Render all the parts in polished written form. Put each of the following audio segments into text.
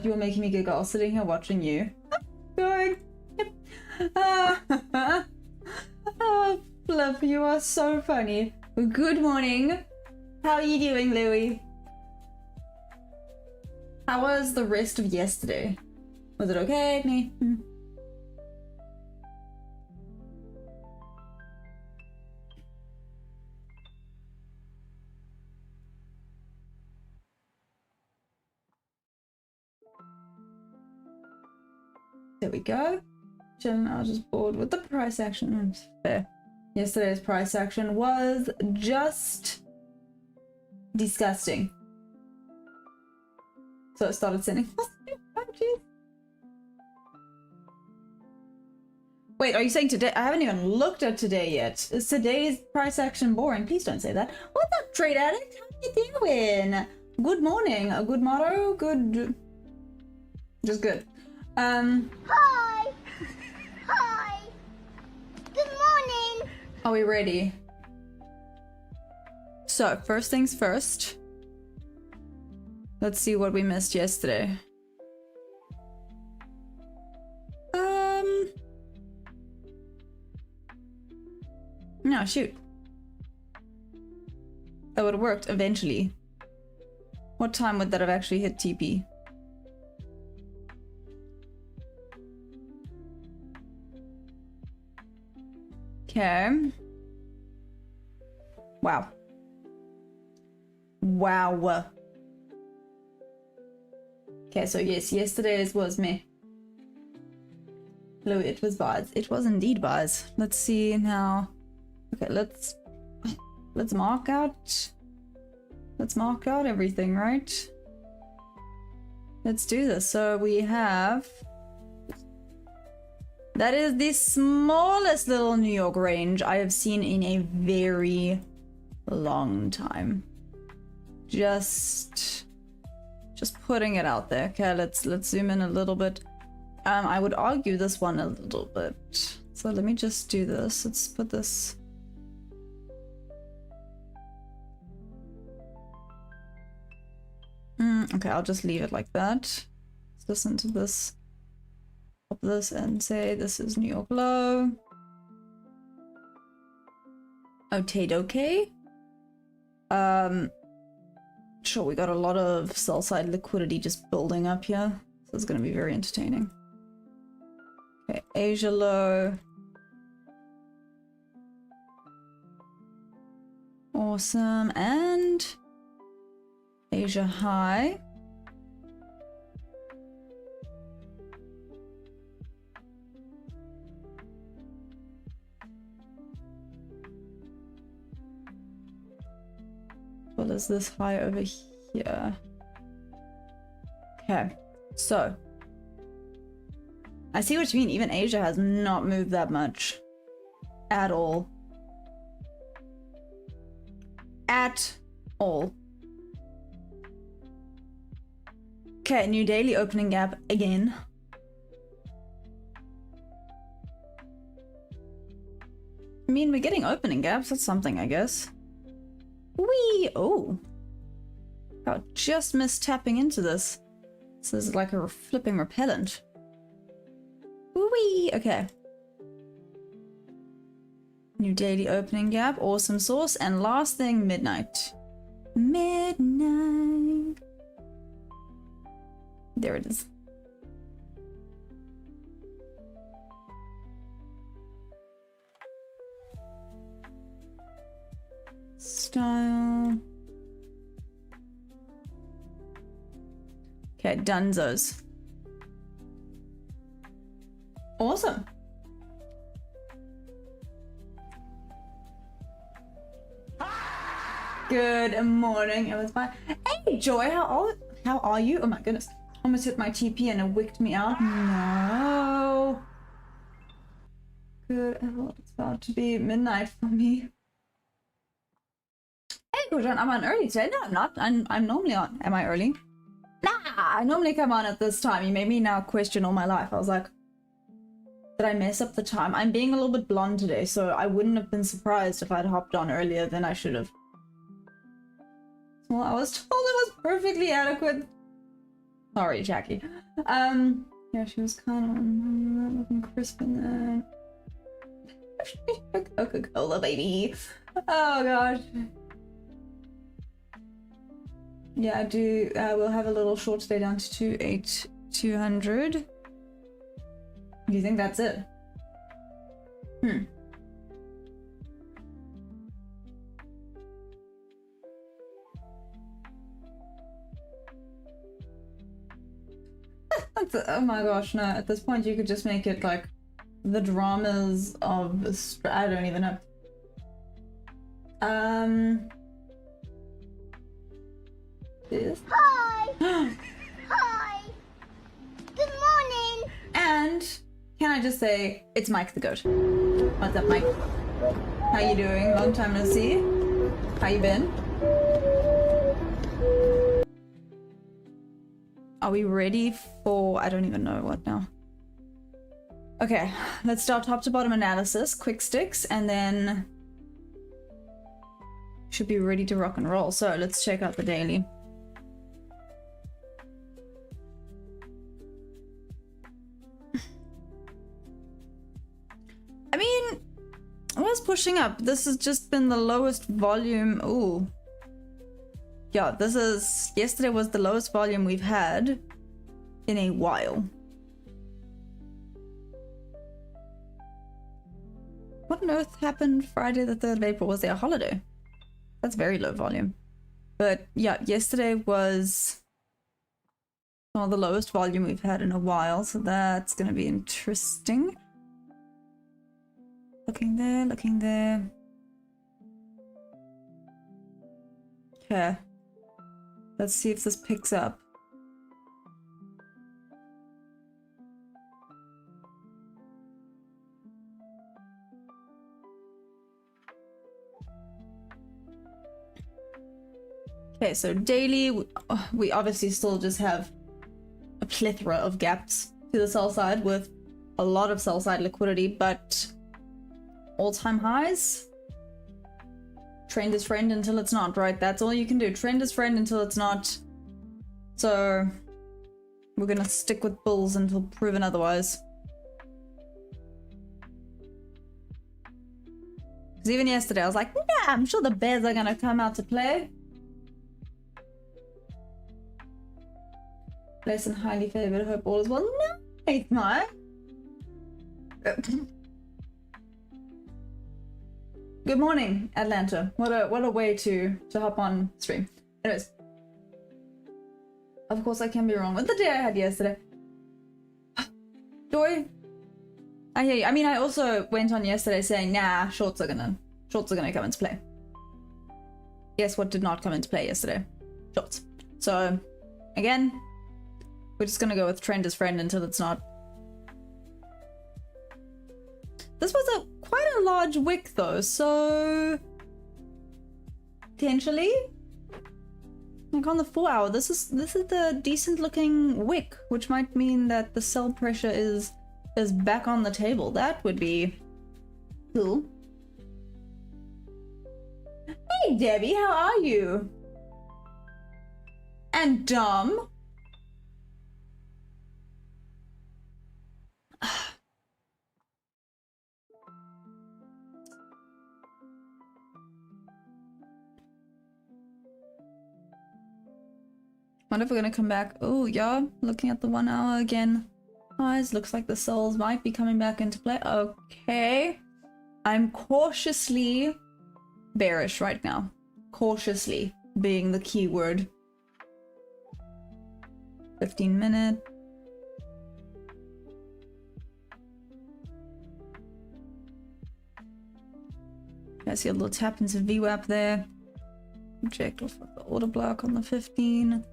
you were making me giggle. I was sitting here watching you. Going. Yep. Oh, Flip, you are so funny. Good morning. How are you doing, Louie? How was the rest of yesterday? Was it okay? Me? There we go. I was just bored with the price action. Fair. Yesterday's price action was just disgusting. So I started sending emojis. Wait, are you saying today? I haven't even looked at today yet. Is today's price action boring? Please don't say that. What's up, Trade Addict? How you doing? Good morning. A good motto? Good. Just good. Hi! Hi! Good morning! Are we ready? So, first things first. Let's see what we missed yesterday. No, shoot. That would have worked eventually. What time would that have actually hit TP? Okay. Wow. Wow. Okay, so yes, yesterday's was me. Hello, it was bars. It was indeed bars. Let's see now. Okay, let's mark out. Let's mark out everything, right? Let's do this. So we have. That is the smallest little New York range I have seen in a very long time. Just putting it out there. Okay, let's zoom in a little bit. I would argue this one a little bit. So let me just do this. Let's put this. Okay, I'll just leave it like that. Let's listen to this. Pop this and say this is New York low. Okay. Sure, we got a lot of sell side liquidity just building up here. So it's gonna be very entertaining. Okay, Asia low. Awesome. And Asia high. What is this high over here? Okay, so I see what you mean. Even Asia has not moved that much at all. At all. Okay, new daily opening gap again. I mean, we're getting opening gaps. That's something, I guess. Whee! Oh. I just missed tapping into this. This is like a flipping repellent. Whee! Okay. New daily opening gap. Awesome source. And last thing, midnight. Midnight. There it is. Style. Okay, dunzos. Awesome. Good morning. It was fine. Hey, Joy, how are you? Oh my goodness. Almost hit my TP and it wicked me out. No. Good. Oh, it's about to be midnight for me. Hey, Gujan, am I on early today? No, I'm not. I'm normally on. Am I early? Nah, I normally come on at this time. You made me now question all my life. I was like, did I mess up the time? I'm being a little bit blonde today, so I wouldn't have been surprised if I'd hopped on earlier than I should have. Well, I was told it was perfectly adequate. Sorry, Jackie. Yeah, she was kind of looking crisp in there. Coca-Cola, baby. Oh gosh. Yeah, I do. We'll have a little short stay down to 200. Do you think that's it? Oh my gosh, no. At this point, you could just make it like the dramas of I don't even know. This. Hi. Hi. Good morning. And can I just say, it's Mike the Goat. What's up, Mike? How you doing? Long time no see. How you been? Are we ready for... I don't even know what now. Okay, let's start top to bottom analysis, quick sticks, and then should be ready to rock and roll. So let's check out the daily. I mean, I was pushing up. This has just been the lowest volume. Ooh. Yeah, this is... Yesterday was the lowest volume we've had in a while. What on earth happened Friday the 3rd of April? Was there a holiday? That's very low volume. But yeah, yesterday was one of the lowest volume we've had in a while, so that's gonna be interesting. Looking there, looking there. Okay. Let's see if this picks up. Okay, so daily, we obviously still just have a plethora of gaps to the sell side with a lot of sell side liquidity, but all-time highs? Trend is friend until it's not, right? That's all you can do. Trend is friend until it's not. So we're gonna stick with bulls until proven otherwise. Because even yesterday I was like, nah, I'm sure the bears are gonna come out to play. Blessed and highly favored. Hope all is well. Nice, Mike. Good morning, Atlanta. What a way to hop on stream. Anyways, of course I can be wrong with the day I had yesterday. Joy, I hear you. I mean, I also went on yesterday saying, nah, shorts are gonna come into play. Guess what did not come into play yesterday? Shorts. So again, we're just gonna go with trend is friend until it's not. This was quite a large wick though, so potentially, like on the 4 hour, this is the decent looking wick, which might mean that the sell pressure is back on the table. That would be cool. Hey Debbie, how are you? And Dom. Wonder if we're gonna come back. Oh yeah, looking at the 1 hour again. Guys, looks like the sells might be coming back into play. Okay. I'm cautiously bearish right now. Cautiously being the key word. 15 minute. I see a little tap into VWAP there. Reject off of the order block on the 15.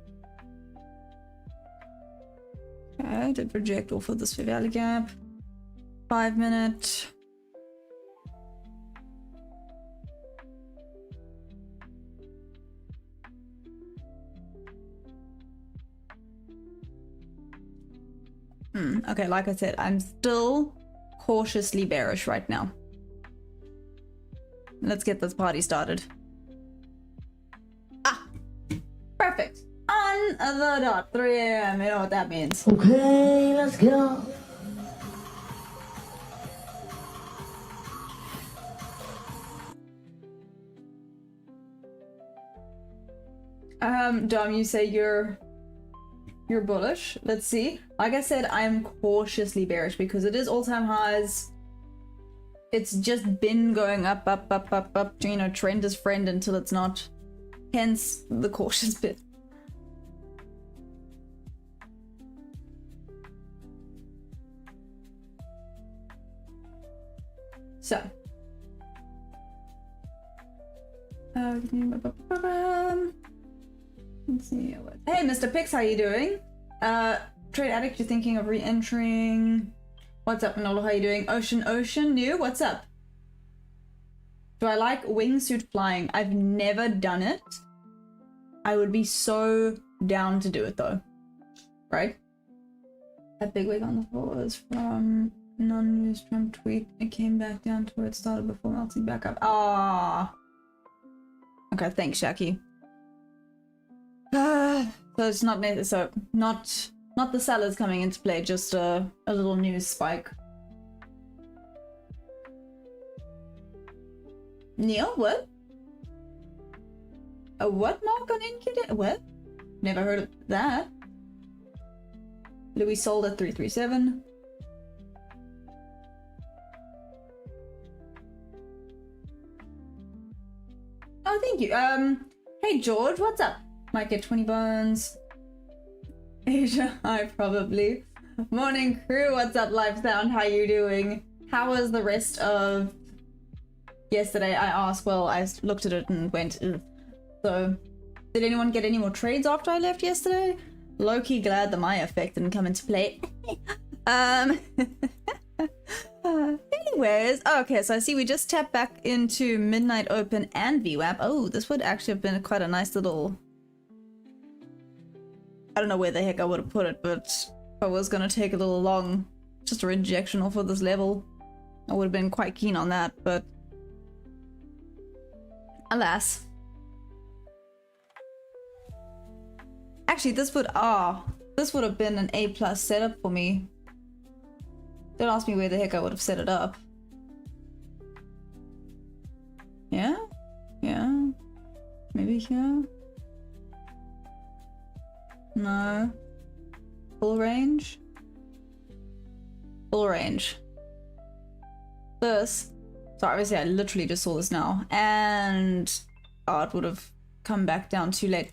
Okay, I did reject off of this value gap. 5 minute. Okay, like I said, I'm still cautiously bearish right now. Let's get this party started. Ah! Perfect. the dot, 3 a.m. You know what that means. Okay, let's go. Dom, you say you're bullish. Let's see. Like I said, I'm cautiously bearish because it is all-time highs. It's just been going up, up, up, up, up. You know, trend is friend until it's not. Hence the cautious bit. So. Let's see. Hey, Mr. Pix, how you doing? Trade Addict, you're thinking of re-entering. What's up, Manolo? How you doing? Ocean, new. What's up? Do I like wingsuit flying? I've never done it. I would be so down to do it though. Right? That big wig on the floor is from non-news Trump tweet. It came back down to where it started before melting back up. Ah. Okay, thanks, Shaki. So it's not so not the sellers coming into play, just a little news spike. Neil, what? A what mark on incubator? What? Never heard of that. Louis sold at 337. Oh, thank you. Hey George, what's up? Might get 20 bones. Asia, I probably. Morning crew, what's up, Live Sound? How you doing? How was the rest of yesterday? I asked. Well, I looked at it and went, ugh. So, did anyone get any more trades after I left yesterday? Low-key glad the Maya effect didn't come into play. Anyways, okay, so I see we just tapped back into Midnight Open and VWAP. Oh, this would actually have been quite a nice little... I don't know where the heck I would have put it, but if I was gonna take a little long, just a rejection off of this level, I would have been quite keen on that, but alas. Actually, this would have been an A+ setup for me. Don't ask me where the heck I would have set it up. Yeah? Yeah? Maybe here? No. Full range? Full range. This. So obviously I literally just saw this now. And it would have come back down too late.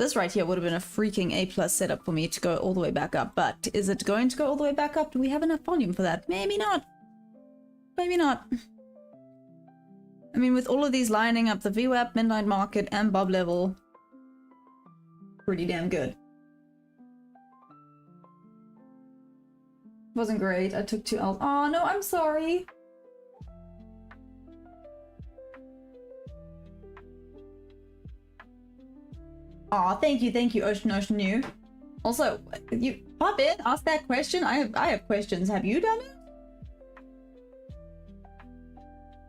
This right here would have been a freaking A+ setup for me to go all the way back up. But is it going to go all the way back up? Do we have enough volume for that? Maybe not. Maybe not. I mean, with all of these lining up, the VWAP, Midnight Market, and Bob level, pretty damn good. Wasn't great. I took 2 L's. Oh no, I'm sorry. Aw, thank you, Ocean New. Also, you pop in, ask that question. I have questions. Have you done it?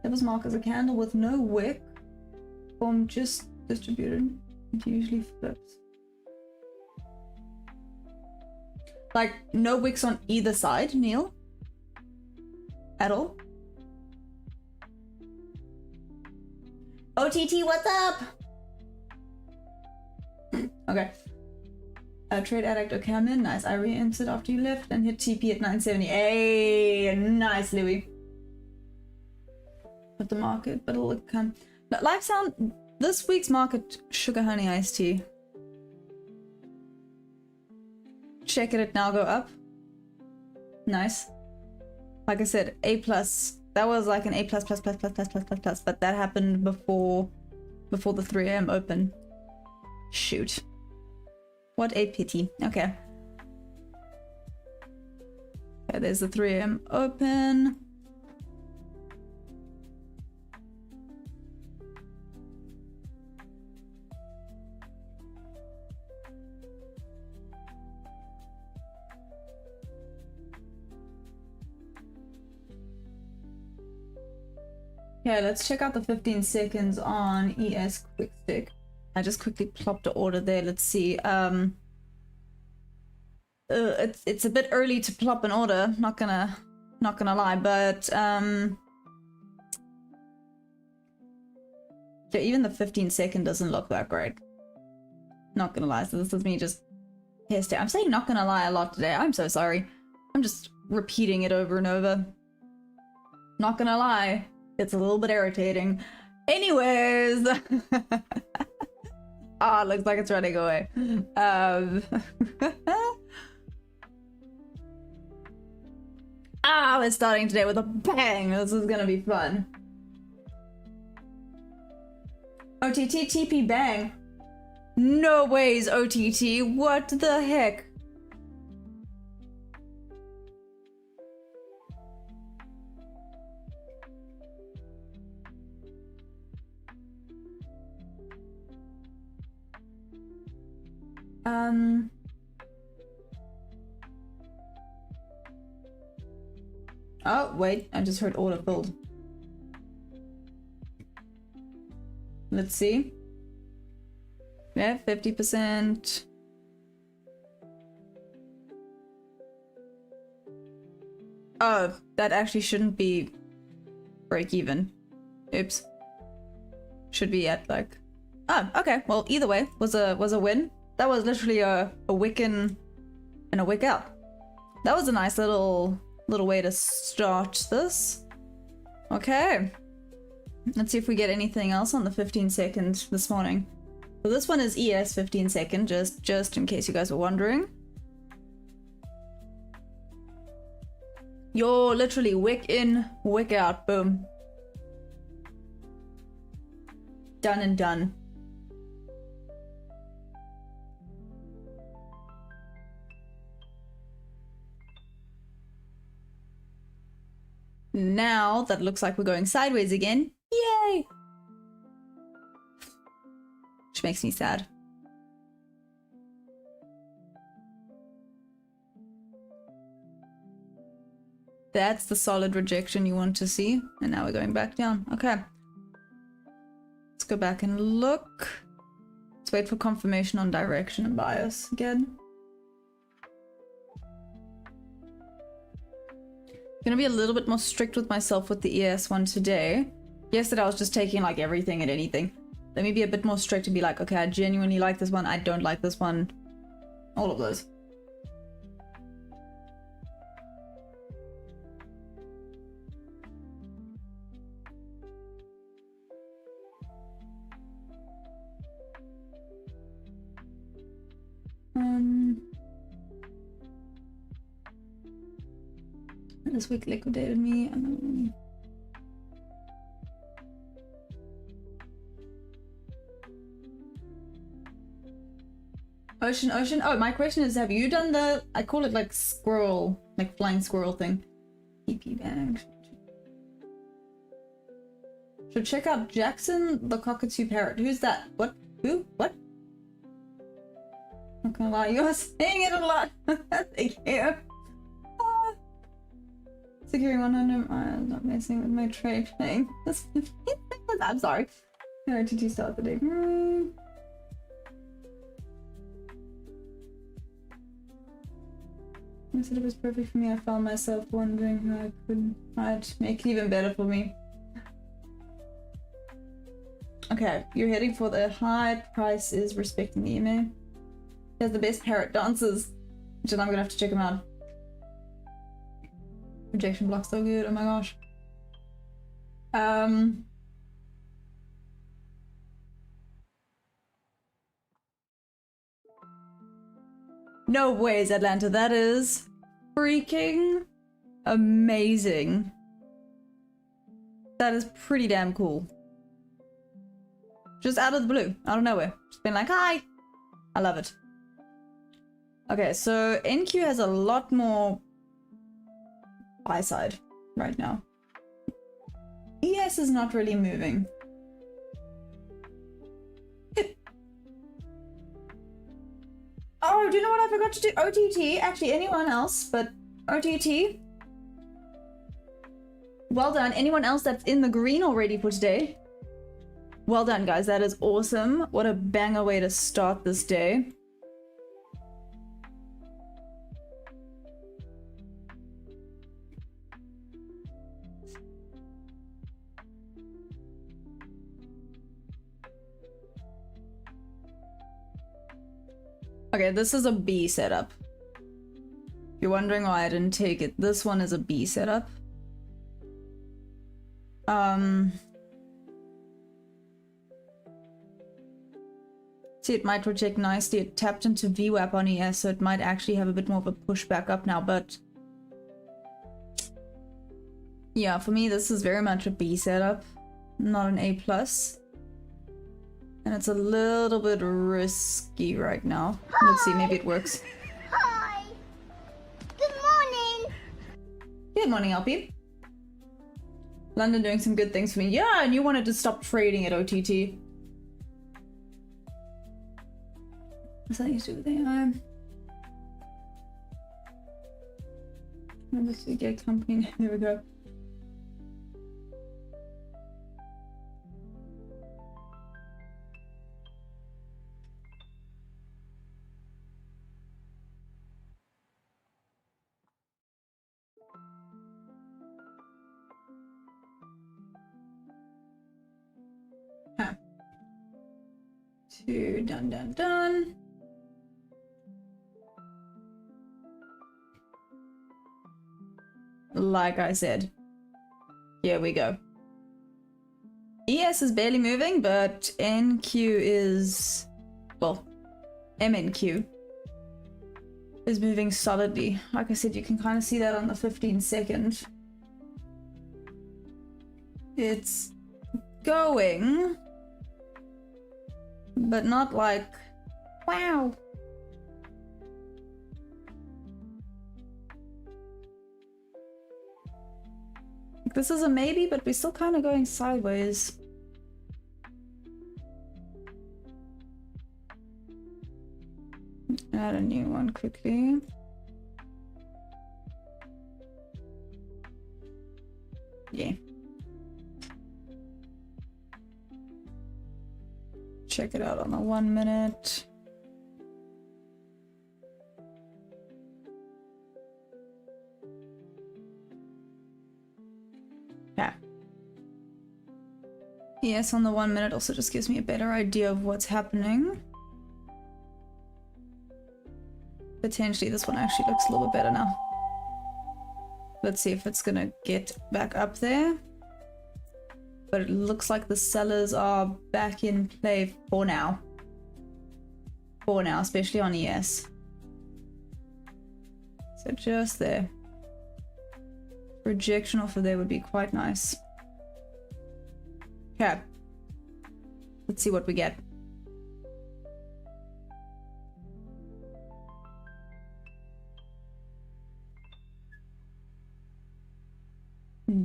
Devil's Mark is a candle with no wick. Form just distributed. It usually flips. Like, no wicks on either side, Neil? At all? OTT, what's up? Okay. Trade Addict, okay, I'm in. Nice. I re-entered after you left and hit TP at 970. Hey, nice, Louis. With the market, but it'll come. But Live Sound, this week's market, sugar honey iced tea. Check it now, go up. Nice. Like I said, A+. That was like an A+++++++++, but that happened before the 3 a.m. open. Shoot. What a pity. Okay. Okay, there's the 3 a.m. open. Okay, let's check out the 15 seconds on ES Quick Stick. I just quickly plopped an order there. Let's see. It's a bit early to plop an order. Not gonna lie, but yeah, even the 15-second doesn't look that great. Not gonna lie. So this is me just hairstyle. I'm saying not gonna lie a lot today. I'm so sorry. I'm just repeating it over and over. Not gonna lie, it's a little bit irritating. Anyways. Ah, looks like it's running away. Ah, we're starting today with a bang. This is gonna be fun. OTT TP bang. No ways, OTT. What the heck? Oh, wait, I just heard order filled. Let's see. Yeah, 50%. Oh, that actually shouldn't be break even. Oops. Should be at like... Oh, okay. Well, either way, was a win. That was literally a wick in and a wick out. That was a nice little way to start this. Okay. Let's see if we get anything else on the 15-second this morning. So this one is ES 15-second, just in case you guys were wondering. You're literally wick in, wick out, boom. Done and done. Now that looks like we're going sideways again. Yay! Which makes me sad. That's the solid rejection you want to see. And now we're going back down. Okay. Let's go back and look. Let's wait for confirmation on direction and bias again. Gonna be a little bit more strict with myself with the ES one today. Yesterday I was just taking like everything and anything. Let me be a bit more strict and be like, okay, I genuinely like this one, I don't like this one. All of those. This week liquidated me. Ocean. Oh, my question is, have you done the, I call it like squirrel, like flying squirrel thing. TP bag. Should check out Jackson the cockatoo parrot. Who's that? What? Who? What? Not gonna lie, you're saying it a lot. Thank you. Securing 100 miles, not messing with my trade thing. I'm sorry. How did you start the day? I said it was perfect for me. I found myself wondering how I'd make it even better for me. Okay, you're heading for the high price is respecting the EMA. He has the best parrot dances, which I'm gonna have to check him out. Rejection block so good, oh my gosh. No ways, Atlanta, that is freaking amazing. That is pretty damn cool. Just out of the blue, out of nowhere. Just been like, hi! I love it. Okay, so NQ has a lot more buy side right now. ES is not really moving. Oh, do you know what I forgot to do? OTT. Actually, anyone else, but OTT. Well done. Anyone else that's in the green already for today? Well done, guys. That is awesome. What a banger way to start this day. Okay, this is a B setup. If you're wondering why I didn't take it, this one is a B setup. See, it might reject nicely. It tapped into VWAP on ES, so it might actually have a bit more of a pushback up now, but yeah, for me, this is very much a B setup, not an A+. And it's a little bit risky right now. Let's see, maybe it works. Hi. Good morning. Good morning, LP. London doing some good things for me. Yeah, and you wanted to stop trading at OTT. What's that used to do with AI? Remember to get company. There we go. Huh. Two, done. Like I said, here we go. ES is barely moving, but NQ is, well, MNQ is moving solidly. Like I said, you can kind of see that on the 15-second. It's going, but not like, wow. This is a maybe, but we're still kind of going sideways. Add a new one quickly. Yeah. Check it out on the 1 minute. Yeah. Yes, on the 1 minute also just gives me a better idea of what's happening. Potentially this one actually looks a little bit better now. Let's see if it's gonna get back up there. But it looks like the sellers are back in play for now. For now, especially on ES. So just there. Rejection off of there would be quite nice. Okay. Let's see what we get.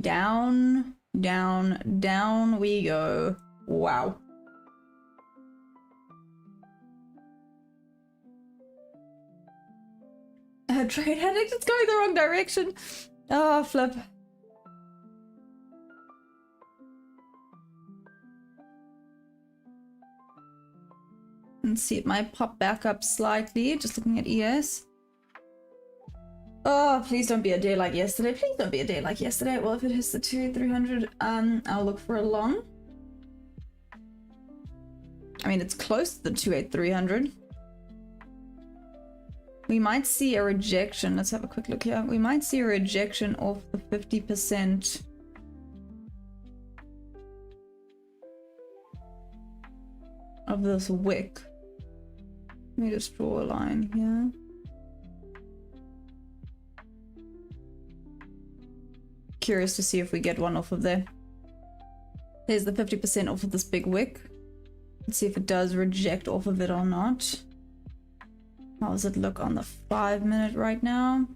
Down, down, down we go. Wow. Trade addict, it's going the wrong direction. Oh, flip. Let's see, it might pop back up slightly, just looking at ES. Oh, please don't be a day like yesterday. Please don't be a day like yesterday. Well, if it hits the 2,300, I'll look for a long. I mean, it's close to the 2,300. We might see a rejection. Let's have a quick look here. We might see a rejection off the 50% of this wick. Let me just draw a line here. Curious to see if we get one off of there. There's the 50% off of this big wick. Let's see if it does reject off of it or not. How does it look on the 5 minute right now?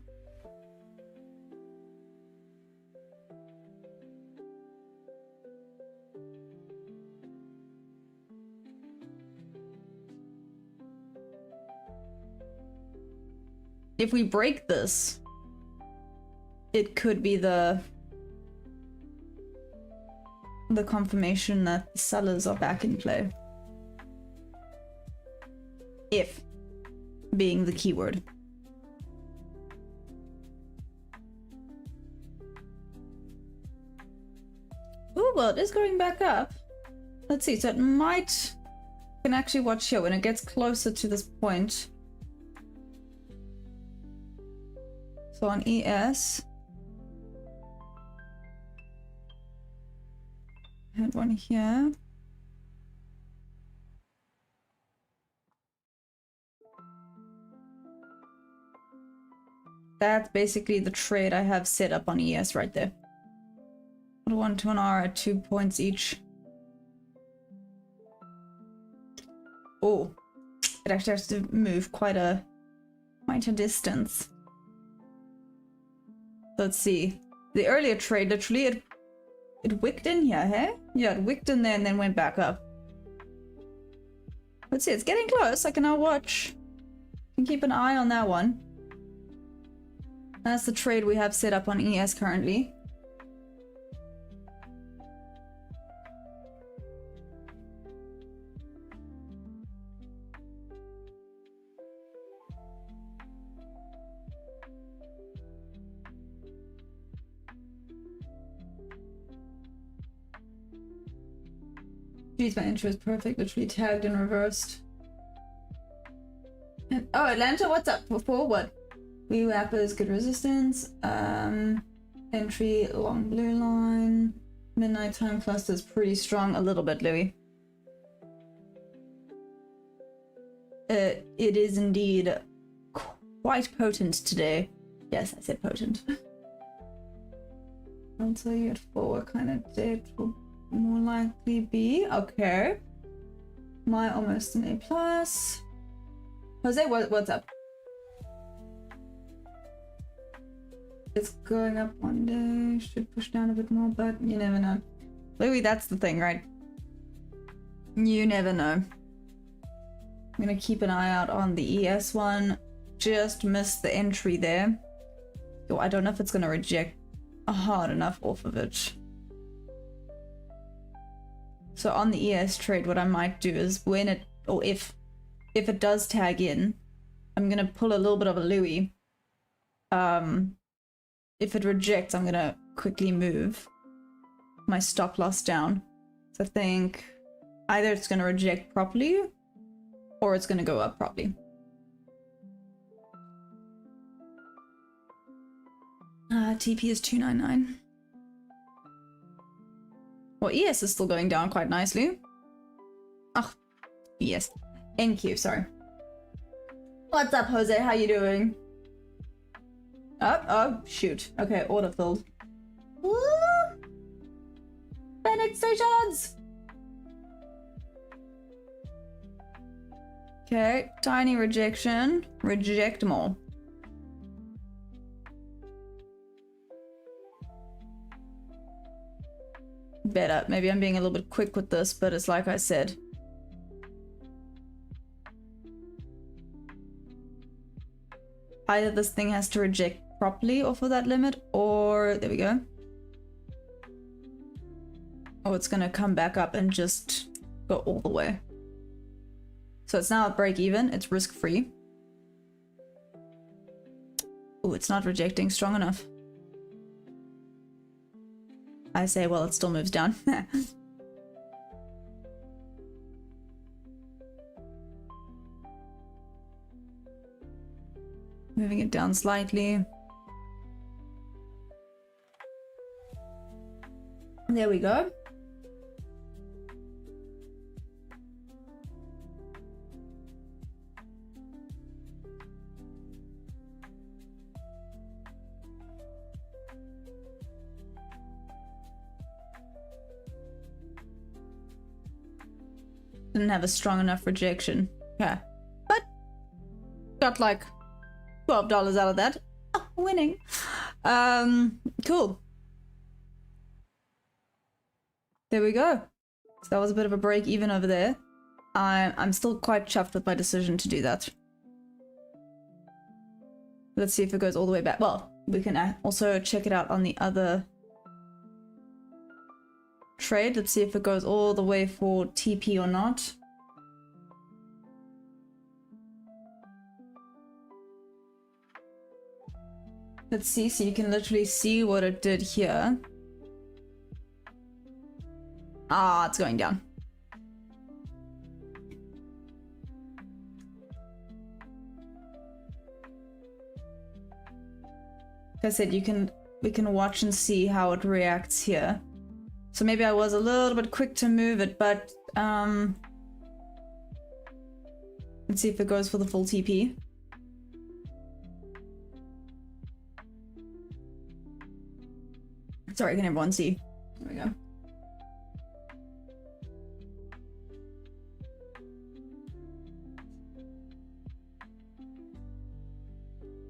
If we break this, it could be the the confirmation that the sellers are back in play. If being the keyword. Oh, well, it is going back up. Let's see, so it might... You can actually watch here when it gets closer to this point. So on ES... I had one here. That's basically the trade I have set up on ES right there. 1 to an hour at 2 points each. Oh, it actually has to move quite a distance. Let's see. The earlier trade, literally, it wicked in here, hey? Yeah, it wicked in there and then went back up. Let's see, it's getting close. I can now watch. I can keep an eye on that one. That's the trade we have set up on ES currently. Geez, my intro is perfect, literally tagged and reversed. And, oh, Atlanta, what's up? Before what? Wee Wappers, good resistance. Entry, long blue line. Midnight time cluster is pretty strong. A little bit, Louis. It is indeed quite potent today. Yes, I said potent. I'll tell you at 4 what kind of date will more likely be. Okay. My almost an A plus. Jose, what's up? It's going up one day. Should push down a bit more, but you never know. Louis, that's the thing, right? You never know. I'm gonna keep an eye out on the ES one. Just missed the entry there. Oh, I don't know if it's gonna reject hard enough off of it. So on the ES trade, what I might do is when it, or if it does tag in, I'm gonna pull a little bit of a Louis. If it rejects, I'm gonna quickly move my stop loss down. So I think either it's gonna reject properly or it's gonna go up properly. TP is 299. Well, ES is still going down quite nicely. Oh, ES. NQ, sorry. What's up, Jose? How you doing? Oh, shoot. Okay, order filled. Woo! Panic stations! Okay, tiny rejection. Reject more. Better. Maybe I'm being a little bit quick with this, but it's like I said. Either this thing has to reject properly off of that limit, or there we go. Or it's gonna come back up and just go all the way. So it's now at break even, it's risk free. Oh, it's not rejecting strong enough. I say, well, it still moves down. Moving it down slightly. There we go. Didn't have a strong enough rejection. Yeah. But got like $12 out of that. Oh, winning. Cool. There we go. So that was a bit of a break even over there. I'm still quite chuffed with my decision to do that. Let's see if it goes all the way back. Well, we can also check it out on the other trade. Let's see if it goes all the way for TP or not. Let's see, so you can literally see what it did here. Ah, it's going down. Like I said, we can watch and see how it reacts here. So maybe I was a little bit quick to move it, but let's see if it goes for the full TP. Sorry, can everyone see? There we go.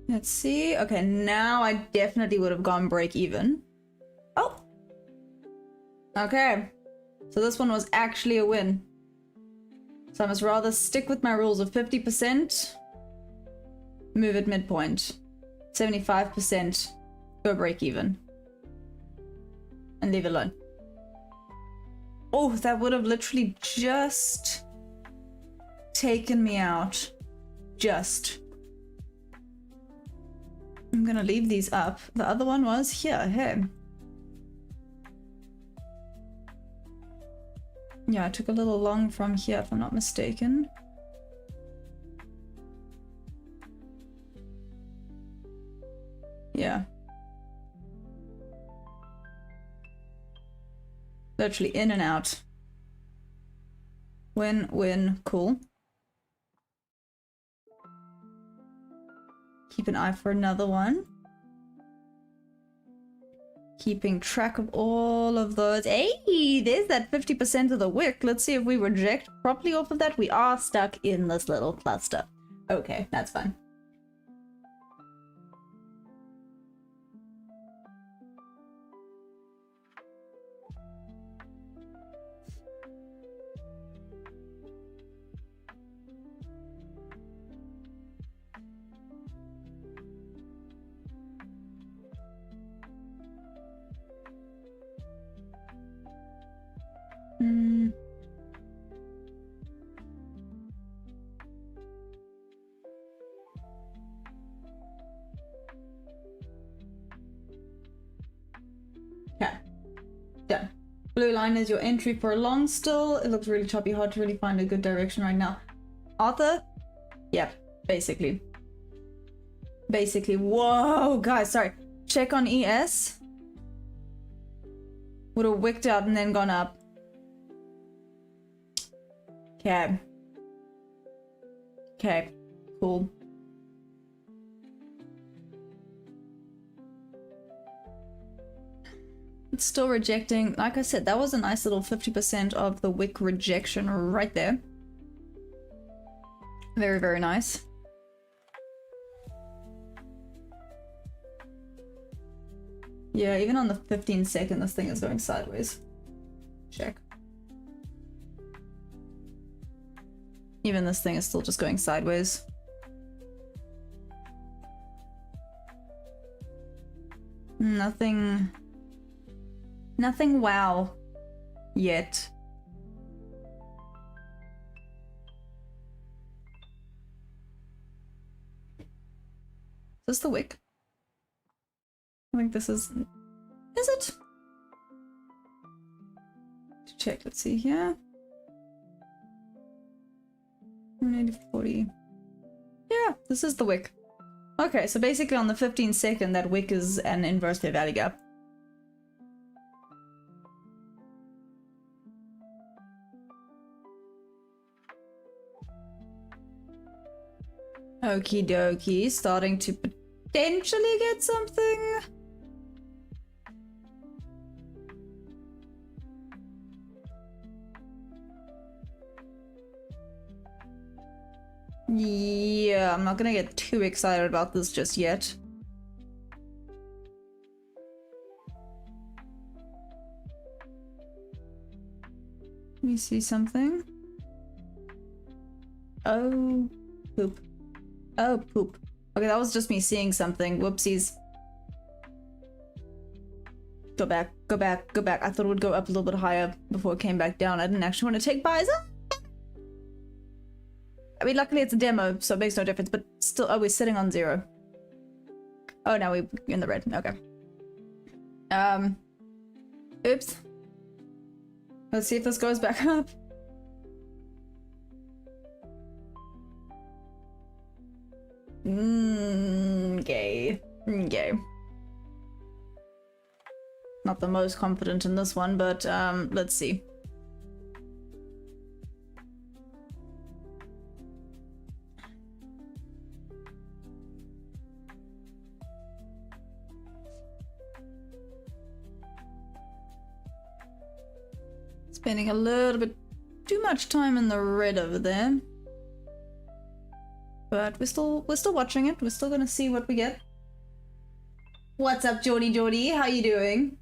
Let's see. Okay, now I definitely would have gone break even. Oh! Okay. So this one was actually a win. So I must rather stick with my rules of 50%, move at midpoint, 75%, go break even. And leave it alone. Oh, that would have literally just taken me out. Just. I'm gonna leave these up. The other one was here, hey. Yeah, I took a little long from here if I'm not mistaken. Yeah. Literally in and out. Win, win, cool. Keep an eye for another one. Keeping track of all of those. Hey, there's that 50% of the wick. Let's see if we reject properly off of that. We are stuck in this little cluster. Okay, that's fine. Okay, done. Blue line is your entry for a long still. It looks really choppy, hard to really find a good direction right now. Arthur? Yep, basically. Basically. Whoa, guys, sorry. Check on ES. Would have wicked out and then gone up. Okay. Okay, cool. It's still rejecting. Like I said, that was a nice little 50% of the wick rejection right there. Very, very nice. Yeah, even on the 15-second, this thing is going sideways. Check. Even this thing is still just going sideways. Nothing wow yet. Is this the wick? I think this is it? To check, let's see here. 180, yeah, this is the wick. Okay, so basically on the 15-second, that wick is an inverse fair value gap. Okie dokie, starting to potentially get something. Yeah, I'm not gonna get too excited about this just yet. Let me see something. Oh, poop. Oh, poop. Okay, that was just me seeing something. Whoopsies. Go back, go back, go back. I thought it would go up a little bit higher before it came back down. I didn't actually want to take buys up. I mean, luckily it's a demo, so it makes no difference, but still, oh, we're sitting on 0. Oh, now we're in the red. Okay. Oops. Let's see if this goes back up. Okay. Okay. Not the most confident in this one, but let's see. Spending a little bit too much time in the red over there. But we're still watching it. We're still gonna see what we get. What's up, Geordie? How you doing?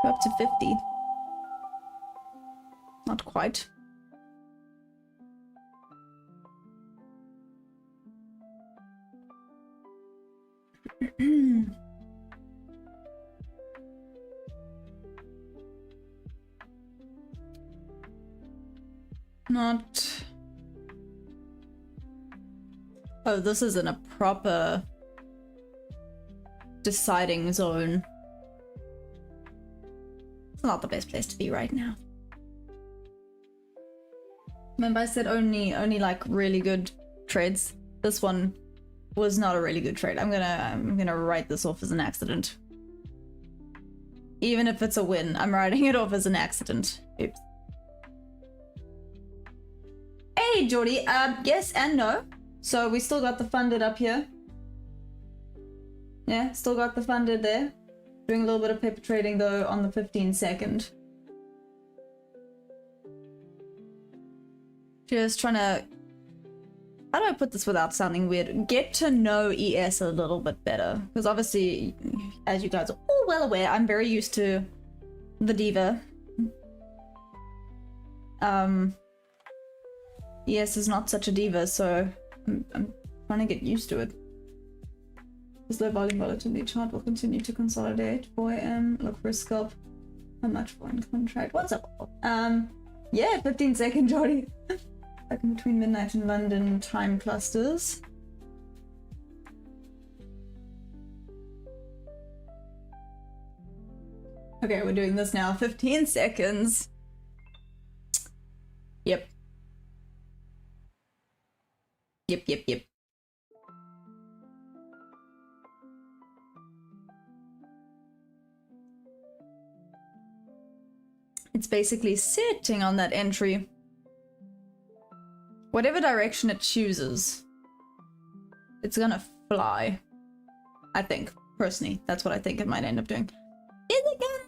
We're up to 50. Not quite. Not... Oh, this isn't a proper deciding zone. It's not the best place to be right now. Remember I said only like really good trades? This one was not a really good trade. I'm gonna write this off as an accident. Even if it's a win, I'm writing it off as an accident. Oops. Hey, Geordie. Yes and no. So we still got the funded up here. Yeah, still got the funded there. Doing a little bit of paper trading though on the 15-second. Just trying to... How do I put this without sounding weird? Get to know ES a little bit better. Because obviously, as you guys are all well aware, I'm very used to the diva. ES is not such a diva, so I'm trying to get used to it. This low volume volatility chart will continue to consolidate. 4 AM, look for a scalp. How much for one contract? What's up? Yeah, 15-second, Jody. Like in between midnight and London time clusters. Okay, we're doing this now. 15 seconds. Yep. Yep. It's basically sitting on that entry. Whatever direction it chooses, it's gonna fly. I think, personally. That's what I think it might end up doing. Is it gonna?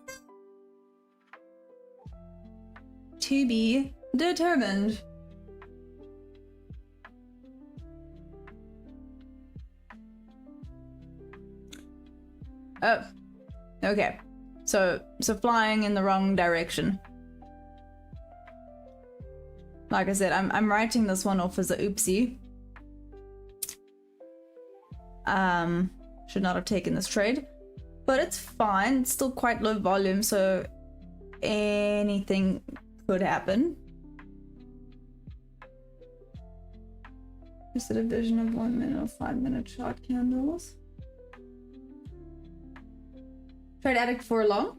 To be determined. Oh, okay. So flying in the wrong direction. Like I said, I'm writing this one off as a oopsie. Should not have taken this trade, but it's fine. It's still quite low volume, so anything could happen. Just a division of 1 minute or 5 minute chart candles. Trade addict for long.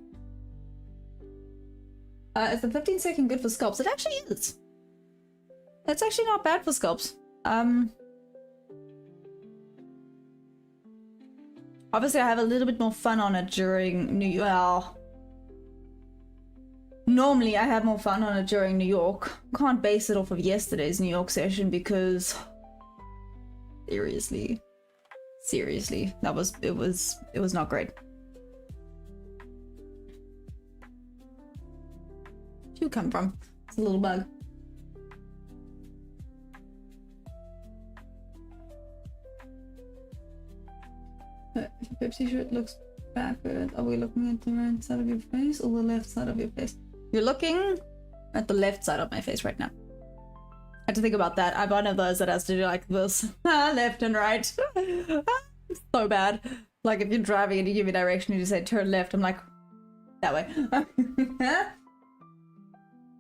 Is the 15-second good for scalps? It actually is. That's actually not bad for scalps. Obviously I have a little bit more fun on it during New York. Well, normally I have more fun on it during New York. Can't base it off of yesterday's New York session because seriously, it was not great. Where'd you come from? It's a little bug. Pepsi shirt looks backward. Are we looking at the right side of your face or the left side of your face? You're looking at the left side of my face right now. I had to think about that. I'm one of those that has to do like this. Left and right. So bad. Like if you're driving and you give me direction and you say turn left, I'm like, that way.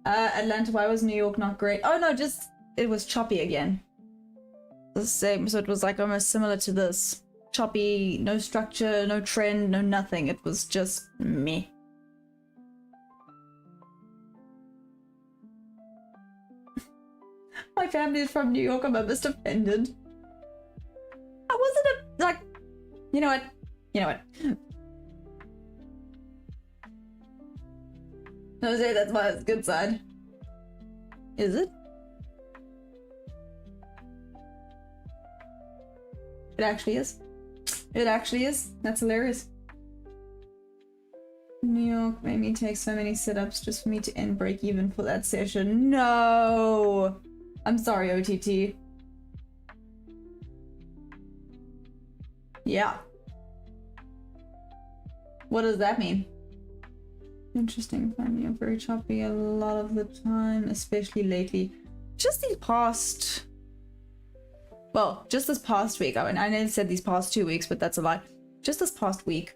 Atlanta, why was New York not great? Oh no, just, it was choppy again. The same, so it was like almost similar to this. Choppy, no structure, no trend, no nothing. It was just me. My family is from New York, I'm almost offended. I wasn't like, you know what? You know what? Jose, that's my good side. Is it? It actually is. It actually is. That's hilarious. New York made me take so many sit-ups just for me to end break even for that session. No! I'm sorry, OTT. Yeah. What does that mean? Interesting. Finding it very choppy a lot of the time, especially lately. Just these past... Well, just this past week. I mean, I nearly said these past 2 weeks, but that's a lie. Just this past week.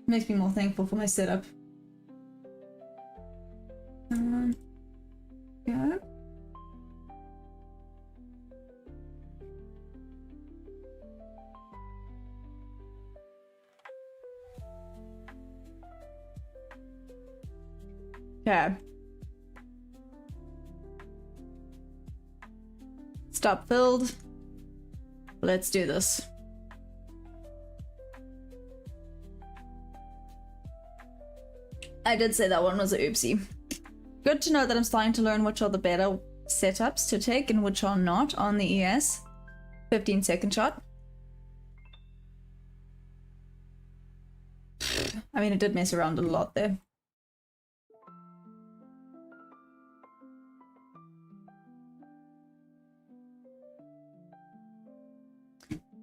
Makes me more thankful for my setup. Yeah. Okay. Stop filled. Let's do this. I did say that one was a oopsie. Good to know that I'm starting to learn which are the better setups to take and which are not on the ES. 15-second shot. I mean, it did mess around a lot there.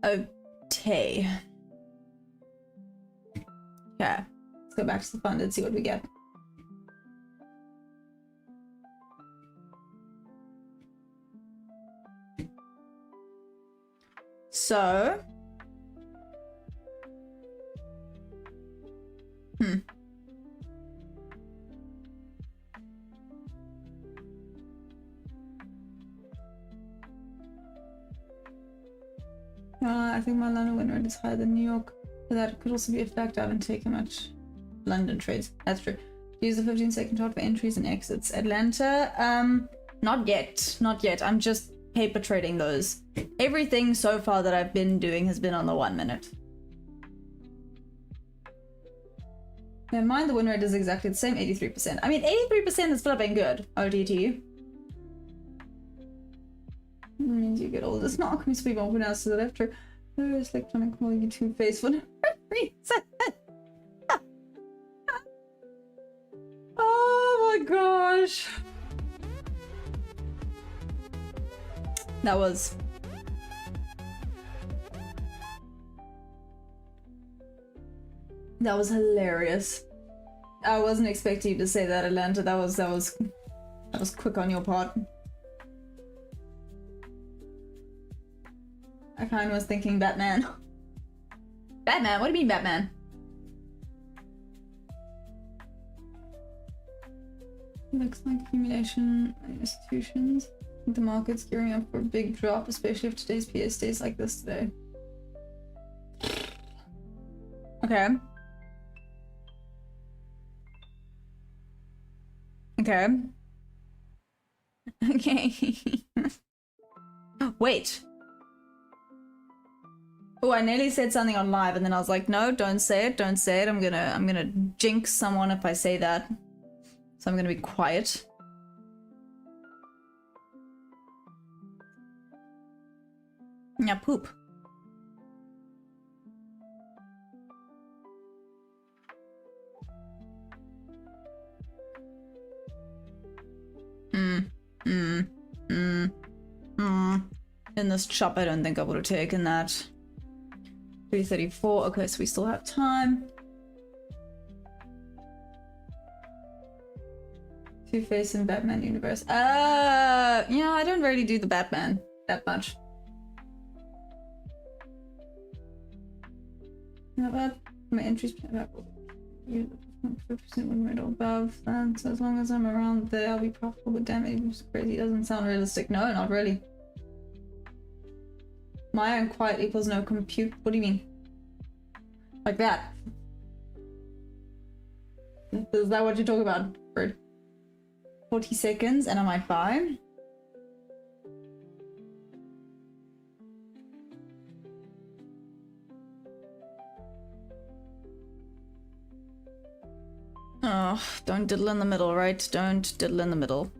Okay. Okay. Let's go back to the fund and see what we get. So. I think my London win rate is higher than New York, but that could also be a factor. I haven't taken much London trades. That's true. Use the 15-second shot for entries and exits. Atlanta, not yet. Not yet. I'm just paper trading those. Everything so far that I've been doing has been on the 1 minute. Never mind, the win rate is exactly the same, 83%. I mean, 83% is flipping good, OTT. It means you get all this knock. We speak more pronounced to the left. True. It's like trying to call you two-faced for no reason. Oh my gosh. That was hilarious. I wasn't expecting you to say that, Atlanta. That was quick on your part. I kind of was thinking Batman. Batman? What do you mean Batman? Looks like accumulation institutions. The market's gearing up for a big drop, especially if today's PS stays like this today. Okay. Okay. Okay. Wait. Oh, I nearly said something on live and then I was like, no, don't say it, don't say it. I'm gonna jinx someone if I say that. So I'm gonna be quiet. Yeah, poop. In this chop, I don't think I would have taken that. 3:34. Okay, so we still have time. Two-Face in Batman universe. Yeah, I don't really do the Batman that much. Not bad. My entries you 50% win rate or above. So as long as I'm around there, I'll be profitable. But damn it, it's crazy. It doesn't sound realistic. No, not really. Maya and quiet equals no compute. What do you mean? Like that? Is that what you're talking about, Bird? 40 seconds and I might buy. Oh, don't diddle in the middle, right? Don't diddle in the middle.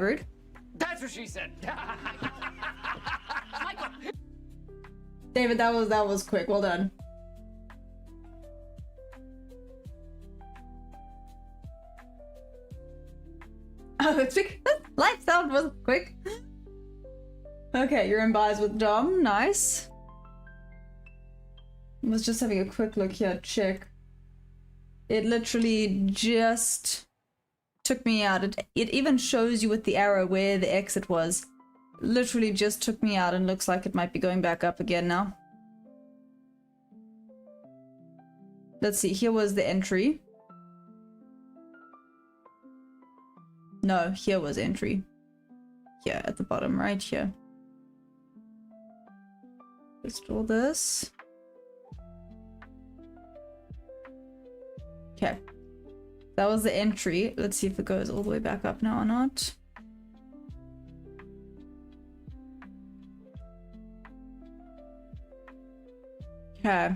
Rude? That's what she said. David, that was quick. Well done. Oh, it's quick. Light sound was quick. Okay, you're in buys with Dom. Nice. I was just having a quick look here. Check. It literally just took me out. It even shows you with the arrow where the exit was. Literally just took me out and looks like it might be going back up again now. Let's see, here was the entry. No, here was entry. Here at the bottom, right here. Just all this. Okay. That was the entry. Let's see if it goes all the way back up now or not. Okay.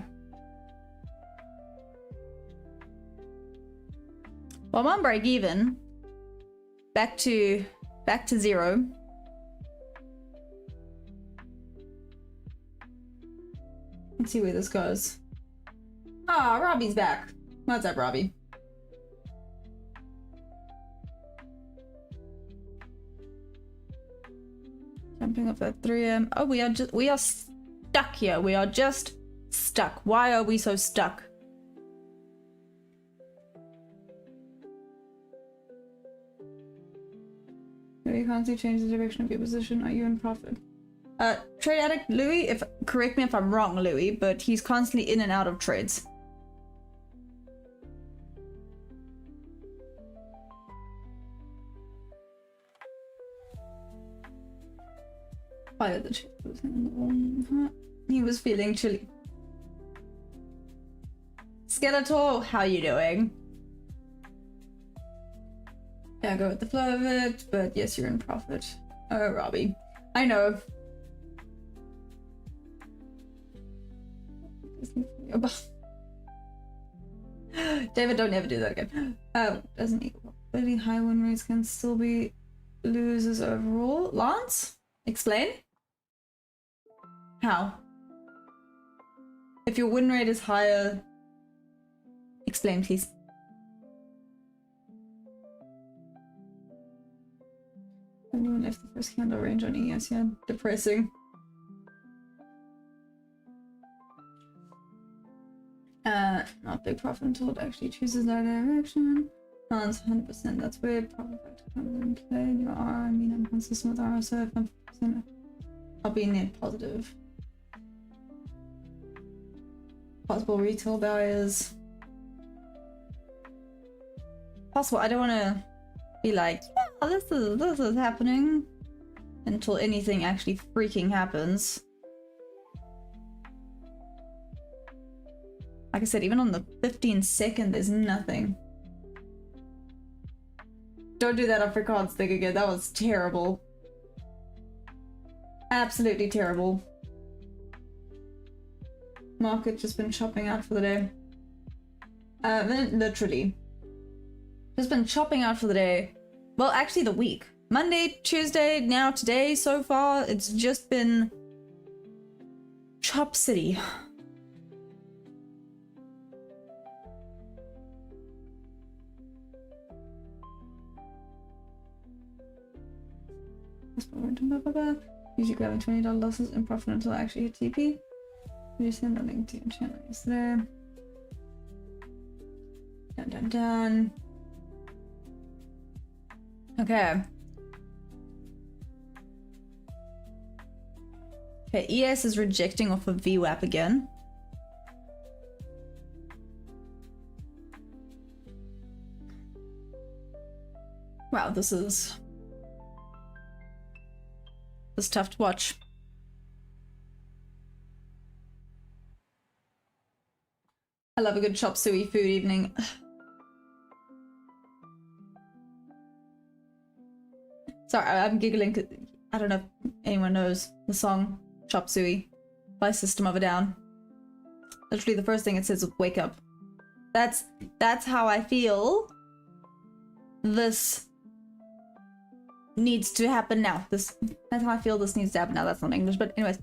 Well, I'm on break even. Back to zero. Let's see where this goes. Ah, Robbie's back. What's up, Robbie? Jumping off at 3 a.m. Oh, we are stuck here. We are just stuck. Why are we so stuck? You can't see change the direction of your position. Are you in profit? Trade addict Louis, correct me if I'm wrong, Louis, but he's constantly in and out of trades. Fire the chip was in the wall. He was feeling chilly. Skeletor, how you doing? Yeah, go with the flow of it, but yes, you're in profit. Oh, Robbie. I know. David, don't ever do that again. Doesn't equal. Really high win rates can still be losers overall. Lance? Explain? How? If your win rate is higher... Explain, please. Anyone left the first candle range on ES? Yeah, depressing. Not big profit until it actually chooses that direction. Balance 100%, that's weird. Profit factor comes in play. You are, I mean, I'm consistent with RSO. If I'm 50%, I'll be net positive. Possible retail buyers. Possible, I don't want to be like, yeah, this is happening until anything actually freaking happens. Like I said, even on the 15-second, there's nothing. Don't do that Afrikaans thing again. That was terrible. Absolutely terrible. Market just been chopping out for the day. Literally. Just been chopping out for the day. Well, actually the week. Monday, Tuesday, now today so far, it's just been Chop City. Usually grabbing $20 losses in profit until I actually hit TP. You send a link to your channel yesterday. Dun dun dun. Okay. Okay, ES is rejecting off of VWAP again. Wow, this is tough to watch. I love a good chop suey food evening. Sorry, I'm giggling because I don't know if anyone knows the song Chop Suey by System of a Down. Literally the first thing it says is wake up. That's how I feel this needs to happen now. That's how I feel this needs to happen now. That's not English, but anyways.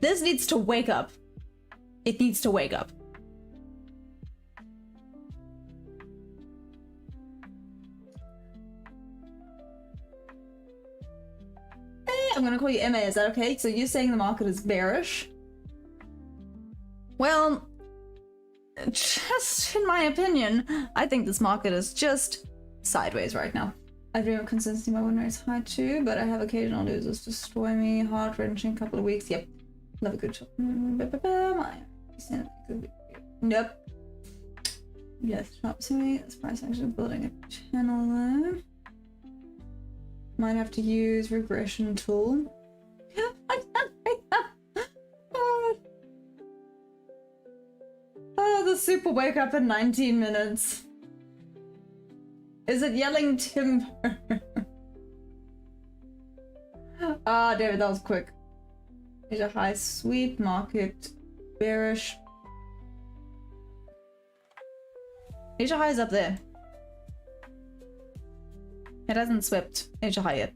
This needs to wake up. It needs to wake up. Hey, I'm gonna call you Emma, is that okay? So you're saying the market is bearish? Well, just in my opinion, I think this market is just sideways right now. I dream of consistency, my win rate's high too, but I have occasional losers destroy me. Heart-wrenching couple of weeks. Yep. Love a good shot. Nope. Yes, chop suey. This price action building a channel there. Might have to use regression tool. Oh, the super wake up in 19 minutes. Is it yelling timber? Ah, David, that was quick. There's a high sweep, market bearish. Asia high is up there. It hasn't swept Asia high yet.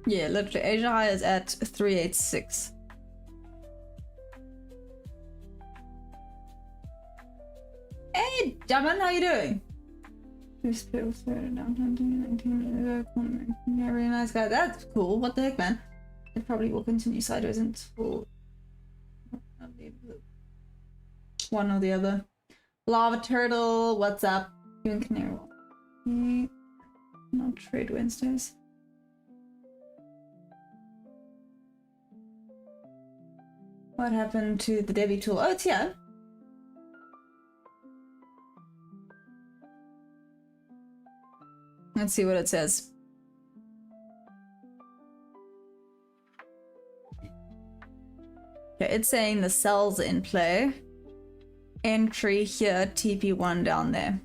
Yeah, literally, Asia high is at 386. Hey, Jaman, how you doing? Yeah, really nice guy. That's cool. What the heck, man? It probably will continue sideways until one or the other. Lava turtle, what's up? You and Canary. Not trade Wednesdays. What happened to the Debbie tool? Oh, it's here. Let's see what it says. Okay, it's saying the sell's in play. Entry here, TP1 down there.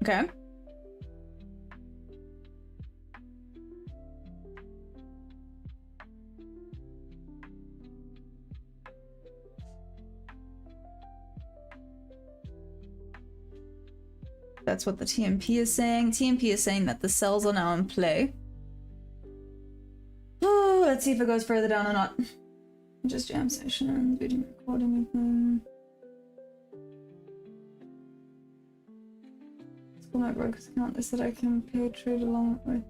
Okay. That's what the TMP is saying. TMP is saying that the cells are now in play. Oh, let's see if it goes further down or not. Just jam session, video recording with them. For my broker's account, they said I can pay trade along with.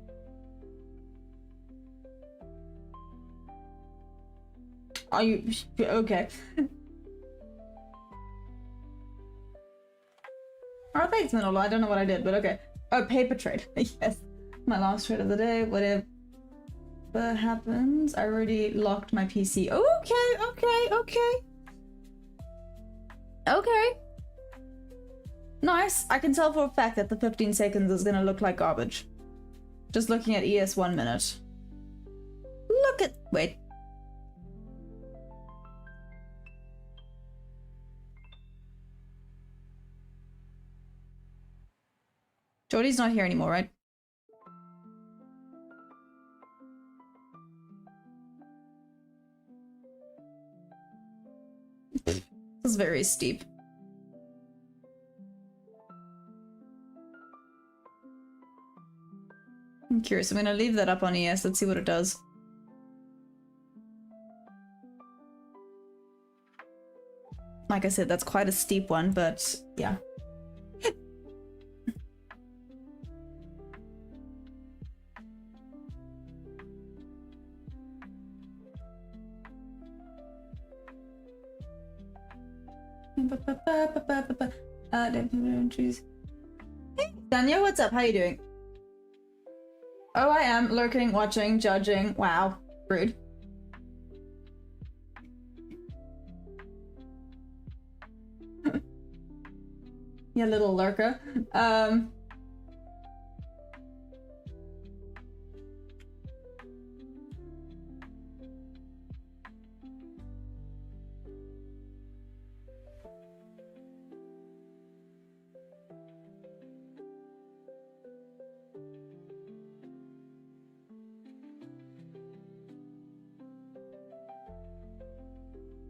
Are you okay? Oh, thanks, Manolo. I don't know what I did, but okay. Oh, paper trade. Yes. My last trade of the day. Whatever happens, I already locked my PC. Okay. Nice. I can tell for a fact that the 15 seconds is gonna look like garbage. Just looking at ES 1 minute. Look at... Wait. Jordy's not here anymore, right? This is very steep. I'm curious. I'm gonna leave that up on ES. Let's see what it does. Like I said, that's quite a steep one, but yeah. Hey, Daniel, what's up? How you doing? Oh, I am lurking, watching, judging. Wow, rude. You little lurker.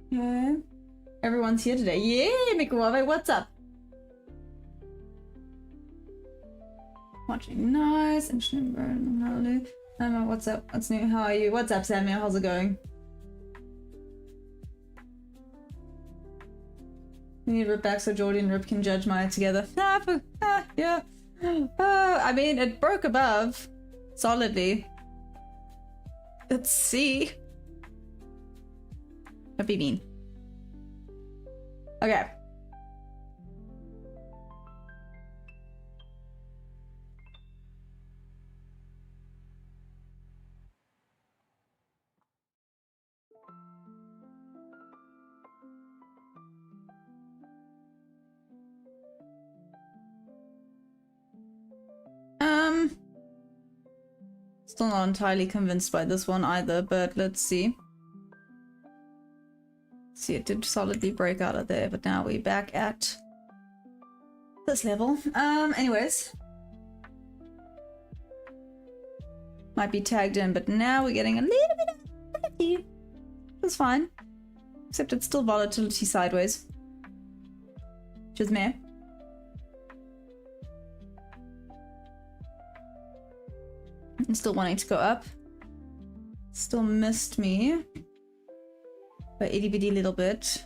Yeah. Everyone's here today. Yeah, Mikuave, what's up? Watching nice. Hello. What's up? What's new? How are you? What's up, Samuel? How's it going? We need Rip back so Jordy and Rip can judge Maya together. Yeah. I mean, it broke above solidly. Let's see. Don't be mean. Okay. Still not entirely convinced by this one either, but let's see. See, it did solidly break out of there, but now we're back at this level. Anyways. Might be tagged in, but now we're getting a little bit of volatility. That's fine. Except it's still volatility sideways. Which is meh. I'm still wanting to go up. Still missed me. By itty bitty little bit.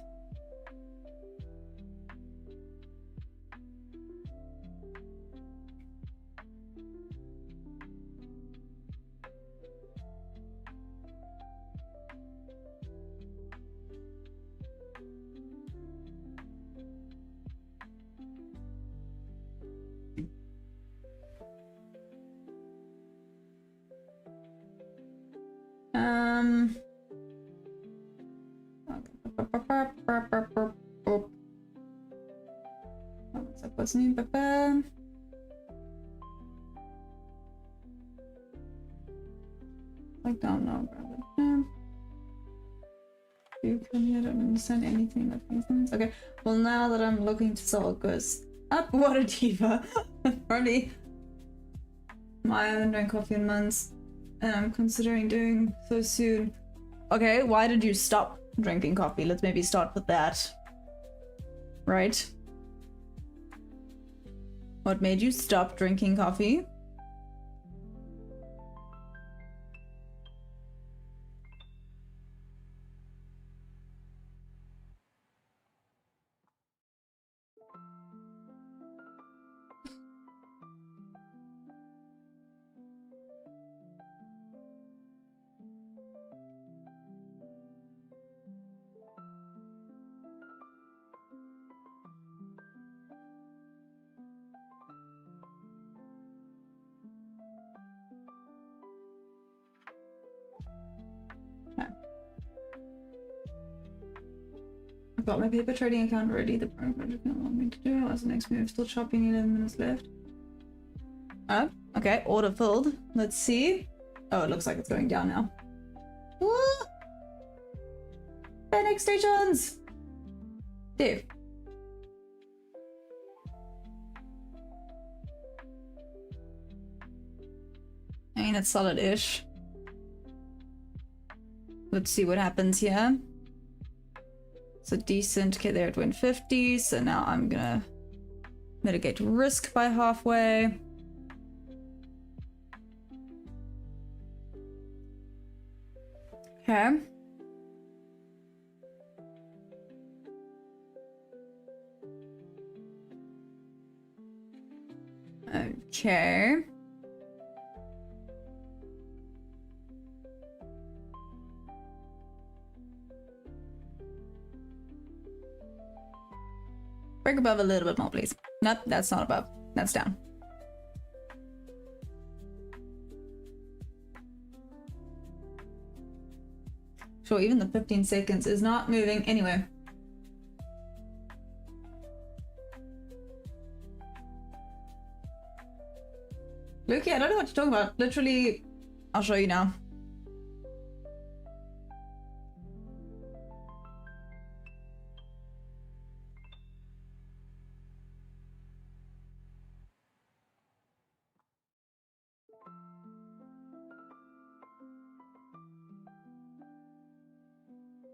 What's new? Like, don't know, brother. You come here, don't understand anything that makes sense. Okay, well, now that I'm looking to sell, it goes up. What a diva. Probably. I haven't drank coffee in months, and I'm considering doing so soon. Okay, why did you stop drinking coffee? Let's maybe start with that. Right? What made you stop drinking coffee? I've got my paper trading account ready. The project don't want me to do it. What's the next move? Still chopping, 11 minutes left. Oh, okay. Order filled. Let's see. Oh, it looks like it's going down now. Woo! Panic stations! Dave. I mean, it's solid-ish. Let's see what happens here. So decent. Okay, there it went 50. So now I'm gonna mitigate risk by halfway. Okay. Okay. Break above a little bit more, please. Nope, that's not above. That's down. Sure, even the 15 seconds is not moving anywhere. Lukey, I don't know what you're talking about. Literally, I'll show you now.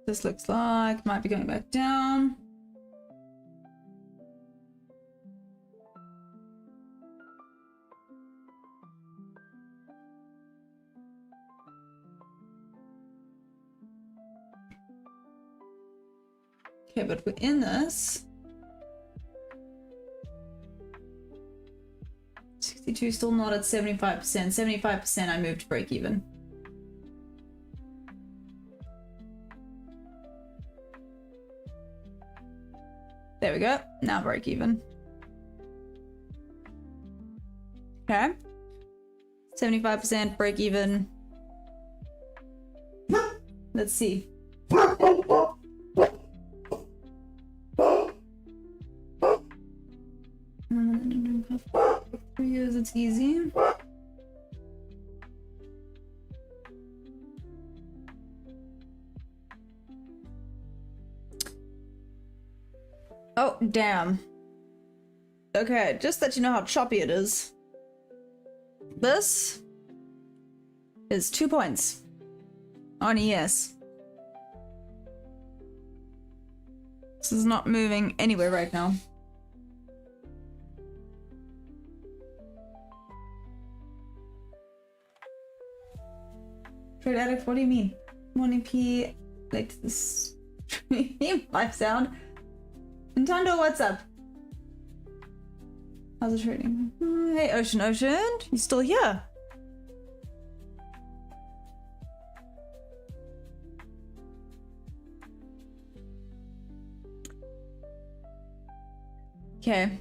This looks like might be going back down. Okay, but we're in this. 62 still not at 75%. 75% I moved to break even. There we go. Now break even. Okay. 75% break even. Let's see. 3 years, it's easy. Oh, damn. Okay, just that you know how choppy it is. This is 2 points on ES. This is not moving anywhere right now. Trade addict, what do you mean? Morning P, like this live sound. Nintendo, what's up? How's it trading? Hey, Ocean, you still here? Okay.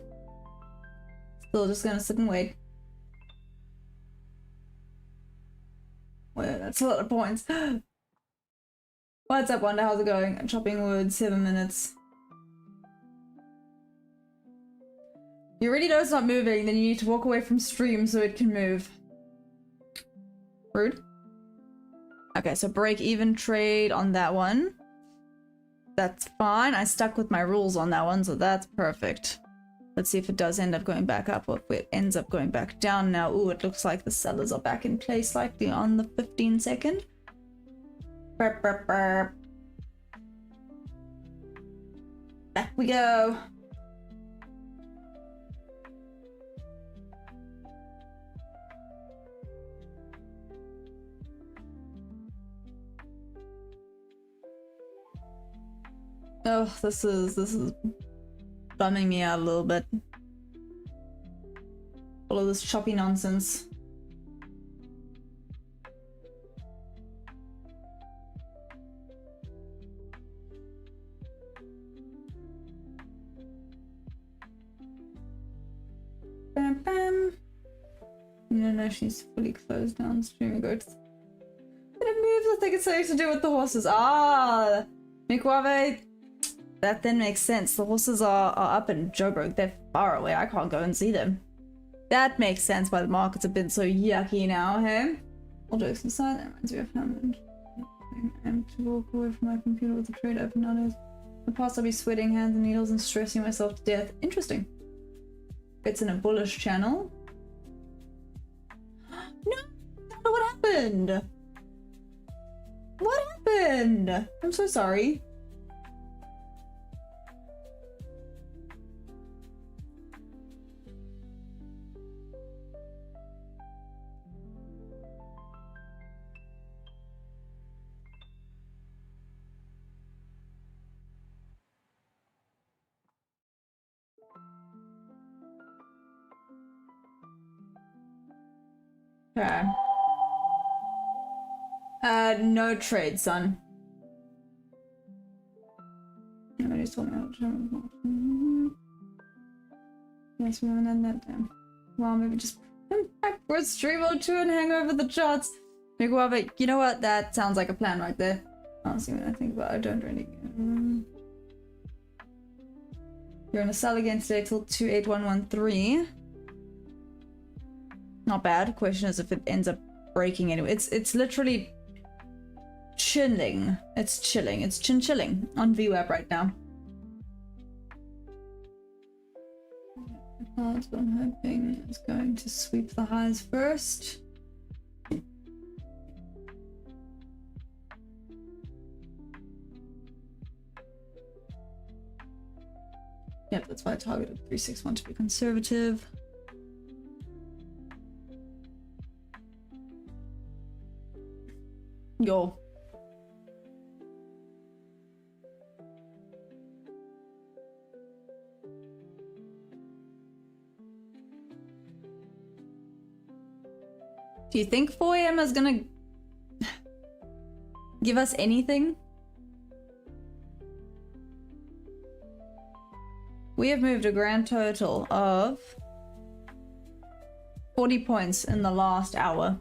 Still just gonna sit and wait. Wait, that's a lot of points. What's up, Wanda? How's it going? Chopping wood, 7 minutes. You already know it's not moving, then you need to walk away from stream so it can move. Rude. Okay, so break even trade on that one. That's fine. I stuck with my rules on that one, so that's perfect. Let's see if it does end up going back up or if it ends up going back down now. Ooh, it looks like the sellers are back in play slightly on the 15 second. Burp, burp, burp. Back we go. Oh, this is bumming me out a little bit. All of this choppy nonsense. Bam, bam. No, she's fully closed downstream. Go to... But it moves. I think it's something to do with the horses. Ah, Mikwave. That then makes sense. The horses are up in Joburg. They're far away. I can't go and see them. That makes sense why the markets have been so yucky now, hey? All jokes aside, that reminds me of Hammond. I'm to walk away from my computer with the trade open nowadays. In the past I'll be sweating hands and needles and stressing myself to death. Interesting. It's in a bullish channel. No! What happened? What happened? I'm so sorry. Okay. No trade, son. Nobody's told me how to turn. Yes, we haven't done that then. Well, maybe just backwards stream on 2 and hang over the charts. Maybe well, but you know what? That sounds like a plan right there. I'll see what I think about it. I don't really. You're gonna sell against today till 28113. Not bad. Question is if it ends up breaking anyway. It's literally chilling. It's chilling. It's chilling on VWAP right now. That's what I'm hoping is going to sweep the highs first. Yep, that's why I targeted 361 to be conservative. Yo. Do you think 4 AM is gonna give us anything? We have moved a grand total of 40 points in the last hour.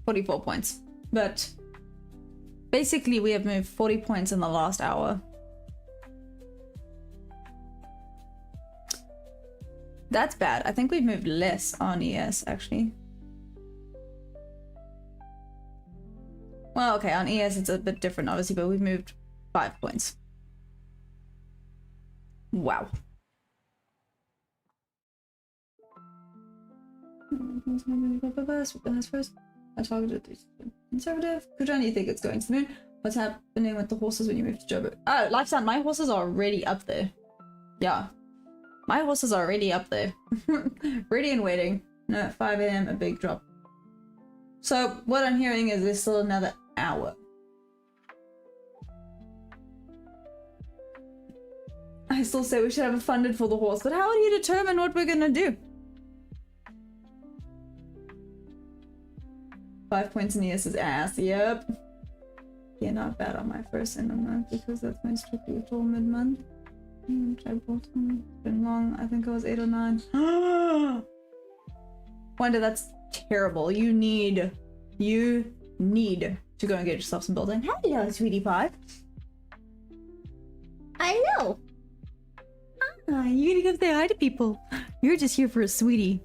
44 points. But basically we have moved 40 points in the last hour. That's bad. I think we've moved less on ES actually. Well, okay, on ES it's a bit different obviously, but we've moved 5 points. Wow. First. I targeted these conservative. Which one do you think it's going to the moon? What's happening with the horses when you move to Joburg? Oh, Lifestyle, my horses are already up there. Yeah. My horses are already up there. Ready and waiting. No, at 5 AM, a big drop. So, what I'm hearing is there's still another hour. I still say we should have a funded for the horse, but how do you determine what we're gonna do? 5 points in ES's ass, yep. Yeah, not bad on my first in the month because that's my strictly till mid-month. I bought them. It's been long. I think it was 8 or 9. Wanda, that's terrible. You need to go and get yourself some building. Hello, sweetie pie. I know. Hi, you need to go say hi to people. You're just here for a sweetie.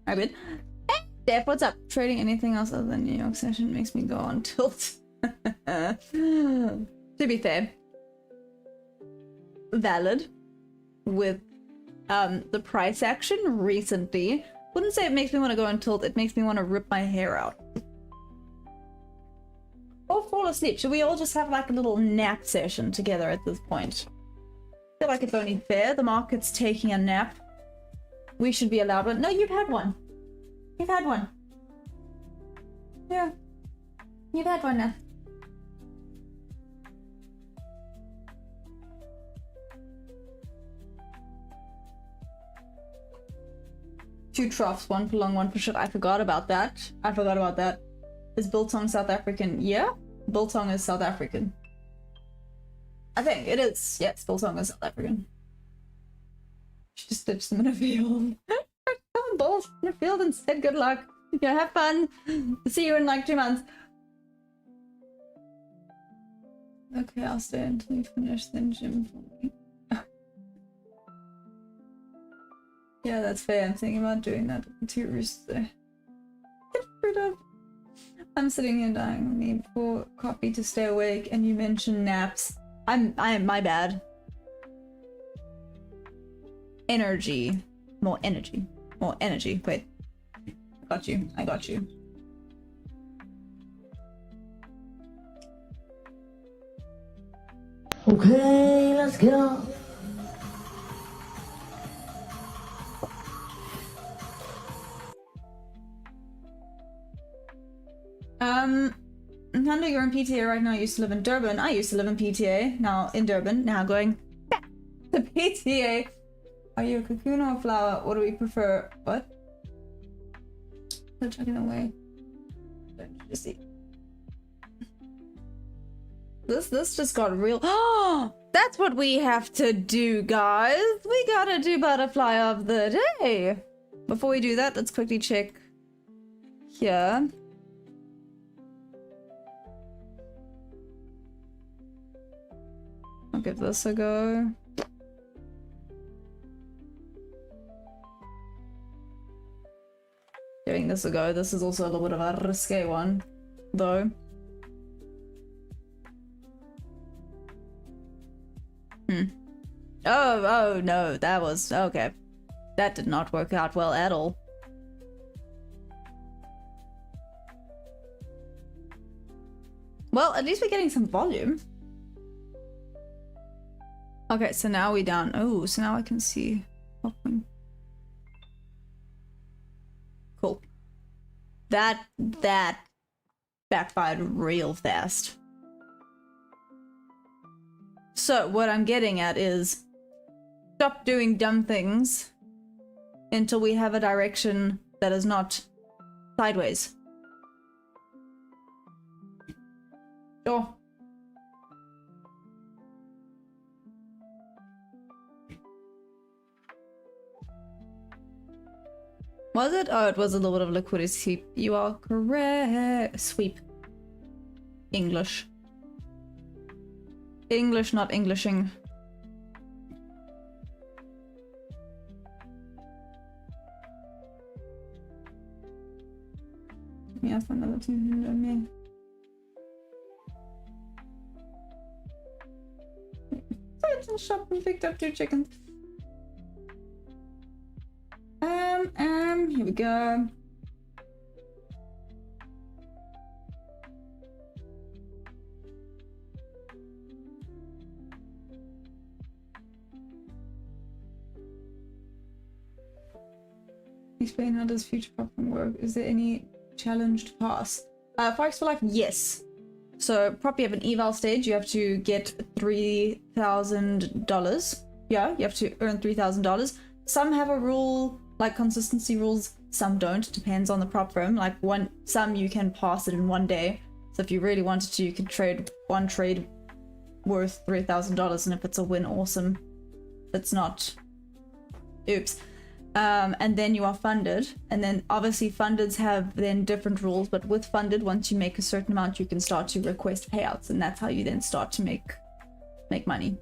Alright, good. Hey, Def, what's up? Trading anything else other than New York session makes me go on tilt. To be fair, valid with the price action recently. Wouldn't say it makes me want to go on tilt, it makes me want to rip my hair out. Or fall asleep. Should we all just have like a little nap session together at this point? I feel like it's only fair. The market's taking a nap. We should be allowed one. No, you've had one. You've had one. Yeah. You've had one now. Two troughs, one for long, one for short. I forgot about that. I forgot about that. Is Biltong South African? Yeah, Biltong is South African. I think it is. Yes, Biltong is South African. She just stitched them in a field. Come balls in a field and said good luck. Yeah, have fun. See you in like 2 months. Okay, I'll stay until you finish then gym for me. Yeah, that's fair. I'm thinking about doing that with the 2 roosters there. Get rid of. I'm sitting here dying. I need for coffee to stay awake, and you mentioned naps. I am my bad. Energy. More energy. More energy. Wait. I got you. I got you. Okay, let's go. Nando, you're in PTA right now. I used to live in Durban. I used to live in PTA. Now in Durban. Now going back The PTA. Are you a cocoon or a flower? What do we prefer? What? They're chucking away. Don't you see? This just got real. Oh, that's what we have to do, guys. We gotta do butterfly of the day. Before we do that, let's quickly check here. I'll give this a go. Giving this a go. This is also a little bit of a risque one, though. Oh no, that was okay. That did not work out well at all. Well, at least we're getting some volume. Okay, so now we're down. Oh, so now I can see. Cool. That backfired real fast. So what I'm getting at is stop doing dumb things until we have a direction that is not sideways. Sure. Was it? Oh, it was a little bit of liquidity sweep. You are correct. Sweep. English. English, not Englishing. Yeah, for another 200 on me. So I just shopped and picked up 2 chickens. Here we go. Explain how does future prop work? Is there any challenge to pass? Forex for life, yes. So prop, you have an eval stage. You have to get $3,000. Yeah, you have to earn $3,000. Some have a rule, like consistency rules. Some don't. Depends on the prop firm. Like some you can pass it in one day. So if you really wanted to, you could trade one trade worth $3,000, and if it's a win, awesome. If it's not, oops. And then you are funded, and then obviously fundeds have then different rules, but with funded, once you make a certain amount, you can start to request payouts, and that's how you then start to make money.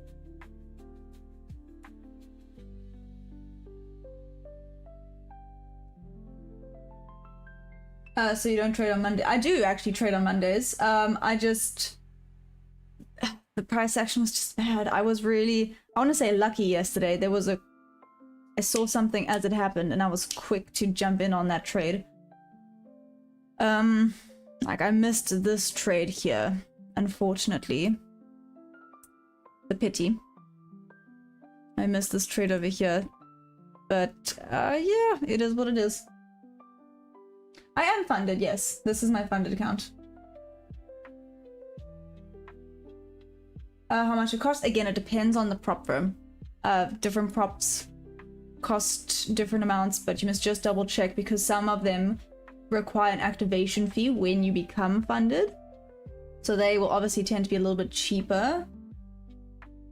So you don't trade on Monday? I do actually trade on Mondays. I just, the price action was just bad. I was really, I want to say lucky yesterday. I saw something as it happened and I was quick to jump in on that trade. Like I missed this trade here, unfortunately. The pity. I missed this trade over here. But yeah, it is what it is. I am funded, yes. This is my funded account. How much it costs? Again, it depends on the prop firm. Different props cost different amounts, but you must just double check because some of them require an activation fee when you become funded. So they will obviously tend to be a little bit cheaper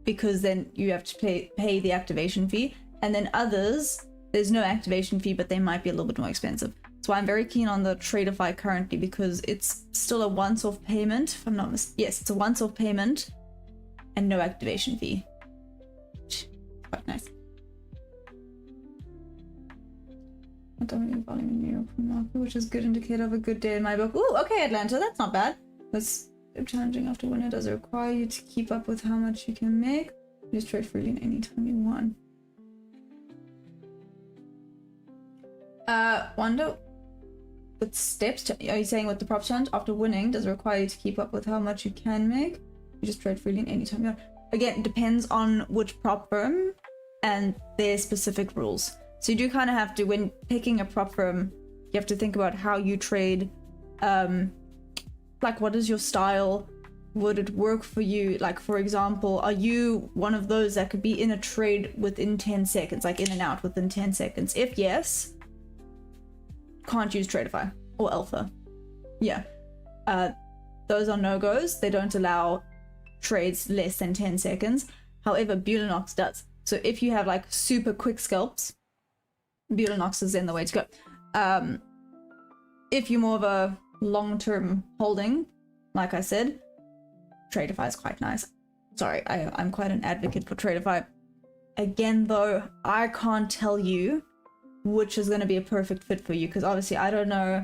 because then you have to pay the activation fee. And then others, there's no activation fee, but they might be a little bit more expensive. So I'm very keen on the Tradeify currently because it's still a once-off payment. If I'm not mistaken, yes, it's a once-off payment and no activation fee. Quite nice. I don't really volume in New York market, which is a good indicator of a good day in my book. Ooh, okay, Atlanta, that's not bad. That's challenging after winter. Does it require you to keep up with how much you can make? Just trade freely anytime you want. Wonder with steps. Are you saying with the prop challenge after winning does it require you to keep up with how much you can make? You just trade freely anytime you want. Again, it depends on which prop firm and their specific rules. So you do kind of have to, when picking a prop firm, you have to think about how you trade, like what is your style, would it work for you? Like, for example, are you one of those that could be in a trade within 10 seconds, like in and out within 10 seconds? If yes, can't use Tradeify or Alpha. Yeah. Those are no-goes. They don't allow trades less than 10 seconds. However, Bulinox does. So if you have like super quick scalps, Bulinox is then the way to go. If you're more of a long-term holding, like I said, Tradeify is quite nice. Sorry, I'm quite an advocate for Tradeify. Again, though, I can't tell you which is going to be a perfect fit for you, because obviously I don't know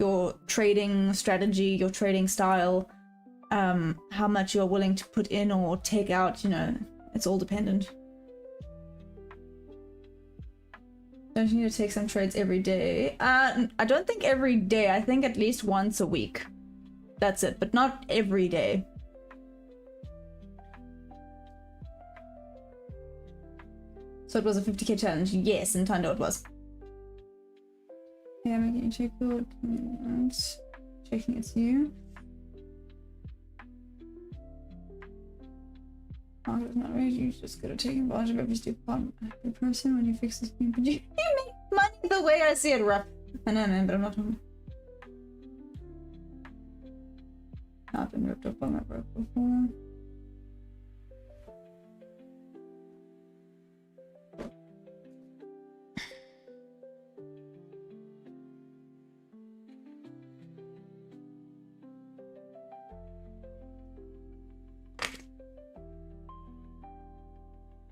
your trading strategy, your trading style, how much you're willing to put in or take out, you know, it's all dependent. Don't you need to take some trades every day? I don't think every day. I think at least once a week. That's it, but not every day. So it was a 50k challenge. Yes, in Nintendo it was. Yeah, making a check out. Checking it's you. Market not raised. You just gotta take advantage of every stupid person when you fix this thing. But you make money the way I see it, rough. I know, man, but I'm not talking. I've been ripped off by my broke before.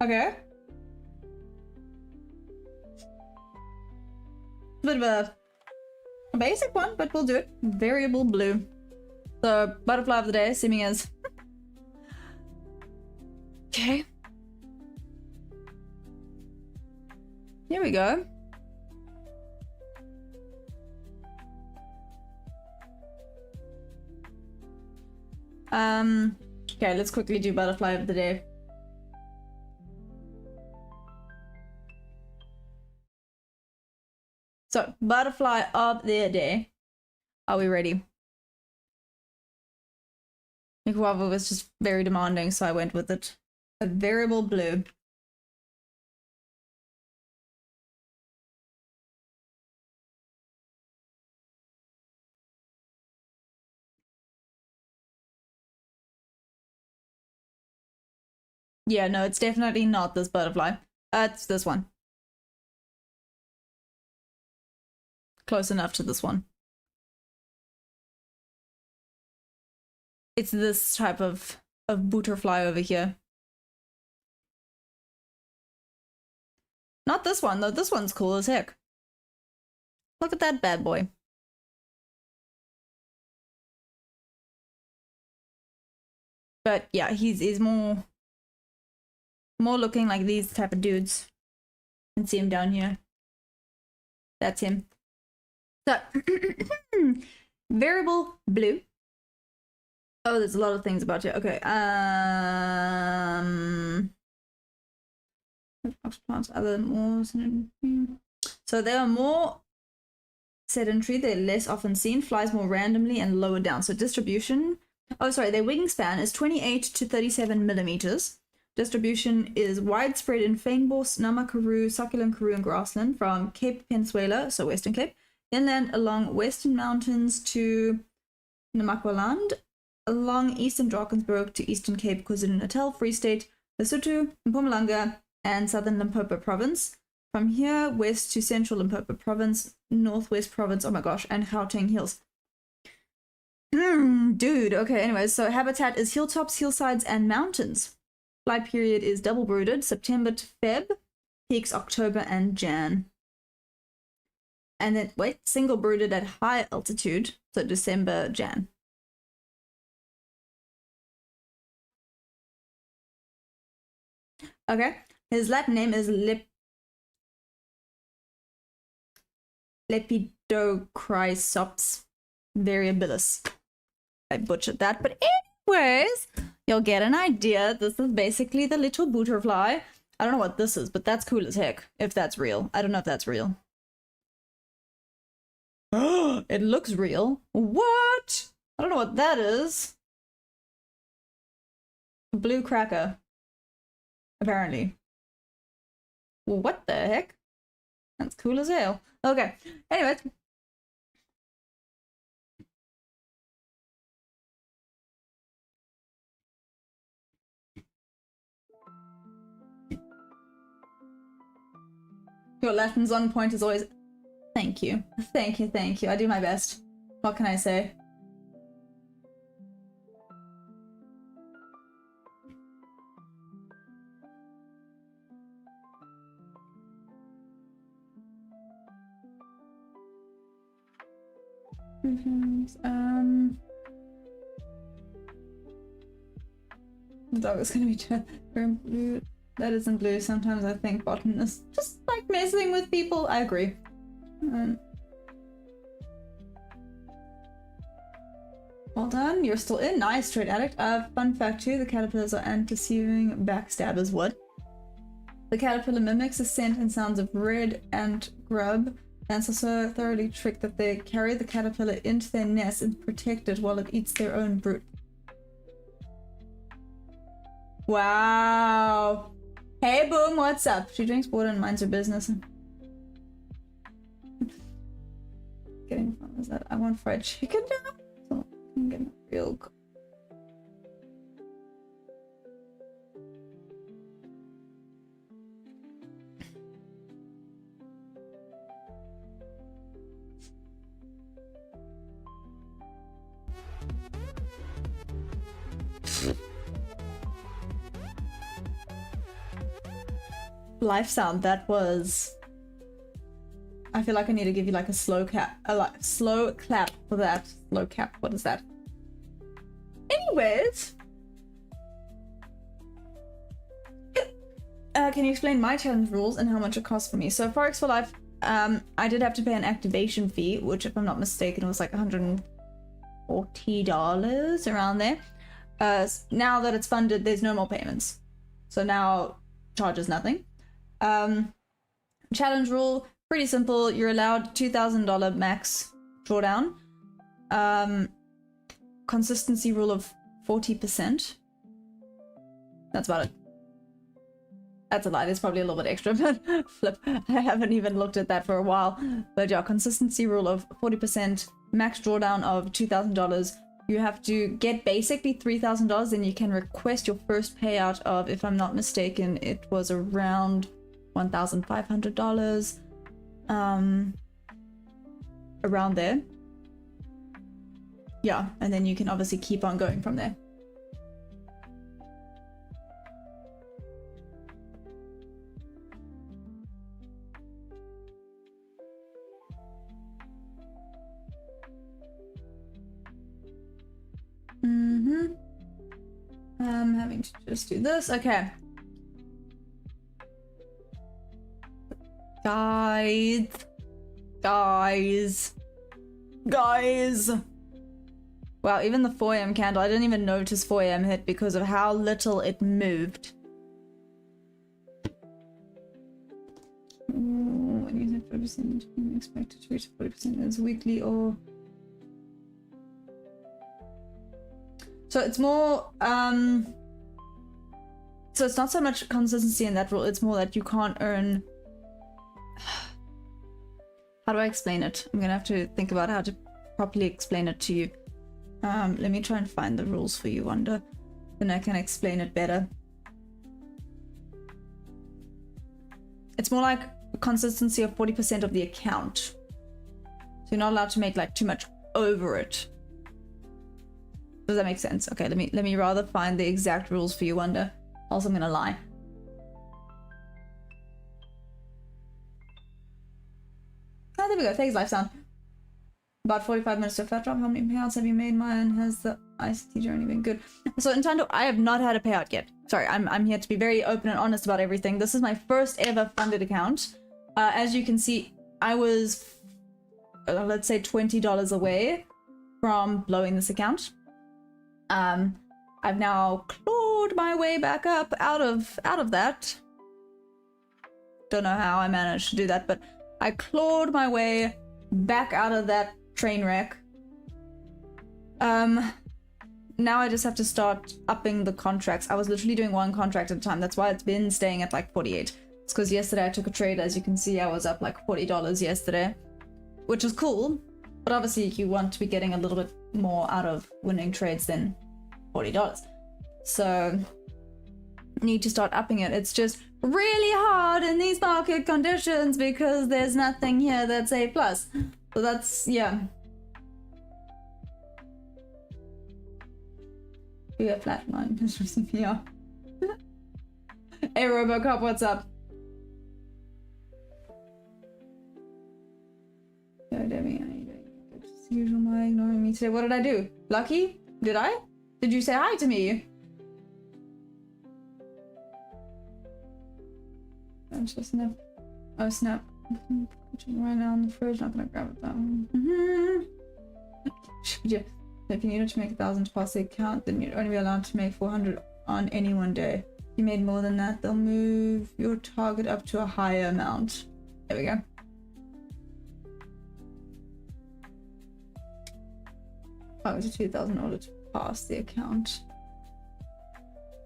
Okay. Bit of a basic one, but we'll do it. Variable blue. So, butterfly of the day, seeming as. Okay. Here we go. Okay, let's quickly do butterfly of the day. So, butterfly of the day. Are we ready? Guava was just very demanding, so I went with it. A variable blue. Yeah, no, it's definitely not this butterfly. It's this one. Close enough to this one. It's this type of butterfly over here. Not this one, though. This one's cool as heck. Look at that bad boy. But yeah, he's more looking like these type of dudes. You can see him down here. That's him. So, variable blue. Oh, there's a lot of things about you. Okay. Other more. So they are more sedentary. They're less often seen. Flies more randomly and lower down. So distribution. Oh, sorry. Their wingspan is 28 to 37 millimeters. Distribution is widespread in Fynbos, Namakuru, Succulent Karoo, and grassland from Cape Peninsuela, so Western Cape, inland along Western Mountains to Namakwaland, along Eastern Drakensberg to Eastern Cape, KwaZulu-Natal, Free State, Lesotho, Mpumalanga, and Southern Limpopo Province. From here, west to Central Limpopo Province, Northwest Province, oh my gosh, and Gauteng Hills. Dude, okay, anyways, so habitat is hilltops, hillsides, and mountains. Flight period is double brooded, September to Feb, peaks October and Jan. And then, wait, single brooded at high altitude, so December, Jan. Okay, his Latin name is Lepidocrysops variabilis. I butchered that, but anyways, you'll get an idea. This is basically the little butterfly. I don't know what this is, but that's cool as heck, if that's real. I don't know if that's real. It looks real. What? I don't know what that is. Blue cracker. Apparently. Well, what the heck? That's cool as hell. Okay. Anyways. Your Latin's on point as always. Thank you. Thank you, thank you. I do my best. What can I say? The dog is gonna be turned blue. That isn't blue. Sometimes I think bottom is just like messing with people. I agree. Well done. You're still in. Nice, trade addict. Fun fact too, the caterpillars are unperceiving backstabbers. What? The caterpillar mimics the scent and sounds of red ant grub. Ants are so thoroughly tricked that they carry the caterpillar into their nest and protect it while it eats their own brood. Wow. Hey Boom, what's up? She drinks water and minds her business. Getting fun is that I want fried chicken now? So I can get real cool. Life sound, that was... I feel like I need to give you like a slow clap, slow clap for that. Slow clap, what is that? Anyways, can you explain my challenge rules and how much it costs for me? So Forex for Life, I did have to pay an activation fee, which if I'm not mistaken was like $140 around there. Now that it's funded, there's no more payments. So now charges nothing. Challenge rule, pretty simple. You're allowed $2,000 max drawdown. Consistency rule of 40%. That's about it. That's a lie. There's probably a little bit extra, but flip. I haven't even looked at that for a while. But yeah, consistency rule of 40%, max drawdown of $2,000. You have to get basically $3,000, then you can request your first payout of, if I'm not mistaken, it was around $1,500. Around there. Yeah, and then you can obviously keep on going from there. I'm having to just do this. Okay. Guys. Wow, even the 4 AM candle, I didn't even notice 4 AM hit because of how little it moved. When you said 40%, you expect it to reach 40% as weekly or... So it's more, so it's not so much consistency in that rule, it's more that you can't earn... How do I explain it? I'm gonna have to think about how to properly explain it to you. Let me try and find the rules for you, Wanda. Then I can explain it better. It's more like consistency of 40% of the account. So you're not allowed to make like too much over it. Does that make sense? Okay, let me rather find the exact rules for you, Wanda. Also, I'm gonna lie. Oh, there we go. Thanks, Life Sound. About 45 minutes to a flat drop. How many payouts have you made? Mine has the ICT journey been good. So Nintendo, I have not had a payout yet. Sorry, I'm here to be very open and honest about everything. This is my first ever funded account. As you can see, I was, let's say, $20 away from blowing this account. I've now clawed my way back up out of that. Don't know how I managed to do that, but I clawed my way back out of that train wreck. now I just have to start upping the contracts. I was literally doing one contract at a time. That's why it's been staying at like 48. It's because yesterday I took a trade. As you can see, I was up like $40 yesterday, which is cool. But obviously you want to be getting a little bit more out of winning trades than $40. So need to start upping it. It's just really hard in these market conditions because there's nothing here that's A+. So that's, yeah. We have flatline. Yeah. Hey Robocop, what's up? Yo, Debbie, how you doing? Just usual my ignoring me today. What did I do? Lucky? Did I? Did you say hi to me? I'm just snap. Oh snap. Right now in the fridge, not gonna grab it though. Should you? If you needed to make 1,000 to pass the account, then you'd only be allowed to make 400 on any one day. If you made more than that, they'll move your target up to a higher amount. There we go. Oh, it's a 2,000 in order to pass the account.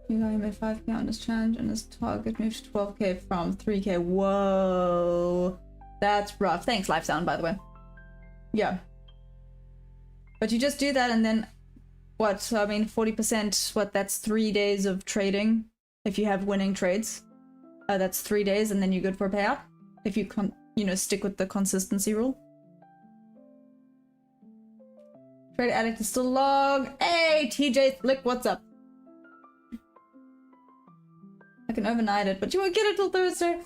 You know, he made 5k on his challenge and his target moved to 12k from 3k. Whoa. That's rough. Thanks, Life Sound, by the way. Yeah. But you just do that and then, what? So, I mean, 40%, what? That's 3 days of trading. If you have winning trades, that's 3 days and then you're good for a payout. If you stick with the consistency rule. Trade Addict is still log. Hey, TJ Flick, what's up? I can overnight it, but you won't get it till Thursday.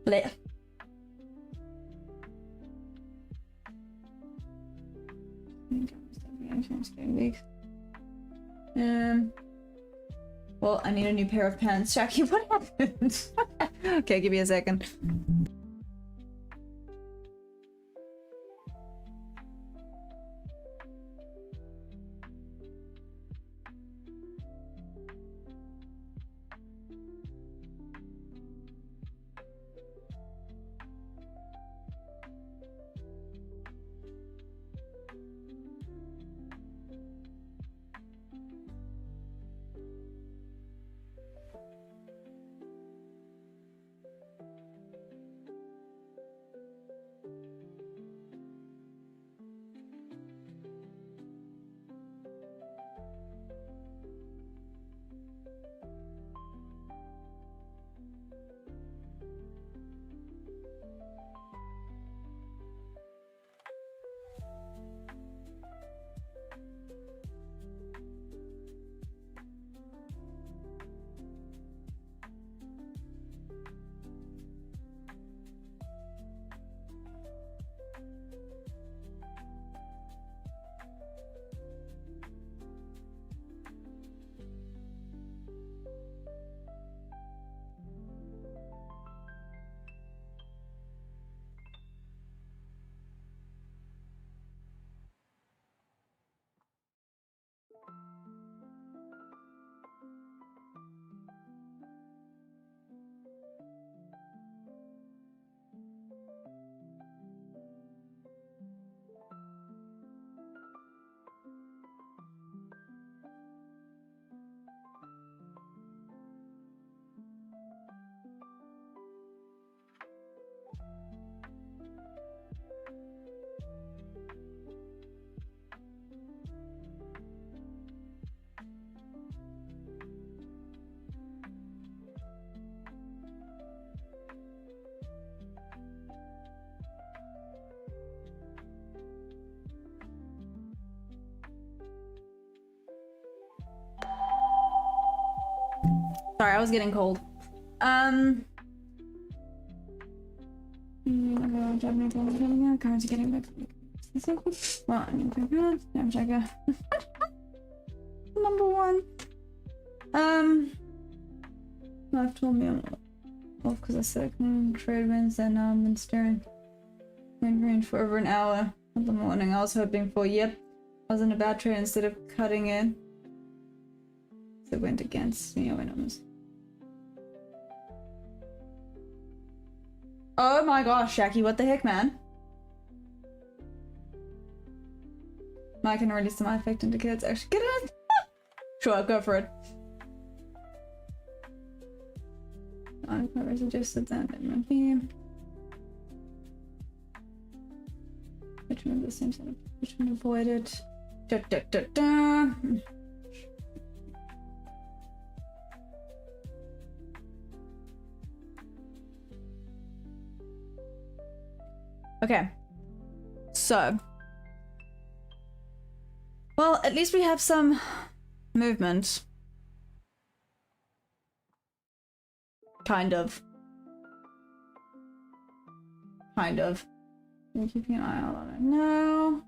Bleh. Well, I need a new pair of pants. Jackie, what happened? Okay, give me a second. Sorry, I was getting cold. Currency getting back. Well, I'm checking. Number one. Life told me I'm off because I said I couldn't trade wins, and now I've been staring green for over an hour in the morning. I was hoping for, yep, I was in a bad trade instead of cutting it. So it went against me. I went on this. Oh my gosh, Jackie, what the heck, man? I can release my effect indicators. Actually, get it? Sure, go for it. I've never suggested that it might be. Which one of the same sort of which one avoid it? Da, da, da, da. Okay. So. Well, at least we have some movement. Kind of. Kind of. I'm keeping an eye out on it now.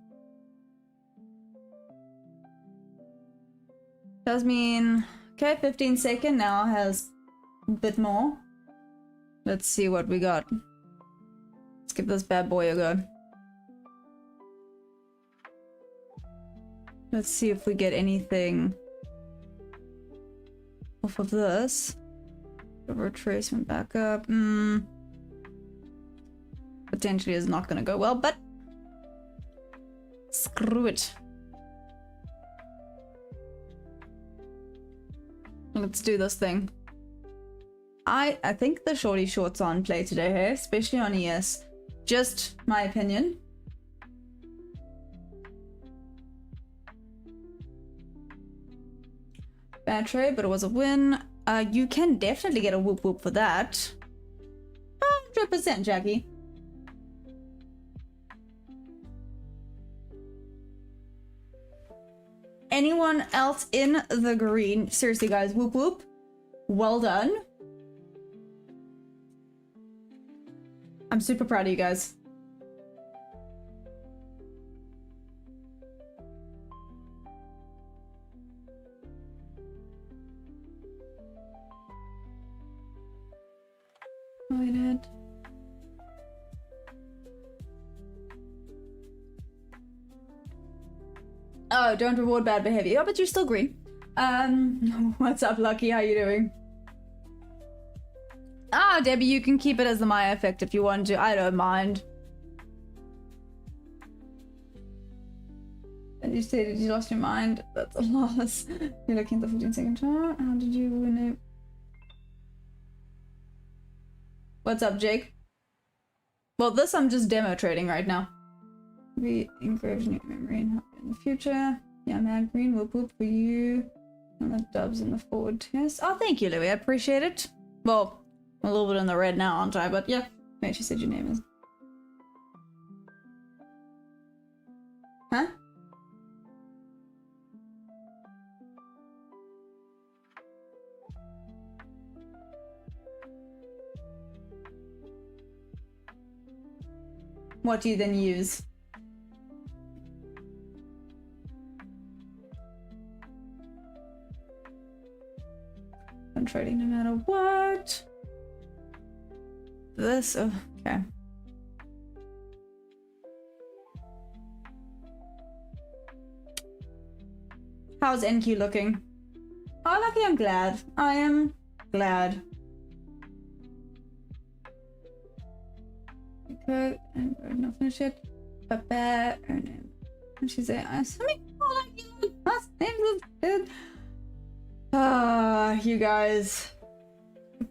Does mean, okay, 15-second now has a bit more. Let's see what we got. Let's give this bad boy a go. Let's see if we get anything off of this. Retracement back up. Potentially is not gonna go well, but screw it. Let's do this thing. I think the shorty shorts are on play today, hey? Especially on ES. Just my opinion. Bad trade, but it was a win. You can definitely get a whoop whoop for that. 100%, Jackie. Anyone else in the green? Seriously, guys, whoop whoop. Well done. I'm super proud of you guys. Avoided. Oh, don't reward bad behavior. Oh, but you're still green. What's up, Lucky? How you doing? Ah, Debbie, you can keep it as the Maya effect if you want to. I don't mind. And you stated you lost your mind. That's a loss. You're looking at the 15-second chart. How did you win it? What's up, Jake? Well, this I'm just demo trading right now. We engrave new memory and help you in the future. Yeah, man, green whoop whoop for you. And the dubs in the forward test. Oh, thank you, Louis. I appreciate it. Well, I'm a little bit in the red now, aren't I? But yeah, wait, she said your name is. Huh? What do you then use? I'm trading no matter what. This, oh, okay. How's NQ looking? Oh, lucky, I'm glad. I am glad. Okay, and we're not finish it. Papa, her name. And she's like, you guys.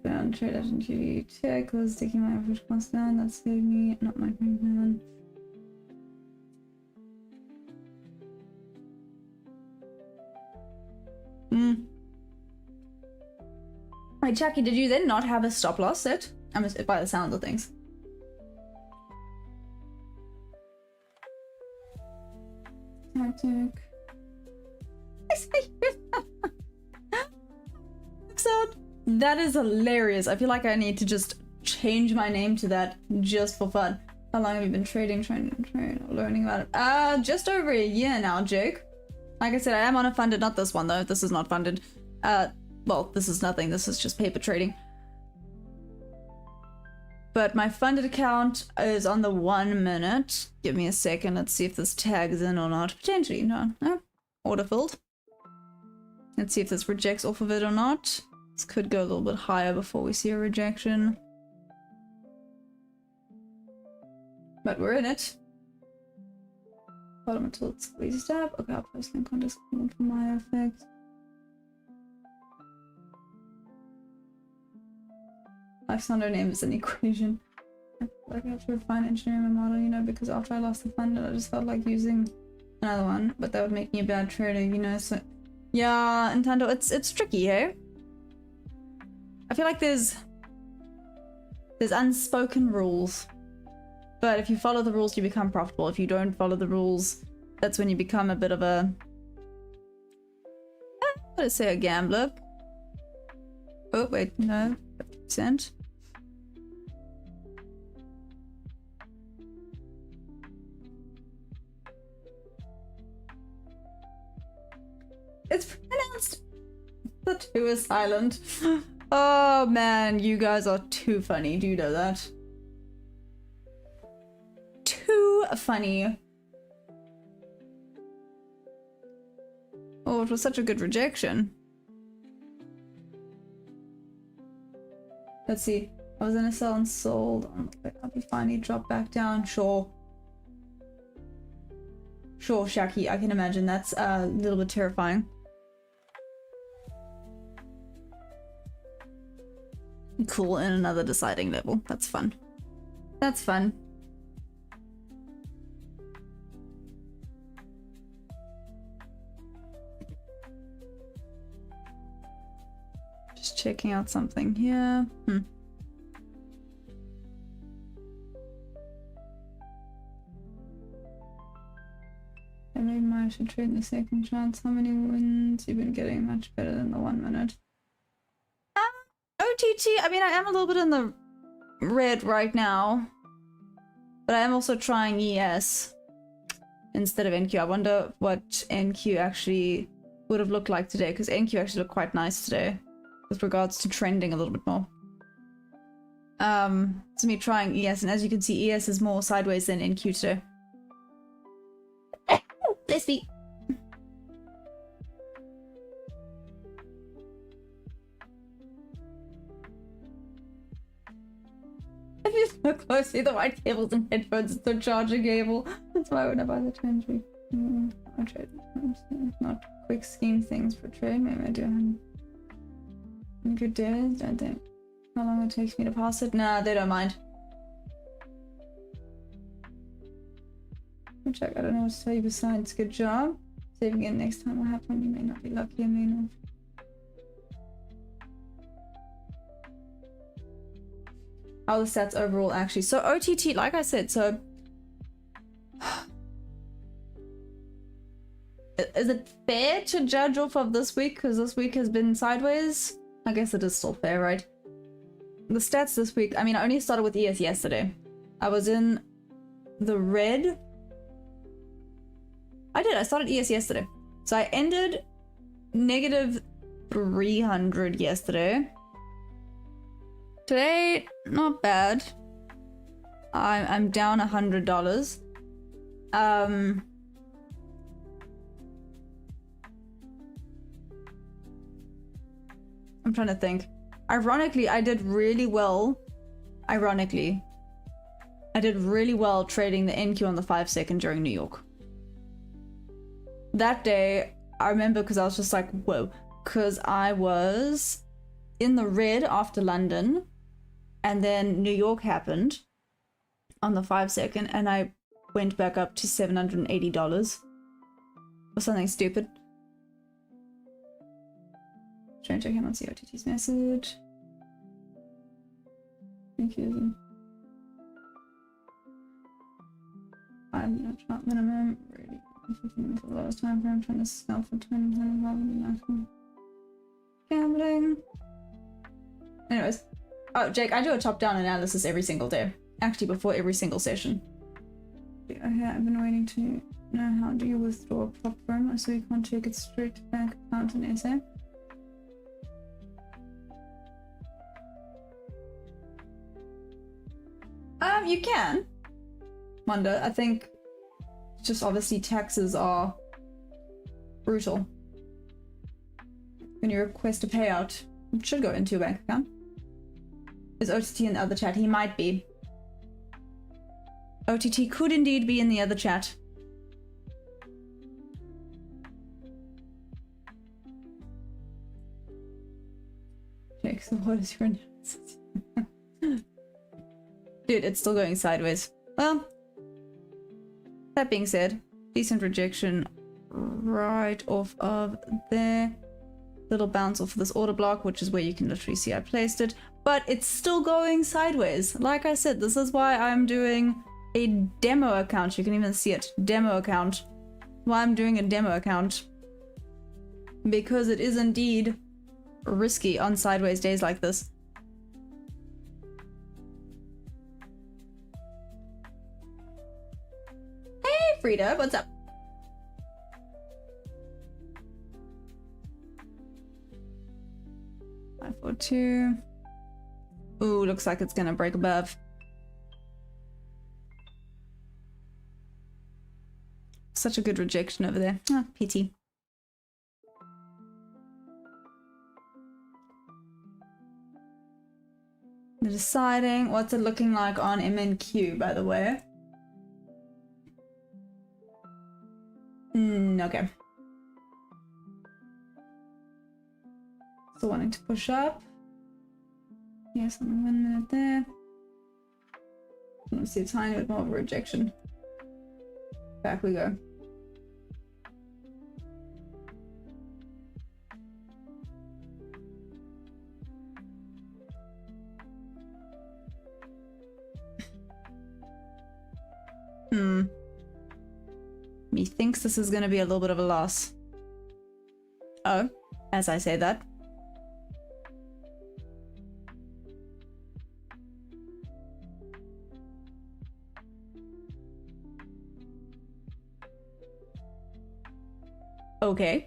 Found trade agent check was taking my average cost down. That saved me, not my man. Wait, Jackie, did you then not have a stop loss set? I mean, by the sound of things. Tactic. That is hilarious. I feel like I need to just change my name to that just for fun. How long have you been trading, learning about it? Just over a year now, Jake. Like I said, I am on a funded, not this one though. This is not funded. Well, this is nothing. This is just paper trading. But my funded account is on the 1 minute. Give me a second. Let's see if this tags in or not. Potentially, no. Order filled. Let's see if this rejects off of it or not. This could go a little bit higher before we see a rejection. But we're in it. Bottom until it squeezes tab. Okay, I'll post link on Discord for my effect. Life's not a name, it's an equation. I feel like I have to refine engineering my model, you know, because after I lost the fund, I just felt like using another one, but that would make me a bad trader, you know, so... Yeah, Nintendo, it's tricky, hey? I feel like there's unspoken rules. But if you follow the rules, you become profitable. If you don't follow the rules, that's when you become a bit of a... Let's say a gambler. Oh, wait, no. 50%. It's pronounced... The 2 is silent. Oh man, you guys are too funny. Do you know that? Too funny. Oh, it was such a good rejection. Let's see. I was in a sell and sold. I'll be fine. He dropped back down. Sure. Sure, Shaki. I can imagine. That's a little bit terrifying. Cool, in another deciding level. That's fun. That's fun. Just checking out something here. Maybe I should trade the second chance. How many wins? You've been getting much better than the 1 minute. OTT, I mean, I am a little bit in the red right now. But I am also trying ES instead of NQ. I wonder what NQ actually would have looked like today, because NQ actually looked quite nice today with regards to trending a little bit more. It's me trying ES, and as you can see, ES is more sideways than NQ today. Bless me. If you look closely, the white cables and headphones is the charging cable. That's why I would buy the change. I trade. Not quick scheme things for trade. Maybe I do have good days. Don't think how long it takes me to pass it. Nah, they don't mind. Check. I don't know what to tell you besides good job. Saving it next time will happen. You may not be lucky. I may not. How are the stats overall actually? So OTT, like I said, so is it fair to judge off of this week? Because this week has been sideways. I guess it is still fair, right? The stats this week, I mean, I only started with ES yesterday. I was in the red. I started ES yesterday. So I ended negative 300 yesterday. Today, not bad. I'm down $100. I'm trying to think. Ironically, I did really well. Ironically, I did really well trading the NQ on the 5 second during New York. That day, I remember because I was just like, whoa, because I was in the red after London, and then New York happened on the 5 second, and I went back up to $780 or something stupid. Trying to check in on COTT's message. Thank you. 5 minute chart minimum. Really. 15 minutes for the lowest time frame. Trying to sell for 20 minutes. Gambling. Anyways. Oh, Jake, I do a top-down analysis every single day. Actually, before every single session. Okay, I've been waiting to know how do you withdraw a prop firm so you can't take it straight to bank account in SA. You can. Wonder, I think just obviously taxes are brutal. When you request a payout, it should go into your bank account. Is OTT in the other chat? He might be. OTT could indeed be in the other chat. Jake, so what is your analysis? Dude, it's still going sideways. Well, that being said, decent rejection right off of there. Little bounce off of this order block, which is where you can literally see I placed it. But it's still going sideways. Like I said, this is why I'm doing a demo account. You can even see it. Demo account. Why I'm doing a demo account. Because it is indeed risky on sideways days like this. Hey Frida, what's up? Five, 4, 2. Ooh, looks like it's gonna break above. Such a good rejection over there. Ah, pity. They're deciding. What's it looking like on MNQ, by the way? Okay. Still wanting to push up. Yes, 1 minute there. Let's see a tiny bit more of a rejection. Back we go. Methinks this is going to be a little bit of a loss. Oh, as I say that. Okay.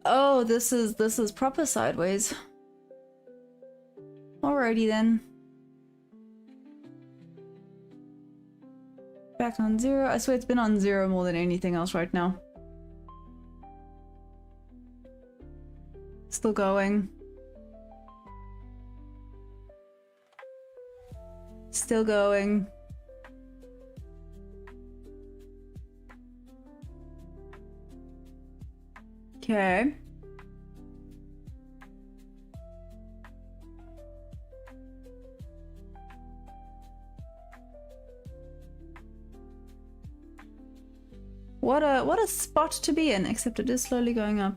Oh, this is proper sideways. Alrighty then. Back on 0. I swear it's been on 0 more than anything else right now. Still going. Still going. Okay. What a spot to be in, except it is slowly going up.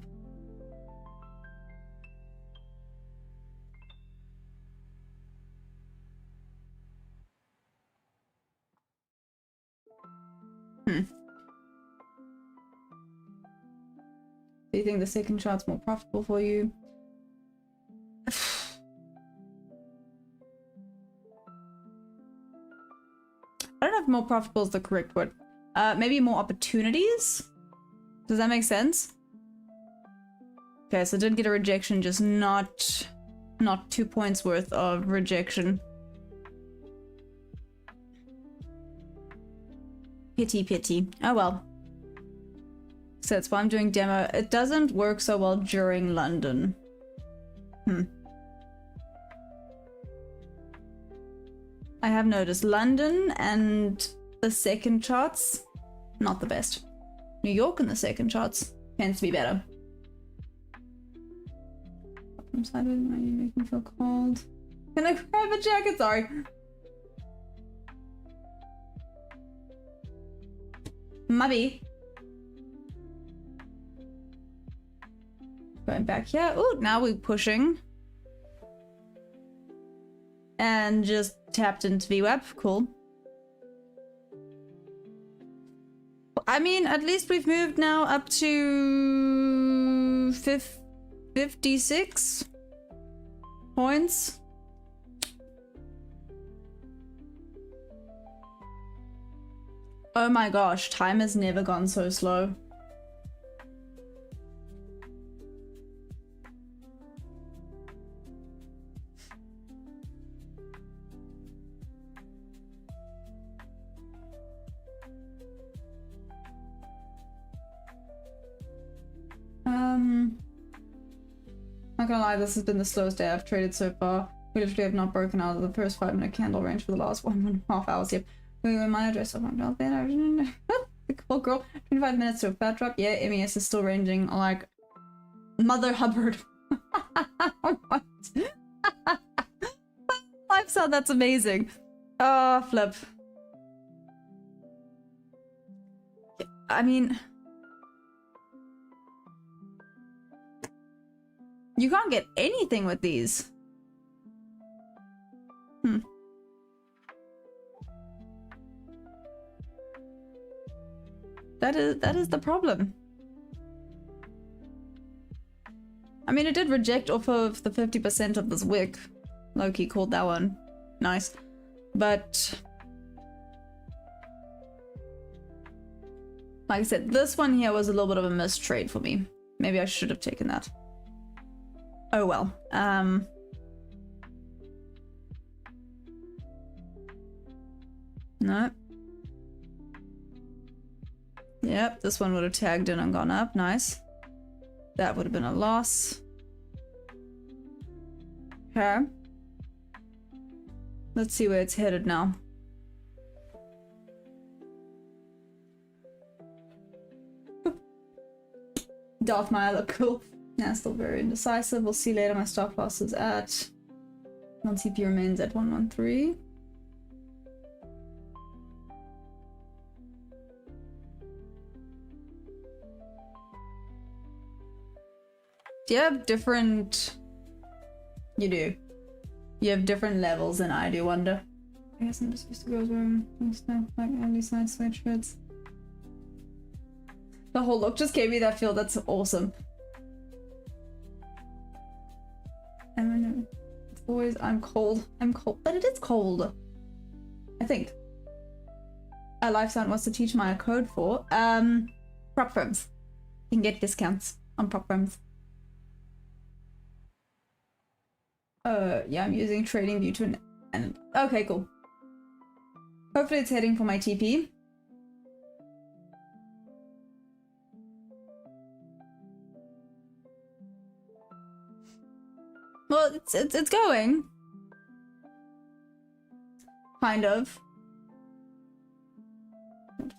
Do you think the second chart's more profitable for you? I don't know if more profitable is the correct word. Maybe more opportunities? Does that make sense? Okay, so I did get a rejection, just not 2 points worth of rejection. Pity, pity. Oh well. So that's why I'm doing demo. It doesn't work so well during London. I have noticed London and the second charts, not the best. New York and the second charts tends to be better. I'm sideways, you make me feel cold. Can I grab a jacket? Sorry. Maybe. Going back here. Oh, now we're pushing. And just tapped into VWAP. Cool. I mean, at least we've moved now up to 56 points. Oh my gosh, time has never gone so slow. not gonna lie, this has been the slowest day I've traded so far. We literally have not broken out of the first 5-minute candle range for the last 1.5 hours. Yep. We were my address of the cool girl. 25 minutes to a fat drop. Yeah, MES is still ranging like Mother Hubbard. What? Lifestyle, that's amazing. Oh, flip. I mean, you can't get anything with these. That is the problem. I mean, it did reject off of the 50% of this wick. Loki called that one. Nice. But like I said, this one here was a little bit of a missed trade for me. Maybe I should have taken that. Oh well. No. Yep, this one would have tagged in and gone up. Nice. That would have been a loss. Okay. Let's see where it's headed now. Darth Maya look cool. Yeah, still very indecisive. We'll see later. My stop loss is at... non-CP remains at 113. Do you have different... You do. You have different levels than I do, wonder. I guess I'm just used to girls wearing like only side sweatshirts. The whole look just gave me that feel. That's awesome. And it's always I'm cold. I'm cold, but it is cold. I think. A Lifesound wants to teach my code for prop firms. You can get discounts on prop firms. Yeah, I'm using TradingView to and okay, cool. Hopefully it's heading for my TP. Well, it's going. Kind of.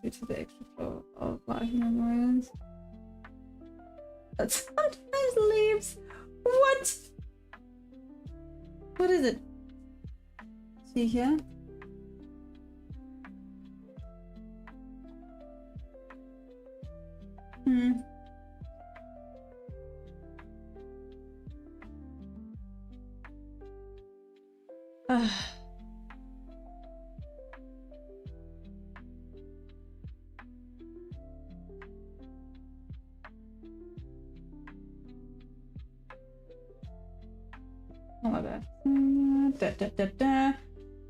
Due to the extra flow of Violins. That sometimes leaves. What? What is it? See here? Oh my bad.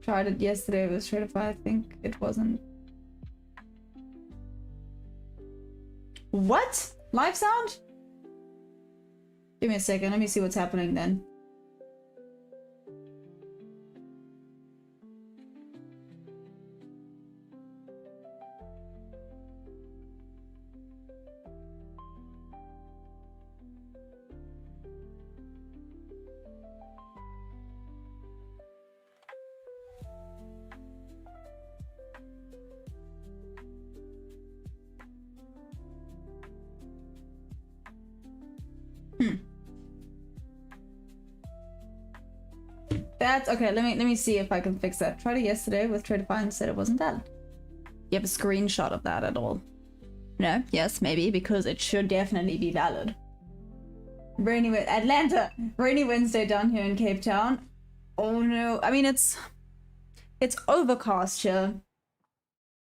Tried it yesterday with Shredify. I think it wasn't. What? Live sound? Give me a second. Let me see what's happening then. That's okay. Let me see if I can fix that. Tried it yesterday with Tradify and said it wasn't valid. You have a screenshot of that at all? No? Yes, maybe, because it should definitely be valid. Rainy Atlanta! Rainy Wednesday down here in Cape Town. Oh no. I mean, it's overcast here.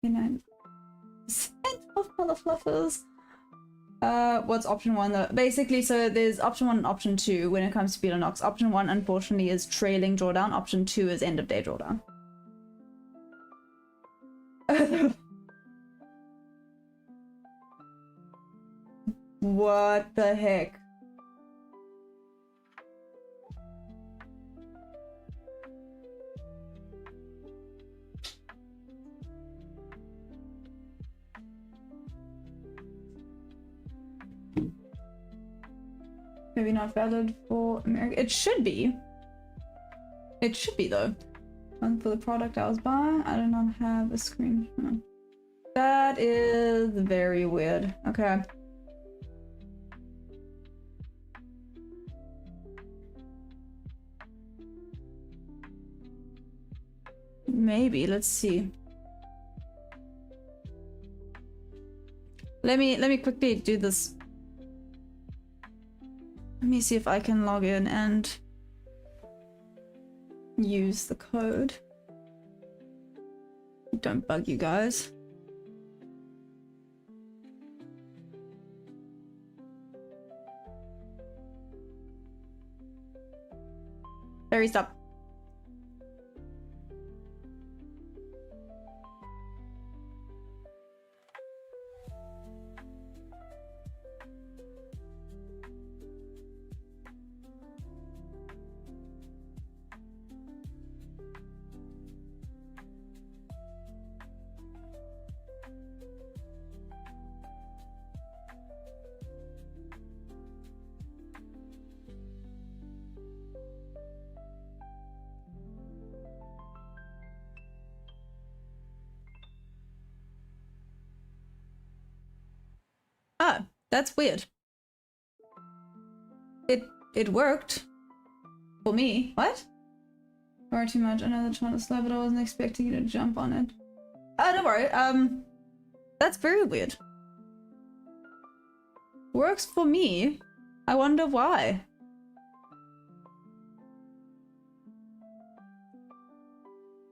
You know. Scent of color fluffers. What's option one though? Basically, so there's option one and option two when it comes to Beelonox. Option one, unfortunately, is trailing drawdown. Option two is end of day drawdown. What the heck? Maybe not valid for America. It should be. It should be though. And for the product I was buying, I do not have a screen. That is very weird. Okay. Maybe, let's see. Let me quickly do this. Let me see if I can log in and use the code. Don't bug you guys. Very stop. Ah, that's weird. It worked. For me. What? Far too much. I know the chart is slow, but I wasn't expecting you to jump on it. Oh, don't worry. That's very weird. Works for me. I wonder why.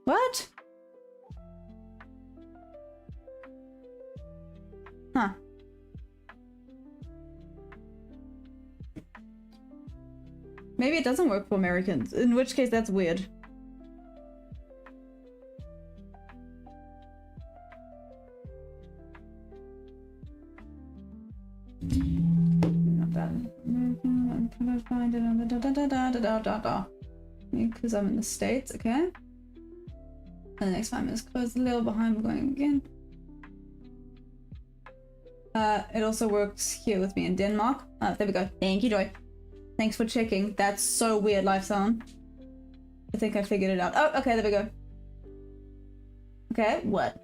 What? Huh. Maybe it doesn't work for Americans, in which case that's weird. Not that American, I'm gonna find it on the because I'm in the States, okay? And the next 5 minutes closed, a little behind, we're going again. It also works here with me in Denmark. There we go. Thank you, Joy. Thanks for checking. That's so weird, live sound. I think I figured it out. Oh, okay, there we go. Okay, what?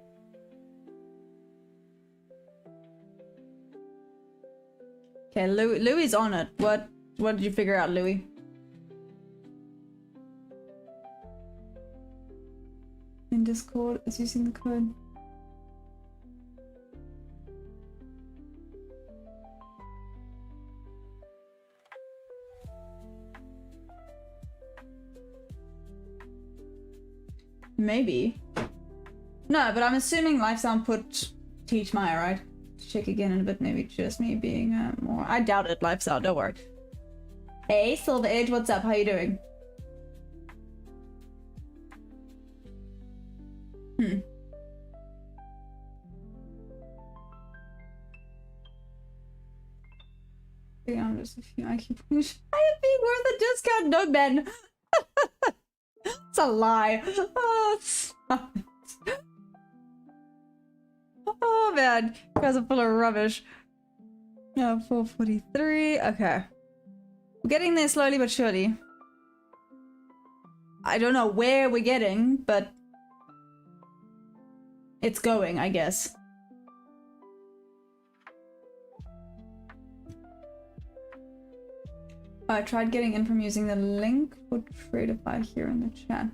Okay, Louis on it. What did you figure out, Louis? In Discord, it's using the code. Maybe. No, but I'm assuming Lifesound put Teach Maya, right? Check again in a bit, maybe just me being more... I doubt it, Lifesound, don't worry. Hey, Silver Edge, what's up? How you doing? Yeah, I'm just a few IQ points. I am being worth a discount, no Ben. It's a lie. Oh, stop it. Oh man, you guys are full of rubbish. No, 443. Okay. We're getting there slowly but surely. I don't know where we're getting, but it's going, I guess. I tried getting in from using the link for Tradeify here in the chat.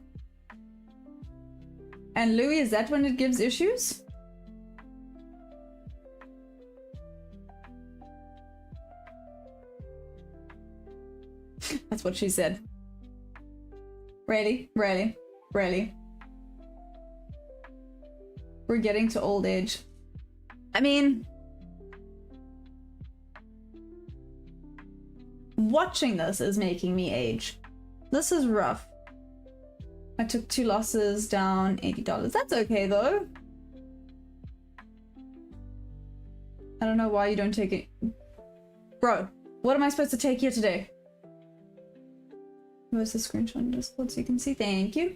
And Louis, is that when it gives issues? That's what she said. Really? Really? Really? We're getting to old age. I mean... watching this is making me age. This is rough. I took 2 losses, down $80. That's okay though. I don't know why you don't take it. Bro, what am I supposed to take here today? Where's the screenshot in Discord so you can see? Thank you.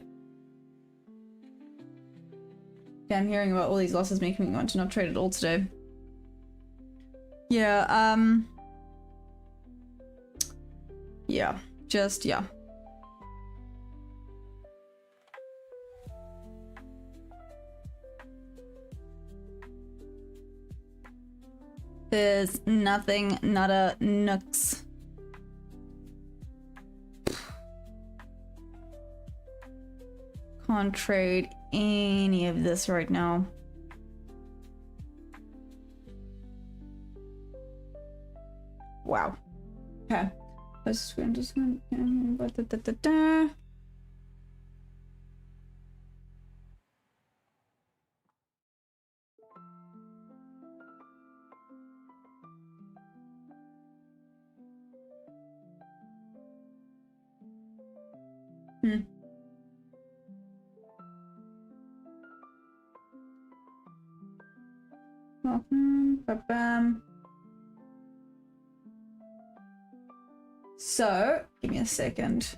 Yeah, I'm hearing about all these losses making me want to not trade at all today. Yeah, Yeah, just, yeah. There's nothing, nada, nooks. Can't trade any of this right now. Wow. Okay. Let's go into some. Bam. So, give me a second.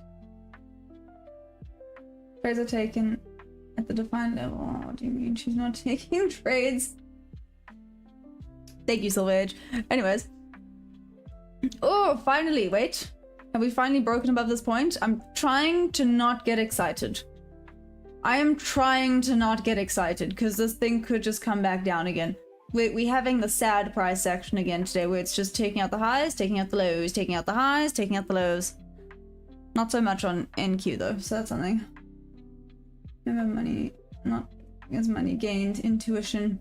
Trades are taken at the defined level. What do you mean she's not taking trades? Thank you, Silverage. Anyways. Oh, finally, wait. Have we finally broken above this point? I'm trying to not get excited. I am trying to not get excited because this thing could just come back down again. We're having the sad price action again today where it's just taking out the highs, taking out the lows, taking out the highs, taking out the lows. Not so much on NQ though, so that's something. Never money, not as money gained, intuition.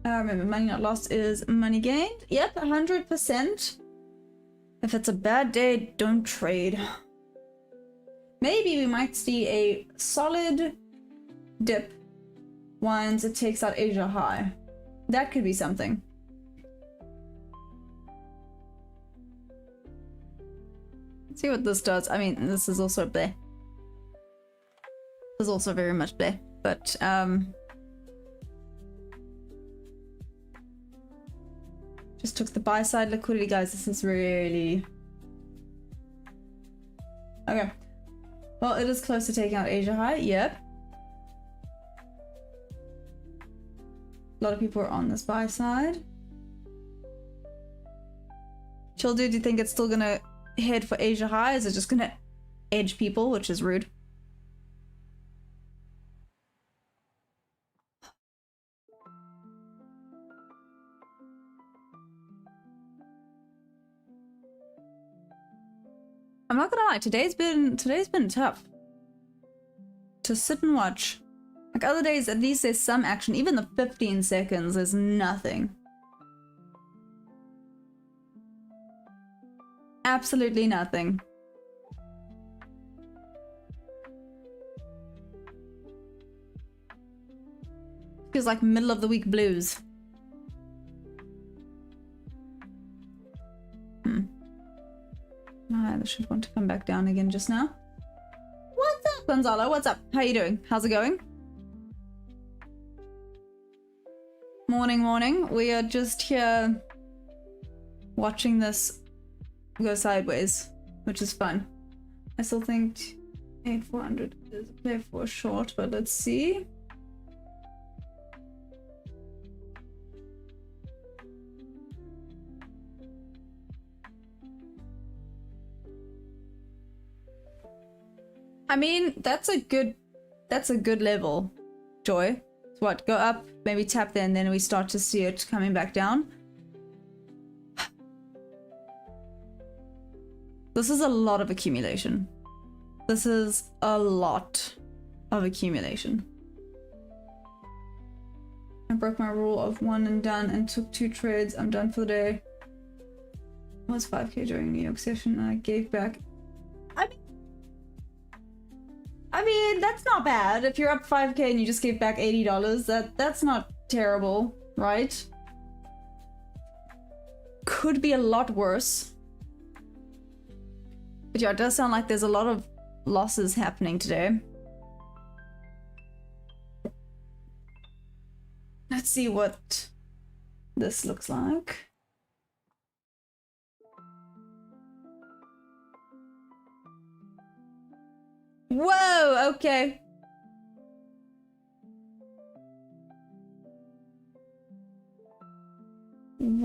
Remember, money not lost is money gained. Yep, 100%. If it's a bad day, don't trade. Maybe we might see a solid dip once it takes out Asia high. That could be something. Let's see what this does. I mean, this is also bleh. This is also very much bleh, but just took the buy side liquidity, guys. This is really okay. Well, it is close to taking out Asia high. Yep. A lot of people are on this buy side. Chill, dude, do you think it's still gonna head for Asia high? Is it just gonna edge people, which is rude? I'm not gonna lie, today's been tough to sit and watch. Like other days, at least there's some action. Even the 15 seconds, there's nothing. Absolutely nothing. Feels like middle of the week blues. I should want to come back down again just now. What's up, Gonzalo? What's up? How you doing? How's it going? Morning, morning. We are just here watching this go sideways, which is fun. I still think 8400 is a play for short, but let's see. I mean, that's a good level, Joy. So what, go up, maybe tap there, and then we start to see it coming back down. This is a lot of accumulation. This is a lot of accumulation. I broke my rule of one and done and took 2 trades. I'm done for the day. I was 5k during New York session and I gave back. I mean, that's not bad. If you're up 5k and you just gave back $80, that's not terrible, right? Could be a lot worse. But yeah, it does sound like there's a lot of losses happening today. Let's see what this looks like. Whoa, okay.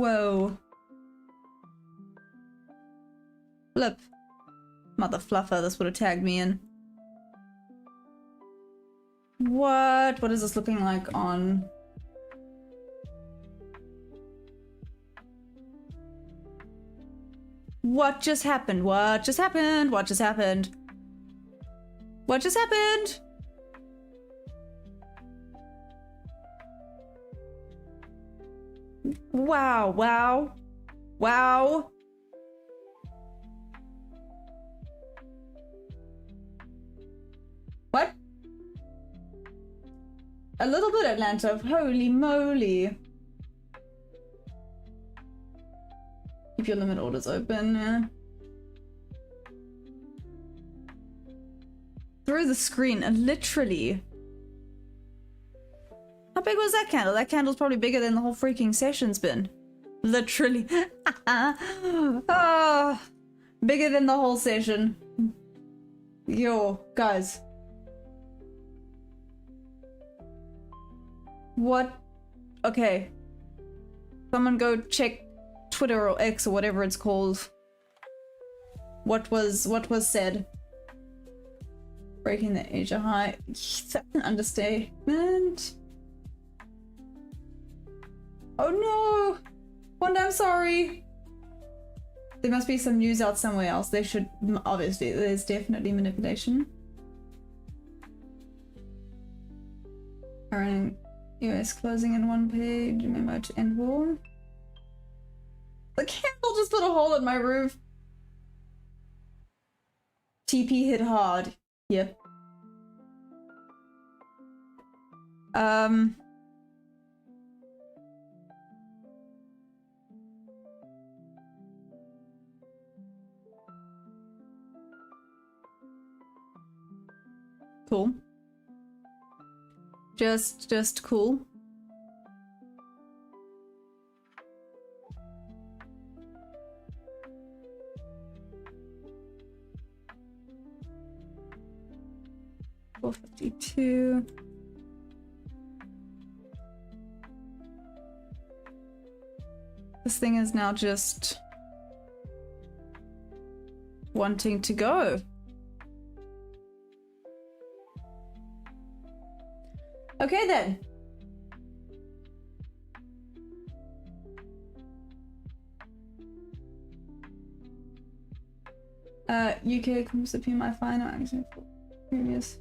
Whoa. Flip. Mother fluffer, this would have tagged me in. What? What is this looking like on... What just happened? What just happened? What just happened? What just happened? Wow, wow. Wow. What? A little bit, Atlanta. Holy moly. Keep your limit orders open, yeah. Through the screen, literally. How big was that candle? That candle's probably bigger than the whole freaking session's been. Literally. Oh, bigger than the whole session. Yo, guys. What? Okay. Someone go check Twitter or X or whatever it's called. What was said? Breaking the Asia high. That's an understatement. Oh no! Wanda, I'm sorry. There must be some news out somewhere else. They should, obviously, there's definitely manipulation. Current US closing in one page, memo to end war. The candle just put a hole in my roof. TP hit hard. Yep. Cool. Just cool. $452. This thing is now just wanting to go. Okay then. UK comes to PMI final. Actually, previous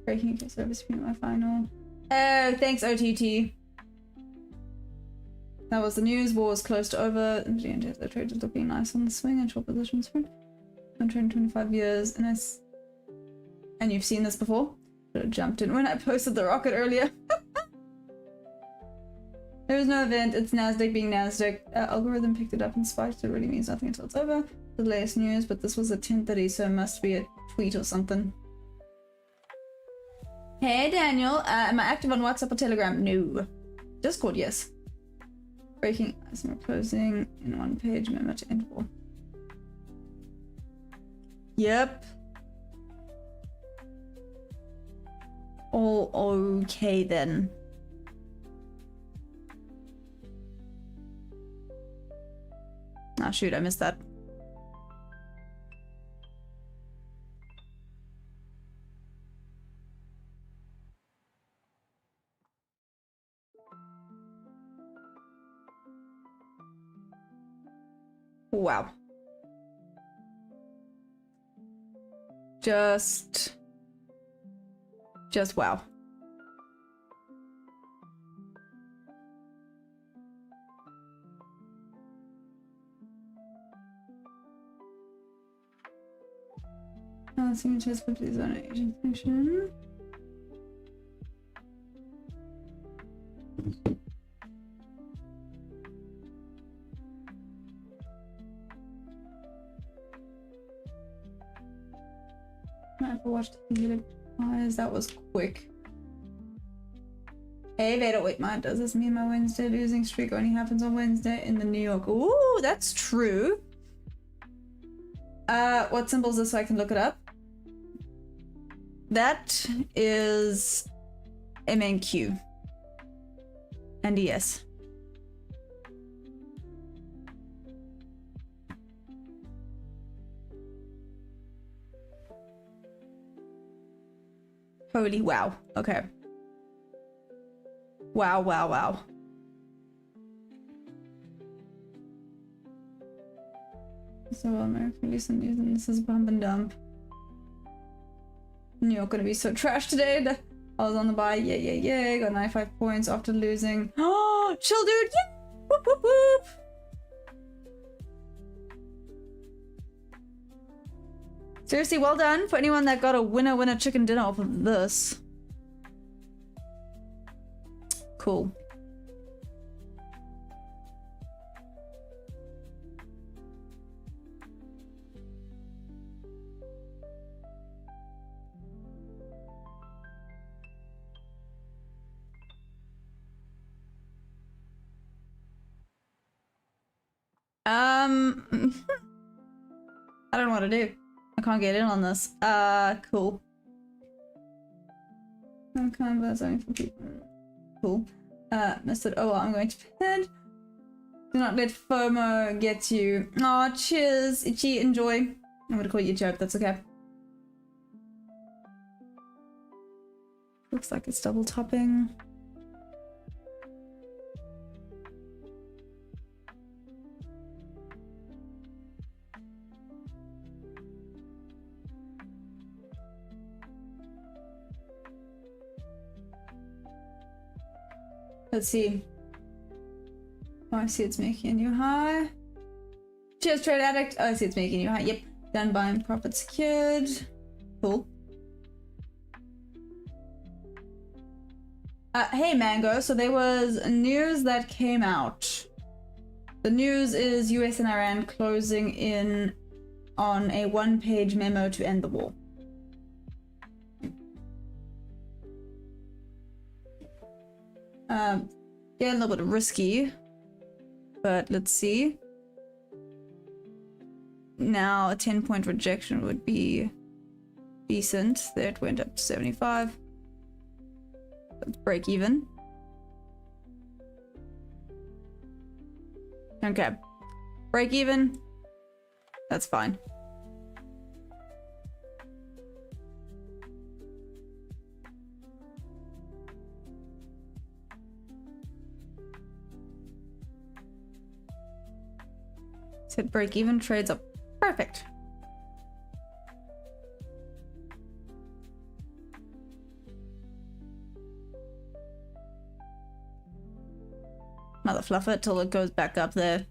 breaking UK service PMI final. Oh, thanks OTT. That was the news. War is close to over. The trade is looking nice on the swing and short positions for 125 years. And you've seen this before. Should have jumped in when I posted the rocket earlier. There was no event. It's Nasdaq being Nasdaq. Algorithm picked it up and spiked. It really means nothing until it's over. The latest news, but this was at 10:30, so it must be a tweet or something. Hey Daniel, am I active on WhatsApp or Telegram? No. Discord, yes. Breaking ISM closing in one page, memo to end war. Yep. All okay then. Ah, shoot, I missed that. Wow. Just wow. Signatures for the zone agent function. I have watched the eyes. That was quick. Hey, Vader, wait, Matt, does this mean my Wednesday losing streak only happens on Wednesday in the New York? Ooh, that's true. What symbol is this so I can look it up? That is MNQ and ES. Holy wow. Okay. Wow, wow, wow. So American recent news, and this is bump and dump. New York gonna be so trash today. I was on the buy. Yay, yay, yay. Got 95 points after losing. Oh, chill, dude. Yeah. Whoop, whoop, whoop. Seriously, well done for anyone that got a winner chicken dinner off of this. Cool. I don't know what to do. I can't get in on this. Cool. I'm kind of only for people. Cool. Mr. Oh, well, I'm going to bed. Do not let FOMO get you. Aw, cheers. Itchy, enjoy. I'm gonna call you Itchy, if that's okay. Looks like it's double topping. Let's see. Oh, I see it's making a new high. Cheers, trade addict. Oh, I see it's making a new high. Yep. Done buying, profit secured. Cool. Hey, Mango. So there was news that came out. The news is US and Iran closing in on a one-page memo to end the war. Yeah, a little bit risky, but let's see. Now a 10-point rejection would be decent. There it went up to 75. Let's break even. Okay, break even. That's fine. Hit break even, trades up. Perfect. Mother fluff it till it goes back up there.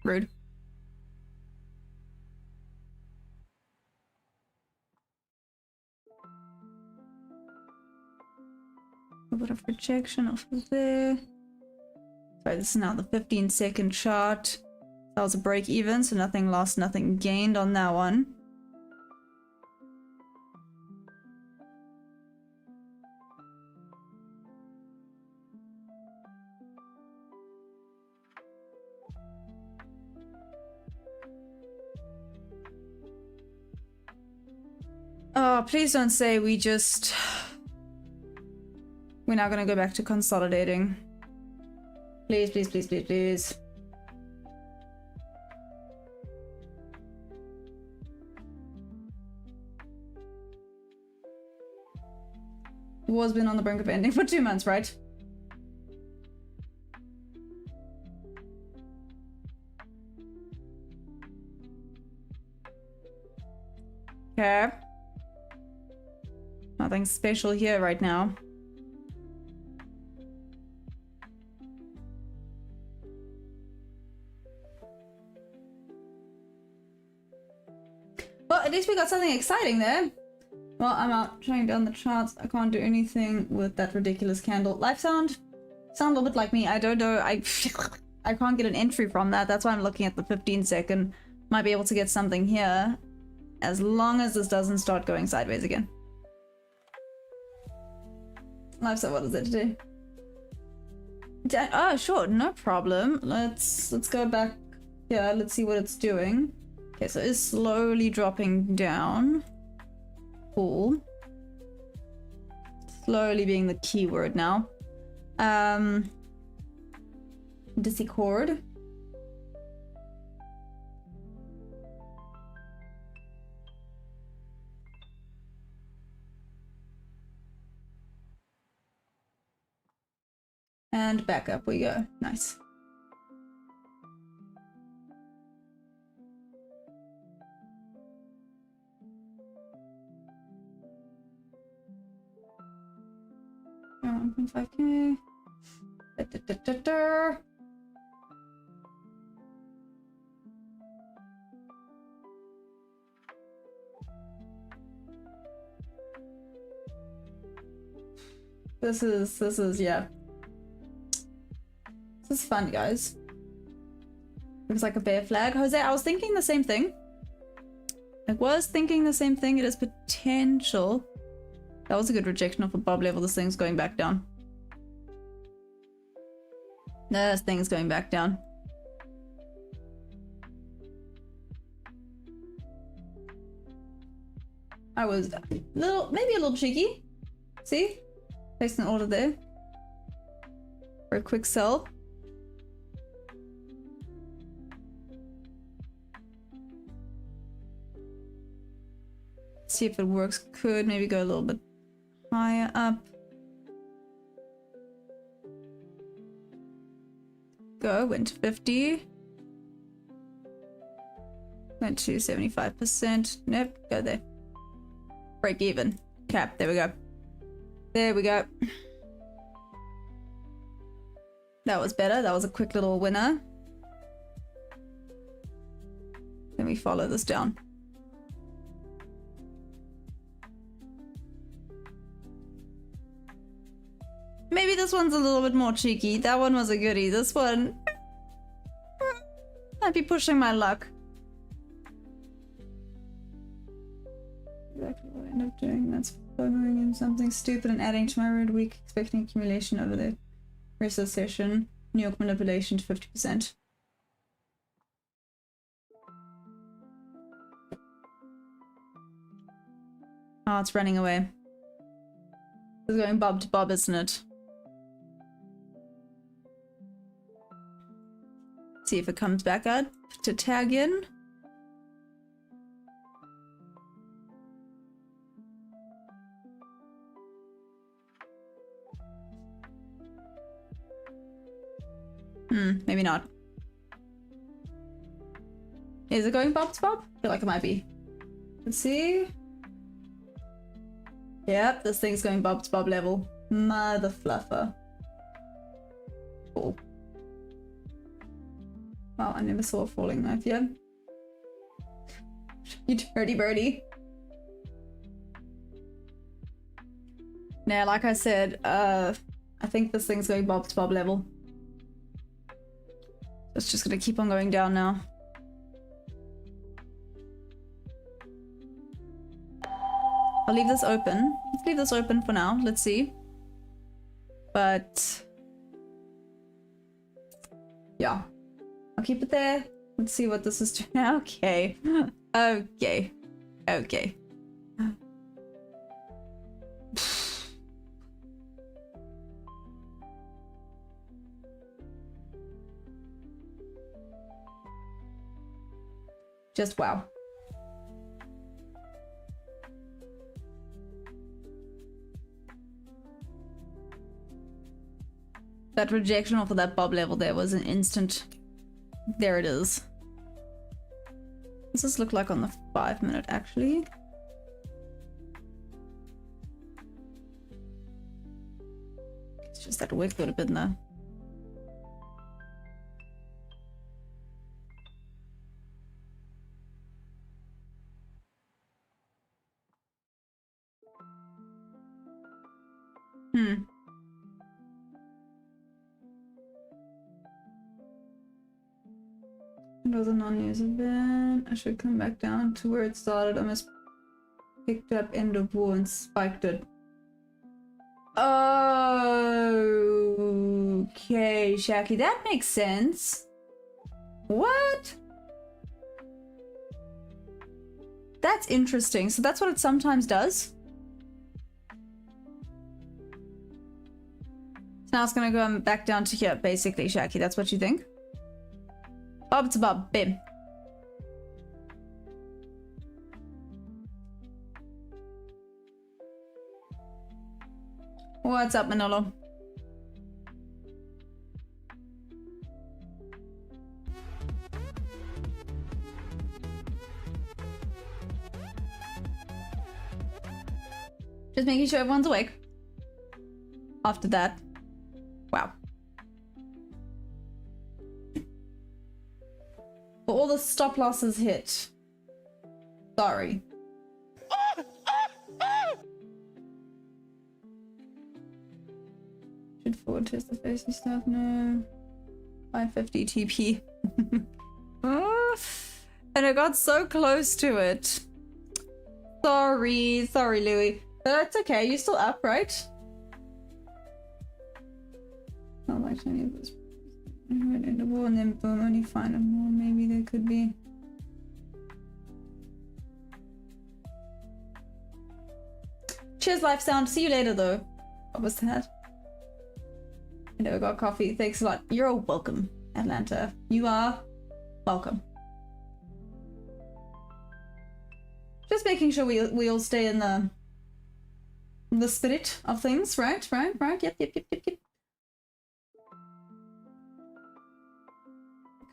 Rude. A bit of rejection off of there. Sorry, this is now the 15-second chart. That was a break even, so nothing lost, nothing gained on that one. Oh, please don't say we're now gonna go back to consolidating. Please, please, please, please, please. The war's been on the brink of ending for 2 months, right? Okay. Nothing special here right now. Well, at least we got something exciting there. Well, I'm out trying down the charts. I can't do anything with that ridiculous candle. Life sound a little bit like me. I don't know. I can't get an entry from that. That's why I'm looking at the 15-second. Might be able to get something here, as long as this doesn't start going sideways again. Life sound, what is it today? Oh, sure, no problem. Let's go back here. Let's see what it's doing. Okay, so it's slowly dropping down. Cool. Slowly being the keyword now. Discord. And back up we go. Nice. Oh, 1.5k. This is yeah. This is fun, guys. Looks like a bear flag. Jose, I was thinking the same thing. I was thinking the same thing. It is potential. That was a good rejection of a bob level. This thing's going back down. This thing's going back down. I was maybe a little cheeky. See? Placed an order there. For a quick sell. See if it works. Could maybe go a little bit higher up. Go, went to 50. Went to 75%. Nope, go there. Break even. Cap, there we go. There we go. That was better. That was a quick little winner. Then we follow this down. Maybe this one's a little bit more cheeky. That one was a goodie. This one might be pushing my luck. Exactly what I end up doing. That's following in something stupid and adding to my red week, expecting accumulation over the rest of the session. New York manipulation to 50%. Oh, it's running away. It's going bob to bob, isn't it? See if it comes back out to tag in. Maybe not. Is it going bob to bob? I feel like it might be. Let's see. Yep, this thing's going bob to bob level. Mother fluffer. Cool. Wow, I never saw a falling knife yet. You dirty birdie. Now, like I said, I think this thing's going bob to bob level. It's just gonna keep on going down now. I'll leave this open. Let's leave this open for now. Let's see. But yeah, I'll keep it there. Let's see what this is doing. Okay. Okay. Okay. Just wow. That rejection off of that bob level there was an instant. There it is. Does this look like on the 5 minute actually? It's just that wick would have been there. It was a non-news event. I should come back down to where it started. I almost picked up end of war and spiked it. Okay, Shaki, that makes sense. What? That's interesting. So that's what it sometimes does. So now it's gonna go back down to here, basically, Shaki. That's what you think? Bob to bob, bim. What's up, Manolo? Just making sure everyone's awake. After that. Wow. For all the stop losses hit. Sorry. Should forward test the facey stuff? No. 550 TP. And I got so close to it. Sorry, Louis. But that's okay, you're still up, right? Not like any of this. Right in the wall and then boom, only find them more. Maybe there could be. Cheers, Life Sound. See you later, though. What was that? I never got coffee. Thanks a lot. You're welcome, Atlanta. You are welcome. Just making sure we all stay in the spirit of things, right? Yep.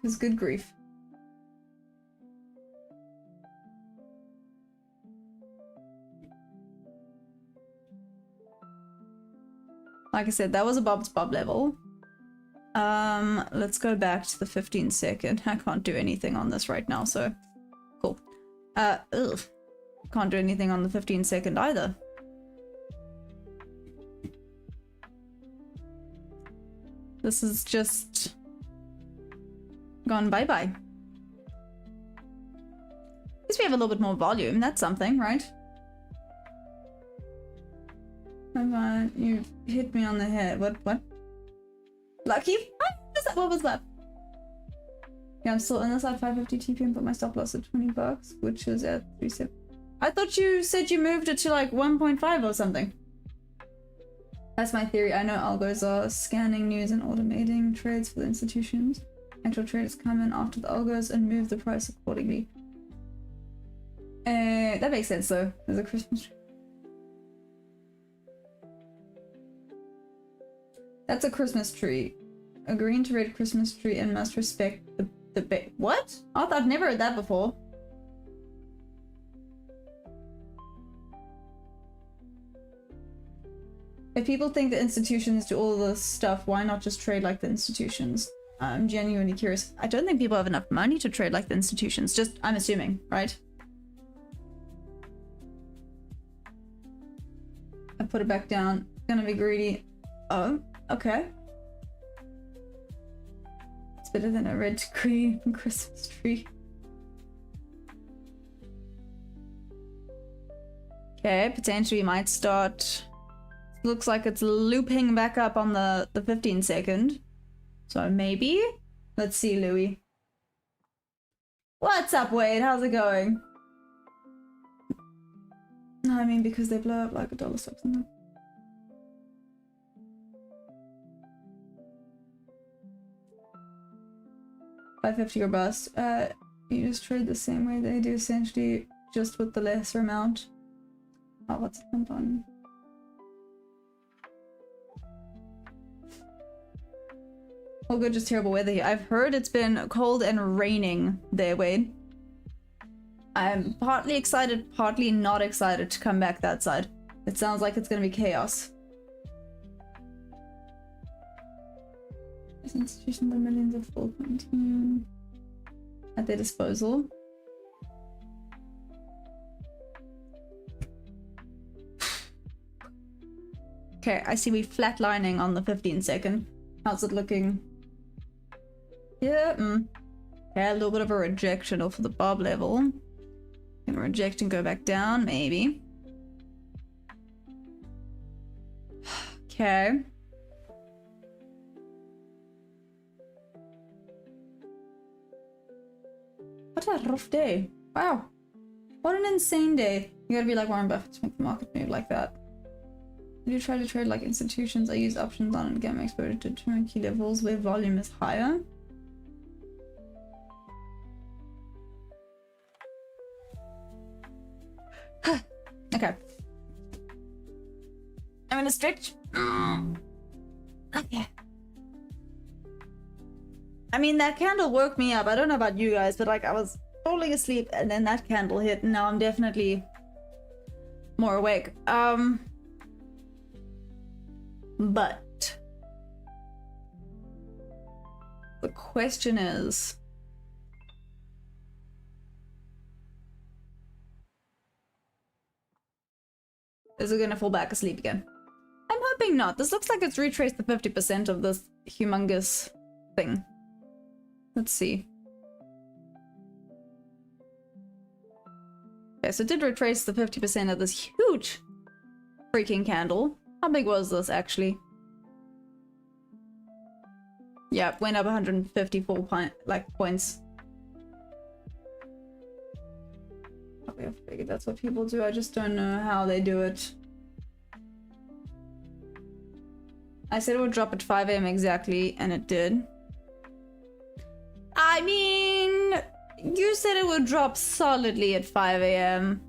Because good grief. Like I said, that was a Bob's Bob level. Let's go back to the 15 second. I can't do anything on this right now, so cool. Can't do anything on the 15 second either. This is just gone bye-bye. At least we have a little bit more volume. That's something, right? You hit me on the head. What? Lucky? What was that? Yeah, I'm still in this at 550 TP and put my stop loss at $20, which is at 37. I thought you said you moved it to like 1.5 or something. That's my theory. I know algos are scanning news and automating trades for the institutions. Actual traders come in after the algos and move the price accordingly. That makes sense though. There's a Christmas tree. That's a Christmas tree. A green to red Christmas tree and must respect the what? Oh, I've never heard that before. If people think the institutions do all this stuff, why not just trade like the institutions? I'm genuinely curious. I don't think people have enough money to trade like the institutions. Just, I'm assuming, right? I put it back down. Gonna be greedy. Oh, okay. It's better than a red to green Christmas tree. Okay, potentially might start. Looks like it's looping back up on the 15 second. So maybe? Let's see, Louis. What's up, Wade? How's it going? No, I mean because they blow up like $1 stocks in them. $550 or bust. You just trade the same way they do, essentially, just with the lesser amount. Oh, what's the pump on? Oh good, just terrible weather here. I've heard it's been cold and raining there, Wade. I'm partly excited, partly not excited to come back that side. It sounds like it's gonna be chaos. This institution with millions of full team at their disposal. Okay, I see we flatlining on the 15 second. How's it looking? Yeah, okay, a little bit of a rejection off of the Bob level. Gonna reject and go back down, maybe. Okay. What a rough day. Wow. What an insane day. You gotta be like Warren Buffett to make the market move like that. I do try to trade like institutions. I use options on and get my exposure to turnkey levels where volume is higher. Okay. I'm gonna stretch. Okay. I mean, that candle woke me up. I don't know about you guys, but like I was falling asleep and then that candle hit and now I'm definitely more awake. But the question is, is it gonna fall back asleep again? I'm hoping not. This looks like it's retraced the 50% of this humongous thing. Let's see. Okay, so it did retrace the 50% of this huge freaking candle. How big was this actually? Yeah, it went up 154 points. Okay, I figured that's what people do. I just don't know how they do it. I said it would drop at 5 AM exactly, and it did. I mean, you said it would drop solidly at 5 AM.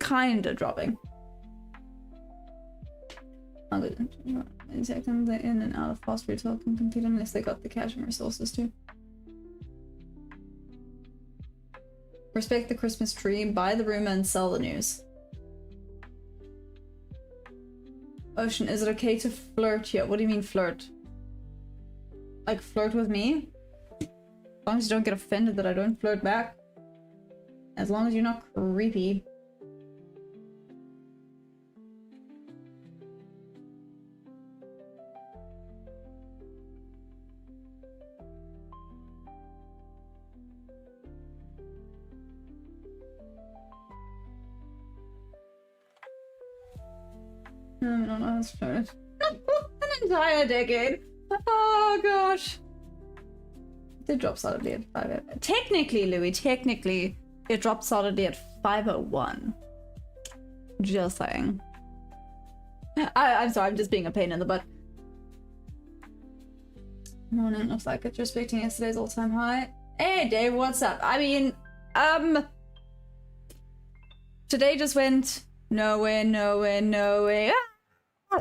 Kinda dropping. In seconds, they're in and out of fast retail can compete unless they got the cash and resources too. Respect the Christmas tree, buy the rumor, and sell the news. Ocean, is it okay to flirt here? What do you mean flirt? Like flirt with me? As long as you don't get offended that I don't flirt back. As long as you're not creepy. I don't know how to flirt. An entire decade. Oh gosh. It did drop solidly at 5. Technically, Louis, technically, it dropped solidly at 501. Just saying. I'm sorry, I'm just being a pain in the butt. Morning, looks like it's respecting yesterday's all-time high. Hey Dave, what's up? I mean, today just went nowhere, nowhere, nowhere.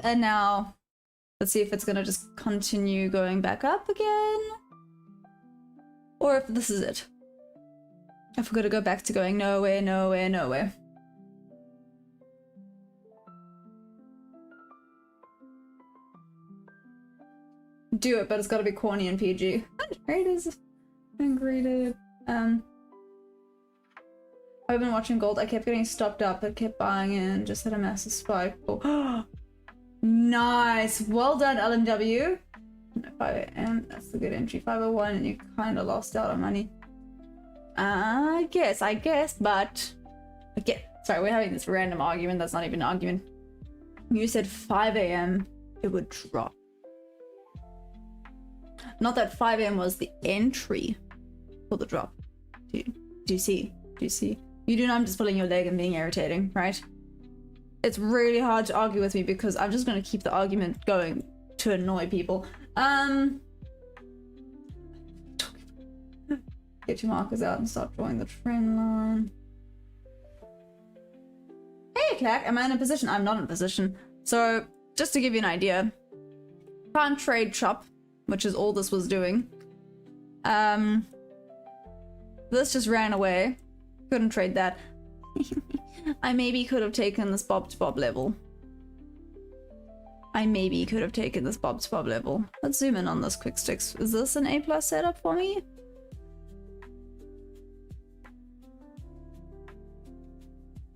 And now, let's see if it's gonna just continue going back up again. Or if this is it. If we're gonna go back to going nowhere, nowhere, nowhere. Do it, but it's gotta be corny and PG. Traders ungraded. I've been watching gold. I kept getting stopped up, but kept buying in. Just had a massive spike. Oh. Nice. Well done, LMW. 5 AM. That's a good entry. 501, and you kind of lost out on money. I guess, but again, sorry, we're having this random argument. That's not even an argument. You said 5 AM it would drop. Not that 5 AM was the entry for the drop. Do you see? Do you see? You do know I'm just pulling your leg and being irritating, right? It's really hard to argue with me because I'm just going to keep the argument going to annoy people. Get your markers out and start drawing the trend line. Hey, Clack, am I in a position? I'm not in a position. So, just to give you an idea, can't trade chop, which is all this was doing. This just ran away. Couldn't trade that. I maybe could have taken this bob to bob level. Let's zoom in on this quick sticks. Is this an A+ setup for me?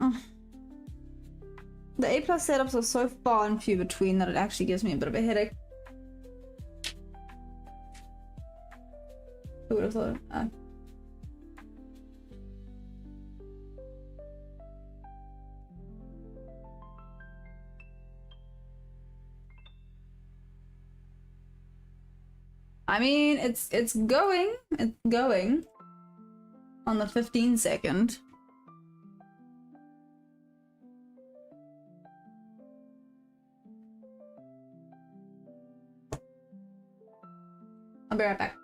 Oh. The A+ setups are so far and few between that it actually gives me a bit of a headache. Who would have thought? I mean, it's going on the 15-second. I'll be right back.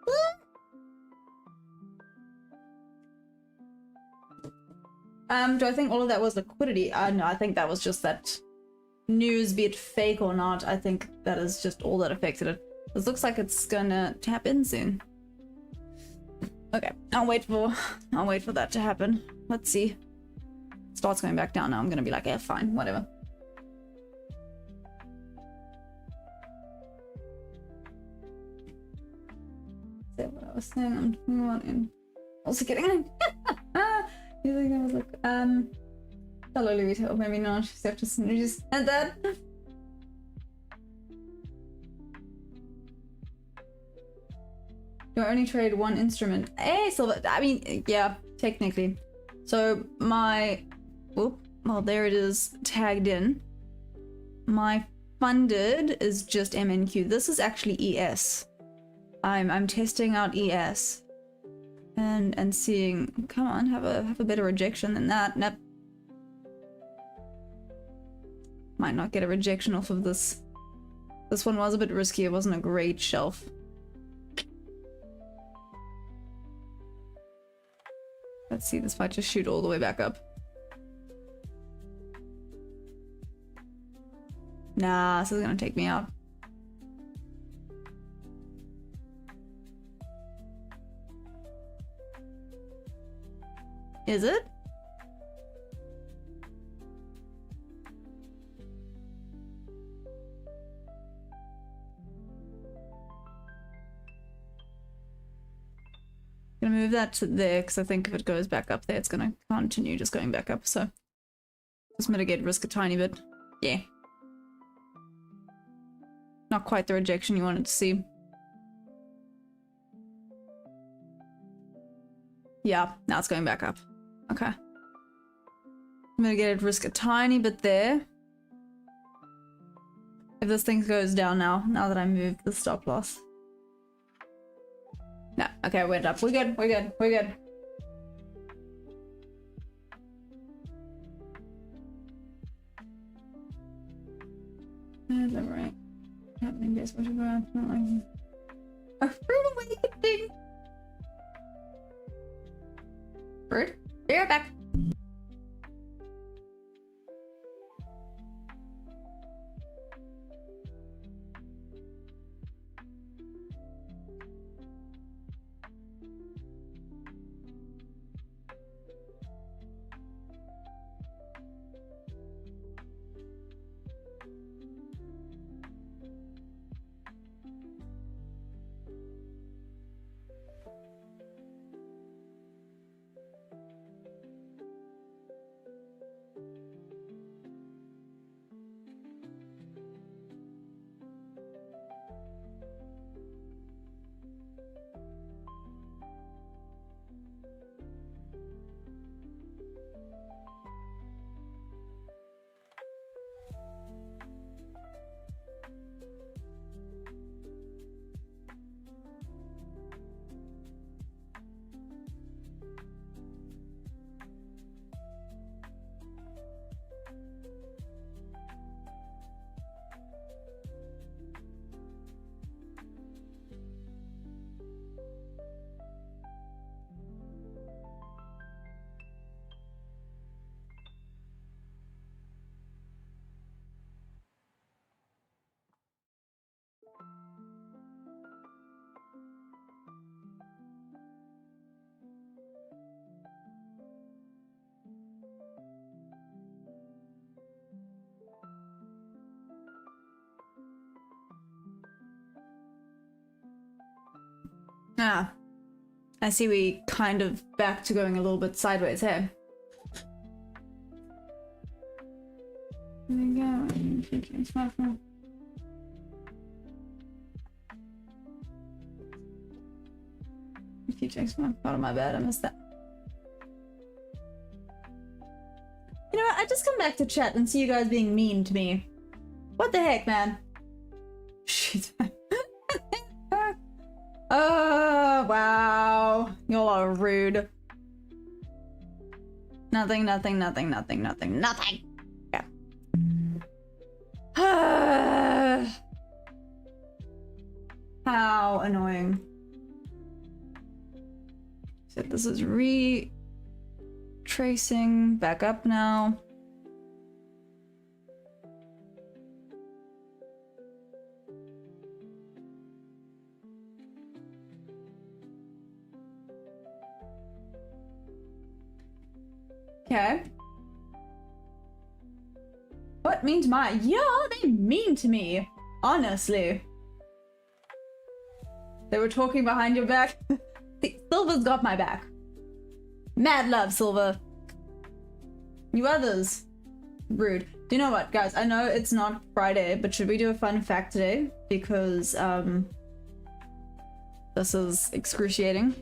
Do I think all of that was liquidity? No, I think that was just that news, be it fake or not. I think that is just all that affected it. This looks like it's gonna tap in soon. Okay, I'll wait for that to happen. Let's see. Starts going back down now. I'm gonna be like, yeah, fine, whatever. that what I was saying? I'm talking about in also kidding. You think I was like, hello Louisa, or maybe not, she's after Snoozy said that. You only trade one instrument. Hey, Silver, I mean, yeah, technically. So my, well, there it is, tagged in. My funded is just MNQ. This is actually ES. I'm testing out ES. And seeing, come on, have a better rejection than that. Nope. Might not get a rejection off of this. This one was a bit risky. It wasn't a great shelf. Let's see, this might just shoot all the way back up. Nah, this is gonna take me out. Is it? Gonna move that to there because I think if it goes back up there, it's gonna continue just going back up. So just mitigate risk a tiny bit. Yeah. Not quite the rejection you wanted to see. Yeah, now it's going back up. Okay. Mitigated risk a tiny bit there. If this thing goes down now that I moved the stop loss. No, okay, it went up. We're good, we're good, we're good. Is that right? Happening based what you're not like a fruit awakening. Bird, be right back. Ah, I see we kind of back to going a little bit sideways here. There we go. Out of my bed, I missed that. You know what? I just come back to chat and see you guys being mean to me. What the heck, man? Shit. Oh, wow. Y'all are rude. Nothing, nothing, nothing, nothing, nothing, nothing. Yeah. How annoying. So this is retracing back up now. Okay. What mean to my? Yeah, they mean to me. Honestly. They were talking behind your back. Silver's got my back. Mad love, Silver. You others. Rude. Do you know what, guys? I know it's not Friday, but should we do a fun fact today? Because, this is excruciating.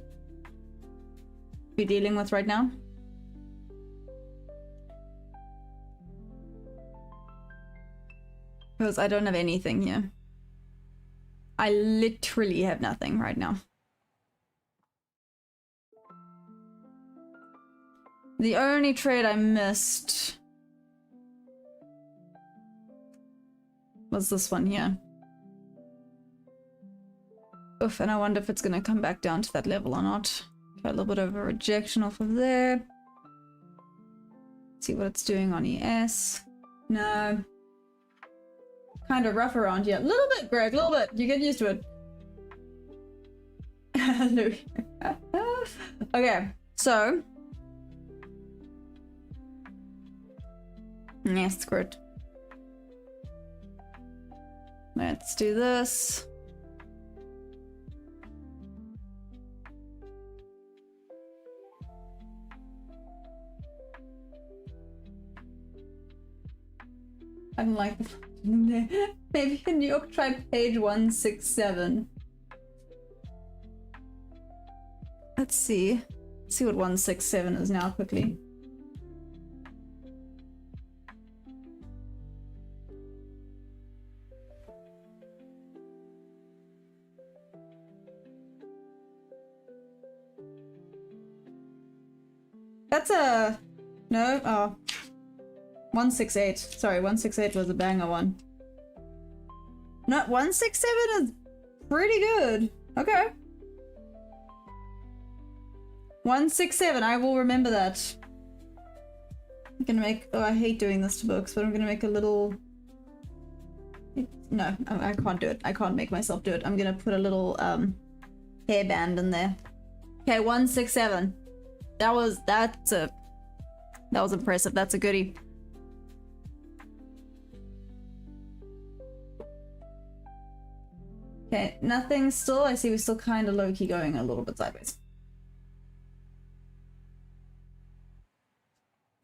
We're dealing with right now. Because I don't have anything here. I literally have nothing right now. The only trade I missed was this one here. Oof, and I wonder if it's gonna come back down to that level or not. Got a little bit of a rejection off of there. See what it's doing on ES. No. Kind of rough around here. A little bit, Greg, a little bit. You get used to it. Okay, so. Yes, squirt. Let's do this. I don't like the maybe in New York try page 167. Let's see. Let's see what 167 is now quickly. That's a no. Oh. 168. Sorry, 168 was a banger one. No, 167 is pretty good. Okay. 167, I will remember that. I'm gonna make... Oh, I hate doing this to books, but I'm gonna make a little... No, I can't do it. I can't make myself do it. I'm gonna put a little hairband in there. Okay, 167. That was impressive. That's a goodie. Okay, nothing still. I see we're still kind of low-key going a little bit sideways.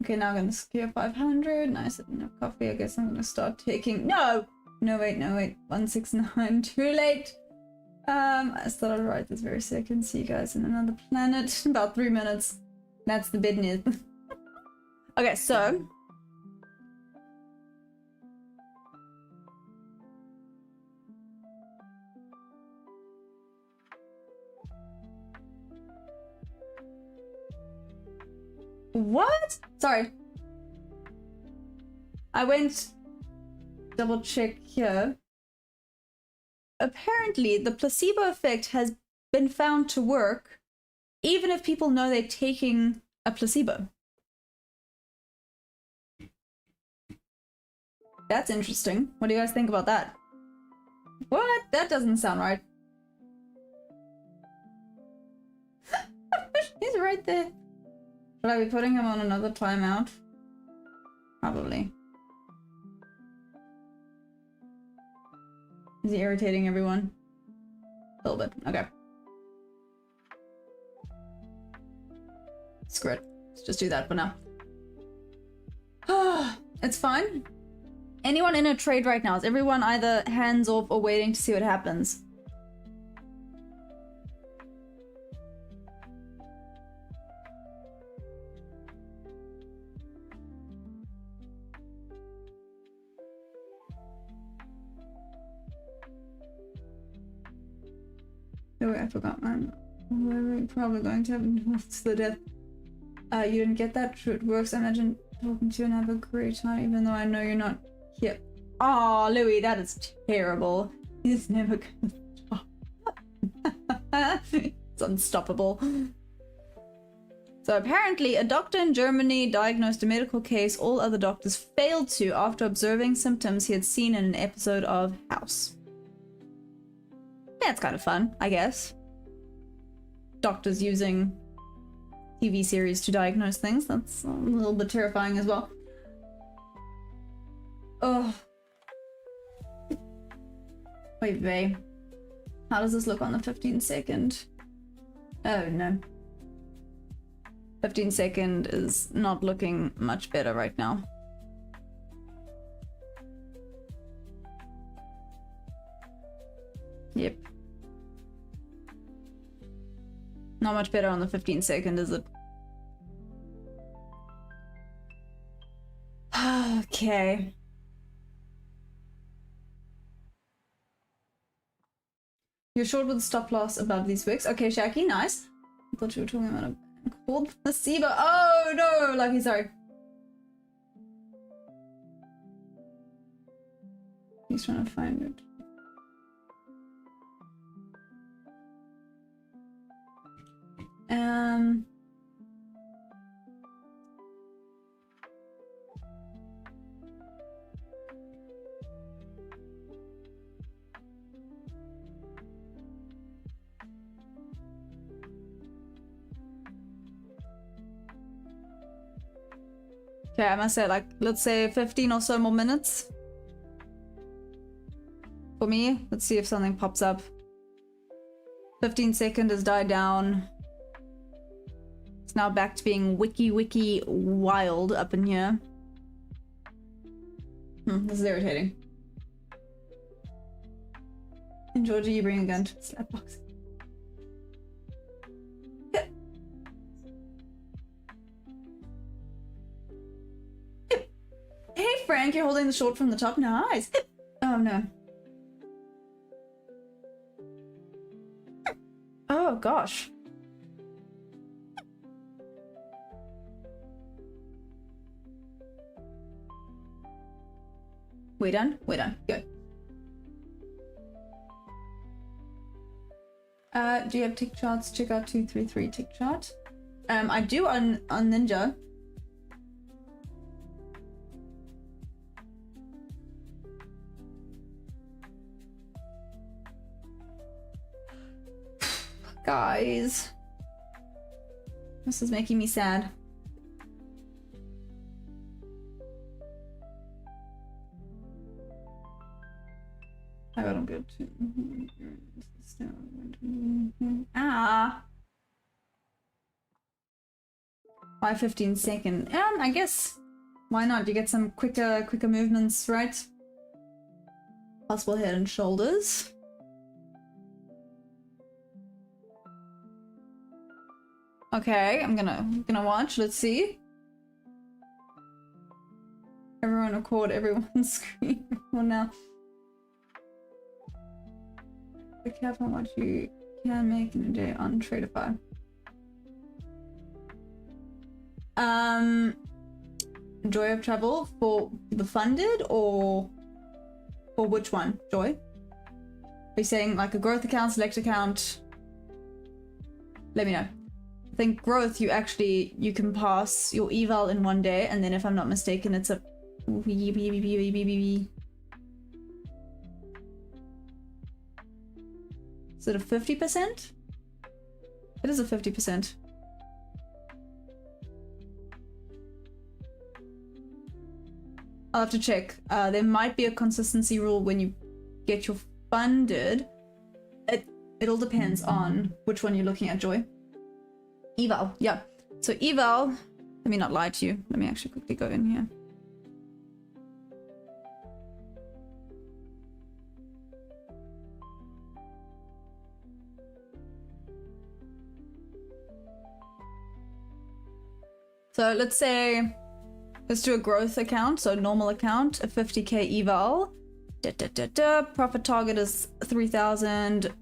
Okay, now I'm gonna secure 500. Nice, I didn't have coffee. I guess I'm gonna start taking... No! No, wait, no, wait. 169. Too late. I started right this very second. See you guys in another planet. About 3 minutes. That's the bid news. Okay, so... What? Sorry. I went double check here. Apparently, the placebo effect has been found to work even if people know they're taking a placebo. That's interesting. What do you guys think about that? What? That doesn't sound right. He's right there. Should I be putting him on another timeout? Probably. Is he irritating everyone? A little bit. Okay. Screw it. Let's just do that for now. It's fine. Anyone in a trade right now? Is everyone either hands off or waiting to see what happens? Oh wait, I forgot mine. We're probably going to have to the death. You didn't get that? True, it works. I imagine talking to you and have a great time, even though I know you're not here. Aw, Louis, that is terrible. He's never gonna stop. It's unstoppable. So apparently, a doctor in Germany diagnosed a medical case all other doctors failed to after observing symptoms he had seen in an episode of House. Yeah, it's kind of fun, I guess. Doctors using TV series to diagnose things. That's a little bit terrifying as well. Oh. Wait, babe. How does this look on the 15-second? Oh no. 15-second is not looking much better right now. Yep. Not much better on the 15-second, is it? Okay. You're short with stop loss above these wicks. Okay, Shaki, nice. I thought you were talking about a bank called Nasiba. Oh no, Lucky, sorry. He's trying to find it. Okay, I must say, like, let's say 15 or so more minutes. For me, let's see if something pops up. 15-second has died down. It's now back to being wiki wild up in here. This is irritating. And Georgia, you bring a gun to the slap box. Hey Frank, you're holding the short from the top. Nice. Oh no. Oh gosh. We done? We're done. Good. Do you have tick charts? Check out 233 tick chart. I do on Ninja. Guys, this is making me sad. I got him good too. Ah. Why 15-second? I guess why not? You get some quicker movements, right? Possible head and shoulders. Okay, I'm gonna watch. Let's see. Everyone record everyone's screen. Well, now. Be careful what you can make in a day on Tradeify. Joy of travel for the funded or for which one? Joy? Are you saying like a growth account, select account? Let me know. I think growth, you can pass your eval in one day, and then if I'm not mistaken, it's a is it a 50%? It is a 50%. I'll have to check. There might be a consistency rule when you get your funded. It all depends on which one you're looking at, Joy. Eval, yeah. So eval, let me not lie to you. Let me actually quickly go in here. So let's say, let's do a growth account. So normal account, a 50k eval. Profit target is 3,000.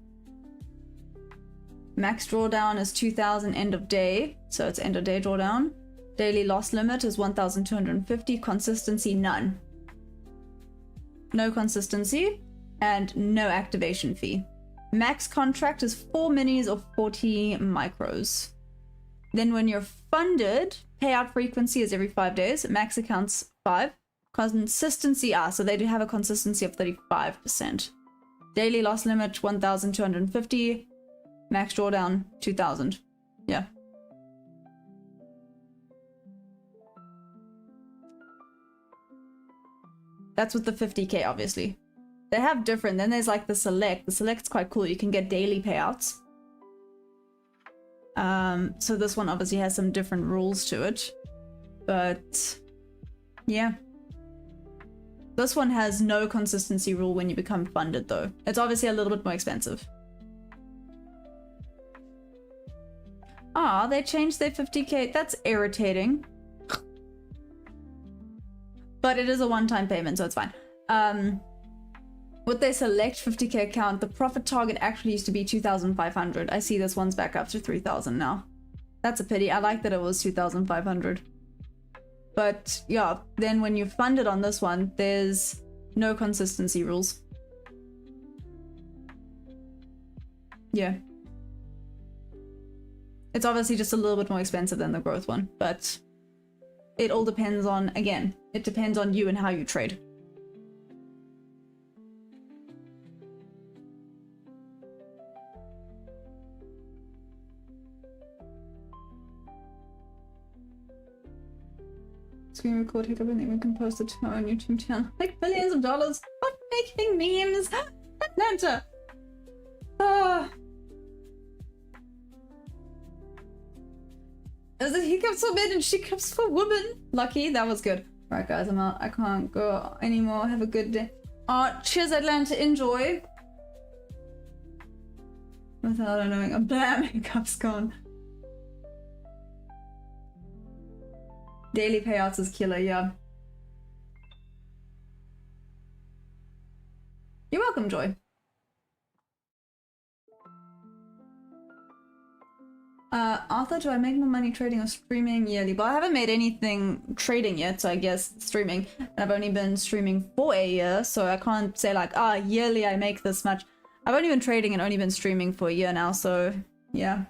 Max drawdown is 2,000 end of day, so it's end of day drawdown. Daily loss limit is 1,250. Consistency, none. No consistency and no activation fee. Max contract is 4 minis of 40 micros. Then when you're funded, payout frequency is every 5 days. Max accounts 5. Consistency, so they do have a consistency of 35%. Daily loss limit 1,250. Max drawdown 2,000. Yeah. That's with the 50k, obviously. They have different. Then there's like the select. The select's quite cool. You can get daily payouts. So this one obviously has some different rules to it. But yeah. This one has no consistency rule when you become funded though. It's obviously a little bit more expensive. Ah, they changed their 50k. That's irritating. But it is a one-time payment, so it's fine. With their select 50k account, the profit target actually used to be 2,500. I see this one's back up to 3,000 now. That's a pity. I like that it was 2,500. But yeah, then when you fund it on this one, there's no consistency rules. Yeah. It's obviously just a little bit more expensive than the growth one, but it all depends on, again, it depends on you and how you trade. Screen record hiccup and then we can post it to our own YouTube channel. Make millions of dollars on making memes. Banter. Ah. Is it hiccups for men and hiccups for women? Lucky, that was good. Right guys, I'm out. I can't go anymore. Have a good day. Cheers Atlanta, enjoy. Without knowing, a blam, hiccups gone. Daily payouts is killer, yeah. You're welcome, Joy. Arthur, do I make more money trading or streaming yearly? Well, I haven't made anything trading yet, so I guess streaming. And I've only been streaming for a year, so I can't say like, yearly I make this much. I've only been trading and only been streaming for a year now, so yeah.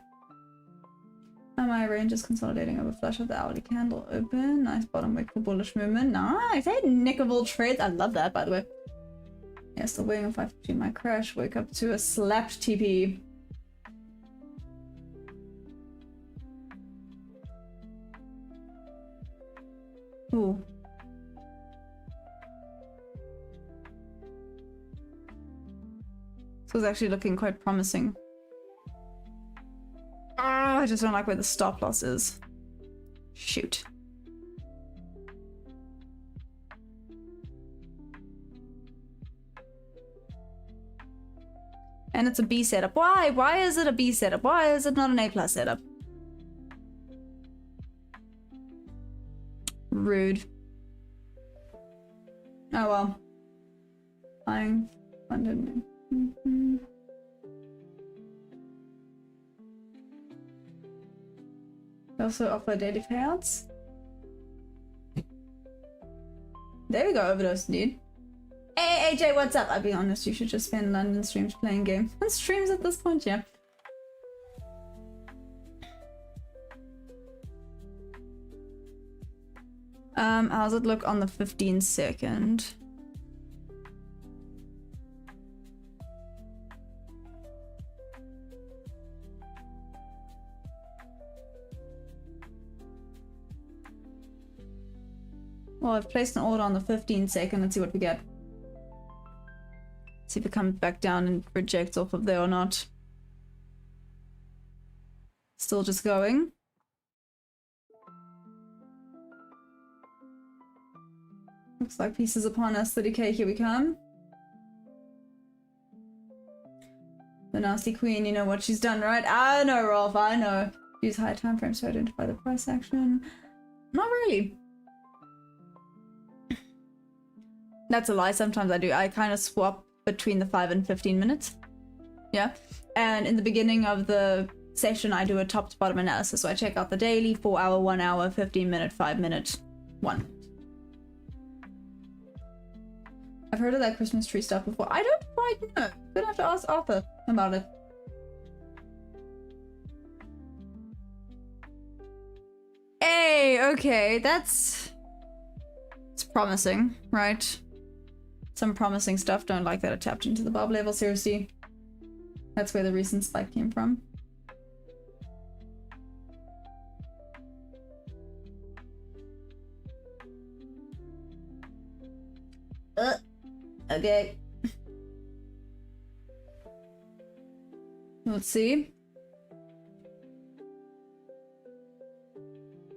My range is consolidating over flush of the hourly candle open. Nice bottom wick for bullish movement. Nice. Hey, nickable trades. I love that, by the way. Yeah, still waiting on 550 my crash. Wake up to a slapped TP. Ooh. This was actually looking quite promising. Oh, I just don't like where the stop loss is. Shoot. And it's a B setup. Why? Why is it a B setup? Why is it not an A+ setup? Rude. Oh well. Fine. Funded me. They also offer daily payouts. There we go, overdose indeed. Hey AJ, what's up? I'll be honest, you should just spend London streams playing games. And streams at this point, yeah. How's it look on the 15-second? Well, I've placed an order on the 15-second. Let's see what we get. See if it comes back down and rejects off of there or not. Still just going. Looks like pieces upon us. 30k, here we come. The nasty queen, you know what she's done, right? I know, Rolf, I know. Use high time frames to identify the price action. Not really. That's a lie. Sometimes I do. I kind of swap between the 5 and 15 minutes. Yeah. And in the beginning of the session, I do a top to bottom analysis. So I check out the daily, 4 hour, 1 hour, 15 minute, 5 minute, 1 minute. I've heard of that Christmas tree stuff before. I don't quite know. Gonna have to ask Arthur about it. Hey, okay, it's promising, right? Some promising stuff. Don't like that it tapped into the bob level, seriously. That's where the recent spike came from. Okay. Let's see.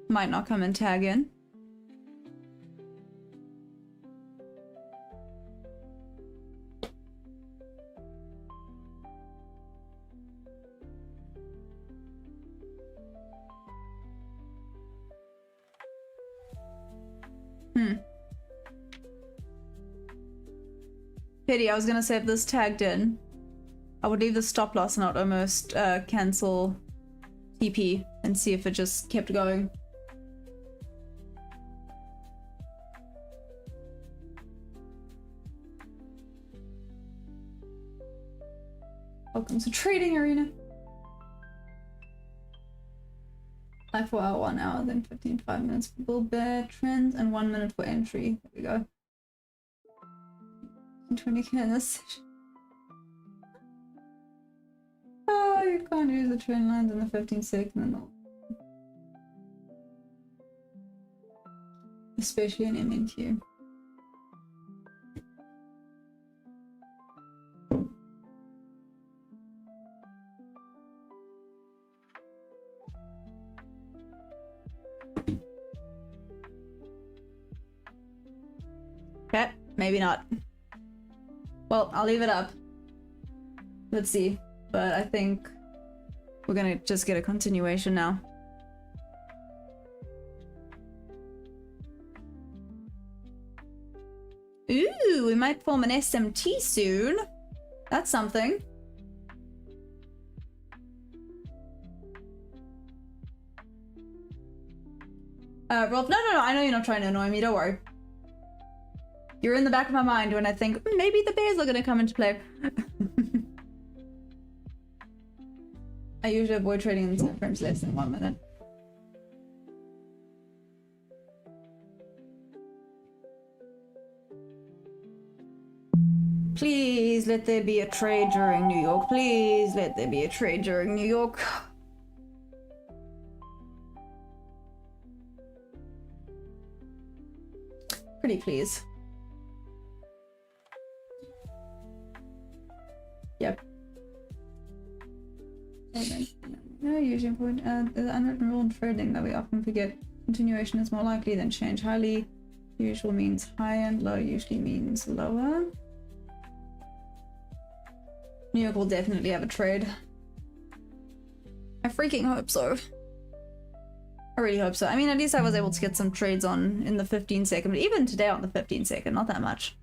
Might not come and tag in. Pity, I was gonna say if this tagged in, I would leave the stop loss and I'd almost cancel TP and see if it just kept going. Welcome to Trading Arena. 4 hour, 1 hour, then 15 to 5 minutes for bull bear trends and 1 minute for entry. There we go. 20k in this session. Oh, you can't use the trend lines in the 15-second. Especially in MNQ. Okay, maybe not. Well, I'll leave it up. Let's see. But I think we're gonna just get a continuation now. Ooh, we might form an SMT soon. That's something. Rolf, no, I know you're not trying to annoy me, don't worry. You're in the back of my mind when I think, maybe the bears are gonna come into play. I usually avoid trading in time frames less than 1 minute. Please let there be a trade during New York. Please let there be a trade during New York. Pretty please. Yep. No, usually important. The unwritten rule in trading that we often forget. Continuation is more likely than change. Highly usual means high and low usually means lower. New York will definitely have a trade. I freaking hope so. I really hope so. I mean, at least I was able to get some trades on in the 15-second, but even today on the 15-second, not that much.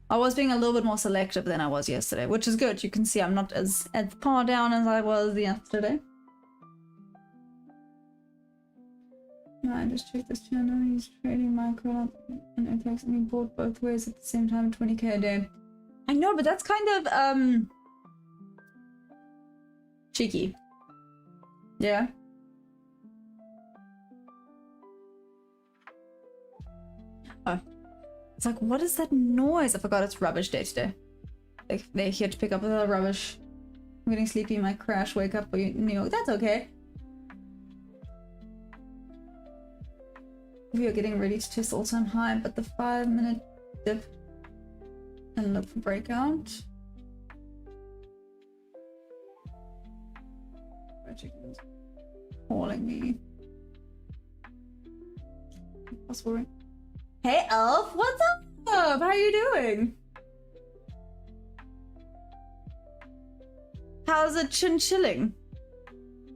I was being a little bit more selective than I was yesterday, which is good. You can see I'm not as far down as I was yesterday. No, I just checked this channel. He's trading micro and FX and he bought both ways at the same time, 20k a day. I know, but that's kind of cheeky. Yeah. Oh. It's like, what is that noise? I forgot it's rubbish day today. They're here to pick up the rubbish. I'm getting sleepy, might crash, wake up for you in New York. That's okay. We are getting ready to test all-time high, but the 5-minute dip and look for breakout. Chicken's calling me. Possible. Hey Elf, what's up? How are you doing? How's it chin-chilling?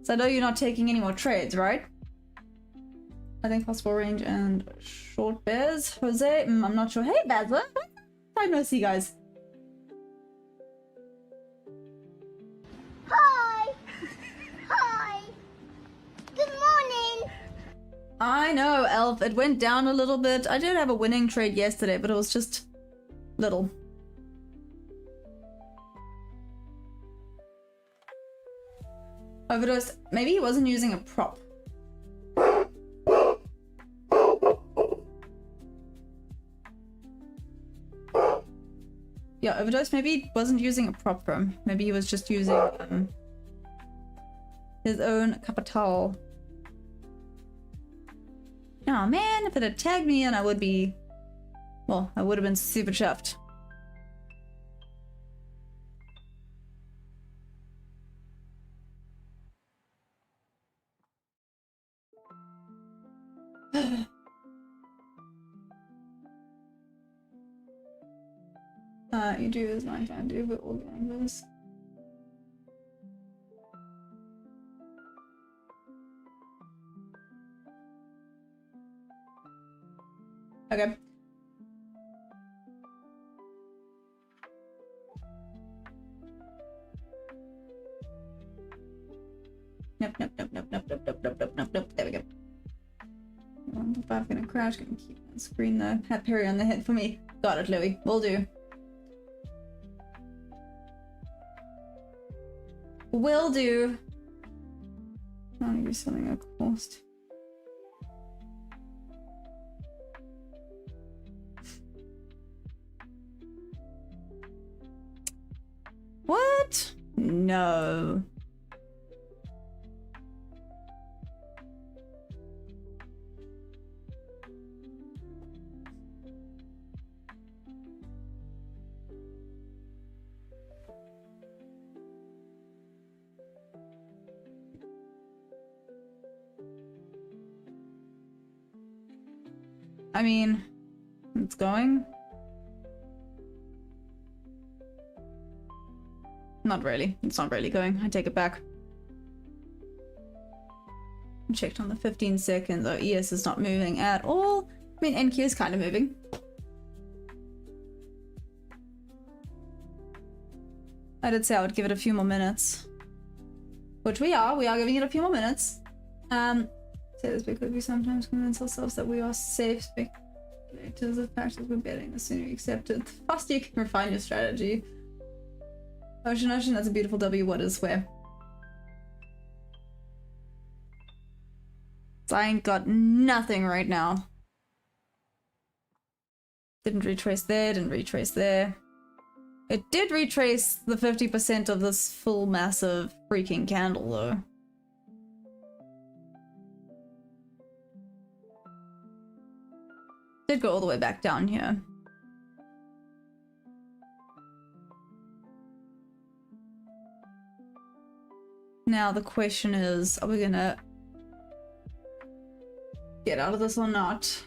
So I know you're not taking any more trades, right? I think possible range and short bears. Jose, I'm not sure. Hey Bazler, time no see, guys. Hi. Hi. Good morning. I know, Elf. It went down a little bit. I did have a winning trade yesterday, but it was just little. Overdose. Maybe he wasn't using a prop. Yeah, Overdose maybe he wasn't using a prop firm. Maybe he was just using his own capital. Oh man, if it had tagged me in, I would be... Well, I would have been super chuffed. You do as my fan do, but all gamblers. Okay. Nope, nope, nope, nope, nope, nope, nope, nope, nope, nope, nope. There we go. 1.5 gonna crash, gonna keep on screen though. Hat Perry on the head for me. Got it, Louis. Will do. Will do. I'm gonna be selling a cost. What? No. I mean, it's going. Not really. It's not really going. I take it back. Checked on the 15 seconds. Oh, ES is not moving at all. I mean, NQ is kind of moving. I did say I would give it a few more minutes. Which we are. We are giving it a few more minutes. Say this because we sometimes convince ourselves that we are safe speculators of factors we're betting. The sooner you accept it, the faster you can refine your strategy. Ocean, ocean, that's a beautiful W. What is where? So I ain't got nothing right now. Didn't retrace there, didn't retrace there. It did retrace the 50% of this full massive freaking candle though. Did go all the way back down here. Now the question is, are we gonna get out of this or not?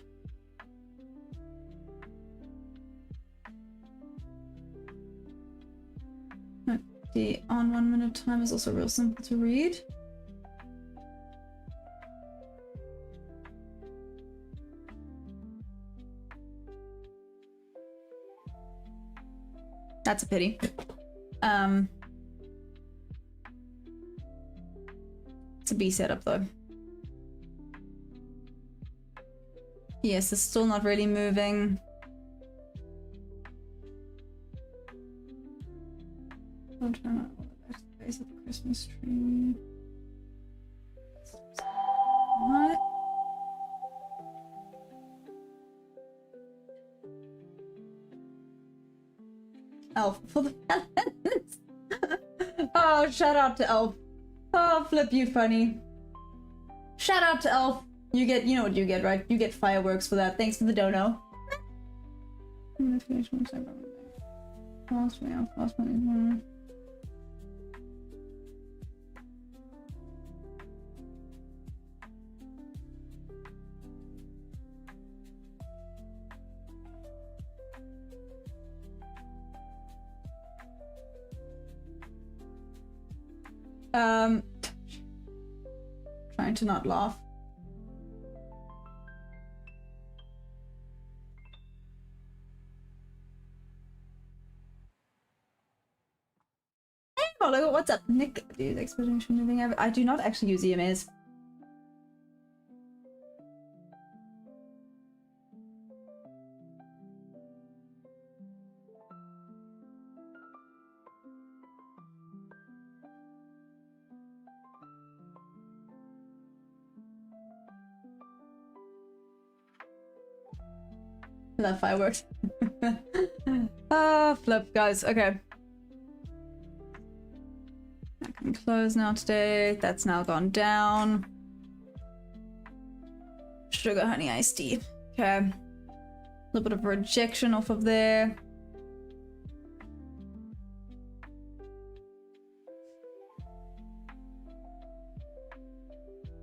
The on 1 minute time is also real simple to read. That's a pity. It's a B setup though. Yes, it's still not really moving. I'll try not to go back to the base of the Christmas tree. What? Elf for the balance. Oh, shout out to Elf. Oh, Flip, you funny. Shout out to Elf. You get, you know what you get, right? You get fireworks for that. Thanks for the dono. Lost me, I've lost money. Trying to not laugh. Hey, Follow, what's up? Nick, do you use exponential moving average? I do not actually use EMAs. Love fireworks. Ah, Flip, guys. Okay. I can close now today. That's now gone down. Sugar honey iced tea. Okay. A little bit of rejection off of there.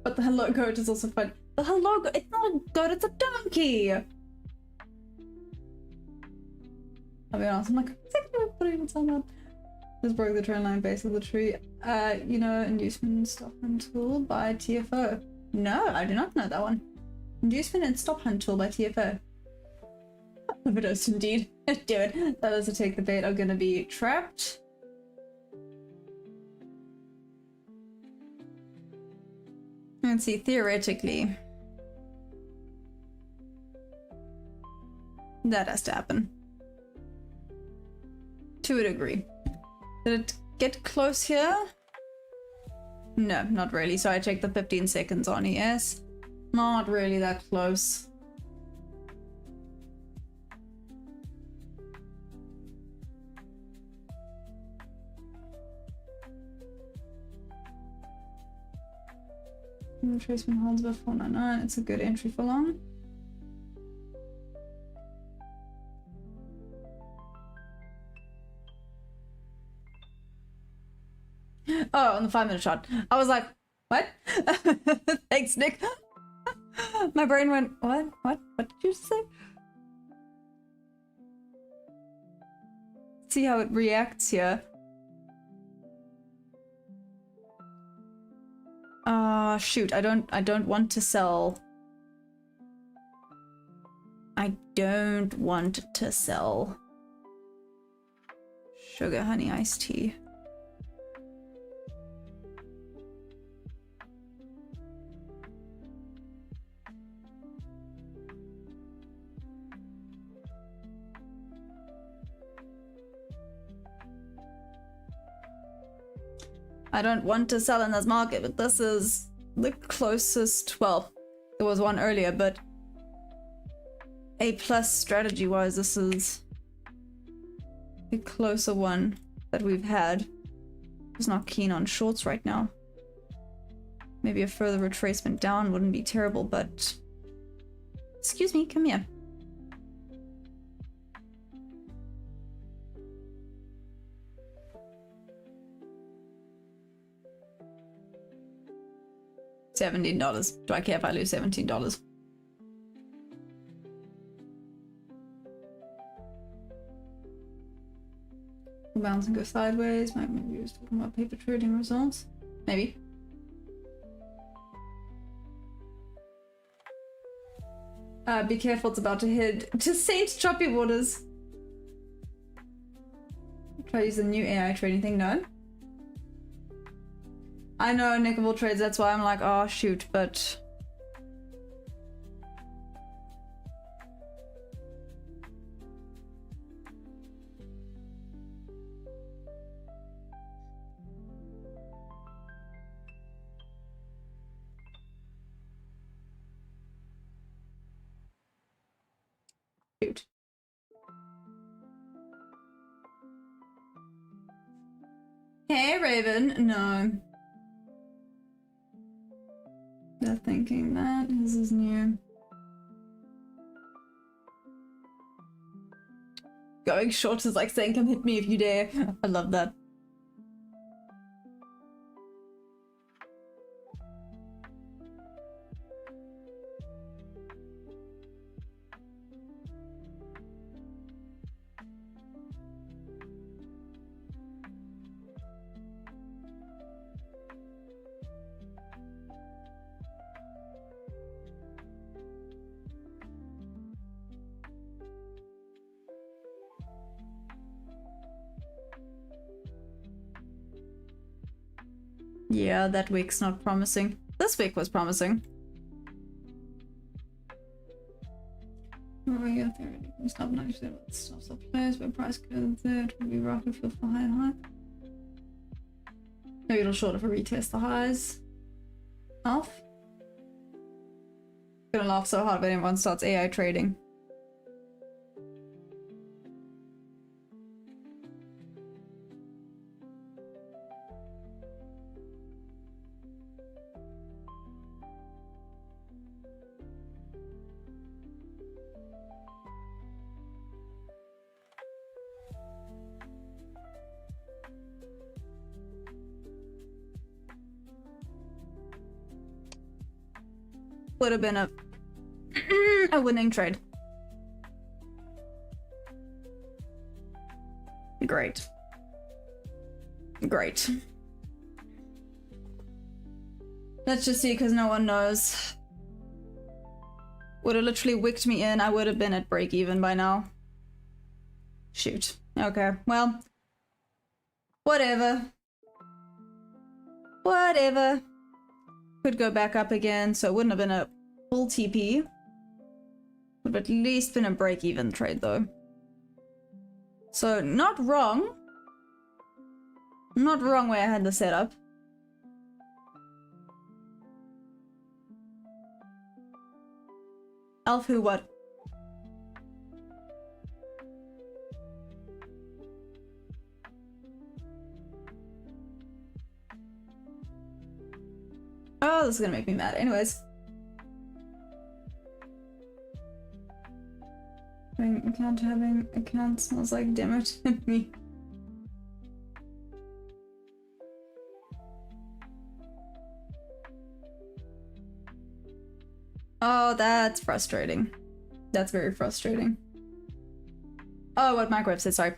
But the hello goat is also fun. The hello goat, it's not a goat, it's a donkey! I'll be honest, I'm like, exactly what even sum up. Just broke the trend line base of the tree. You know, inducement and stop hunt tool by TFO. No, I do not know that one. Inducement and stop hunt tool by TFO. Overdose indeed. Do it. That is to take the bait are gonna be trapped. Let's see, theoretically. That has to happen. To a degree. Did it get close here? No, not really. So I checked the 15 seconds on ES. Not really that close. Retracement holds above 499. It's a good entry for long. Oh, on the 5-minute shot. I was like, what? Thanks, Nick. My brain went, what? What did you say? See how it reacts here. Shoot, I don't want to sell. I don't want to sell sugar honey iced tea. I don't want to sell in this market, but this is the closest. Well, there was one earlier, but A+ strategy wise, this is the closer one that we've had. Who's not keen on shorts right now. Maybe a further retracement down wouldn't be terrible, but excuse me, come here. $17. Do I care if I lose $17? We'll bounce and go sideways. Maybe we was talking about paper trading results. Maybe. Be careful, it's about to head to Saint Choppy Waters. Try to use the new AI trading thing. No. I know nickable trades, that's why I'm like, oh shoot, but shoot. Hey Raven, no. They're thinking that this is new. Going short is like saying, come hit me if you dare. I love that. Yeah, that week's not promising. This week was promising. Oh yeah, theoretically, stop 97 stop players, but price good third will be rocket for high and high. Maybe it'll short if we retest the highs. Off. Gonna laugh so hard when anyone starts AI trading. Would have been a winning trade. Great. Great. Let's just see, because no one knows. Would have literally wicked me in, I would have been at break even by now. Shoot. Okay, well. Whatever. Whatever. Could go back up again, so it wouldn't have been a full TP. Would have at least been a break even trade though. So, not wrong. Not wrong way I had the setup. Elf who what? Oh, this is gonna make me mad. Anyways. Having account smells like damn it. Me. Oh, that's frustrating. That's very frustrating. Oh, what Microwave said, sorry.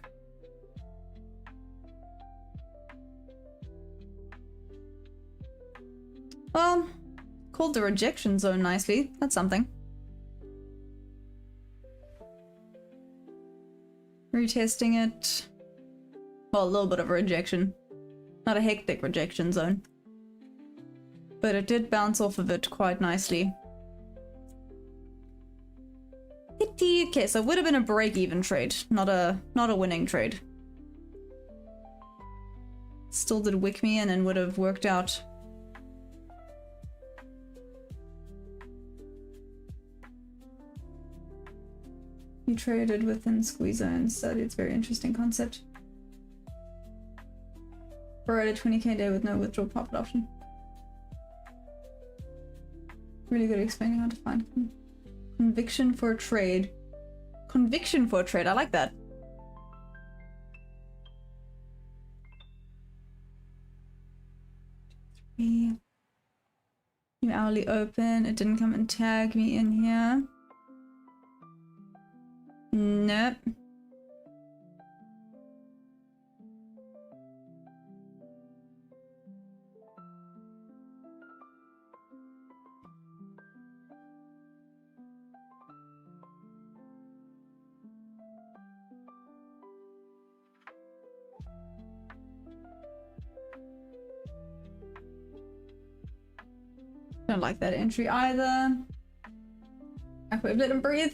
Well, called the rejection zone nicely. That's something. Retesting it. Well, a little bit of a rejection. Not a hectic rejection zone. But it did bounce off of it quite nicely. Okay, so it would have been a break-even trade, not a winning trade. Still did wick me in and would have worked out. You traded within squeeze zones, so it's a very interesting concept. Borrowed a 20k day with no withdrawal profit option. Really good at explaining how to find conviction for a trade. Conviction for a trade, I like that. New hourly open, it didn't come and tag me in here. Nope. Don't like that entry either. Microwave, let him breathe.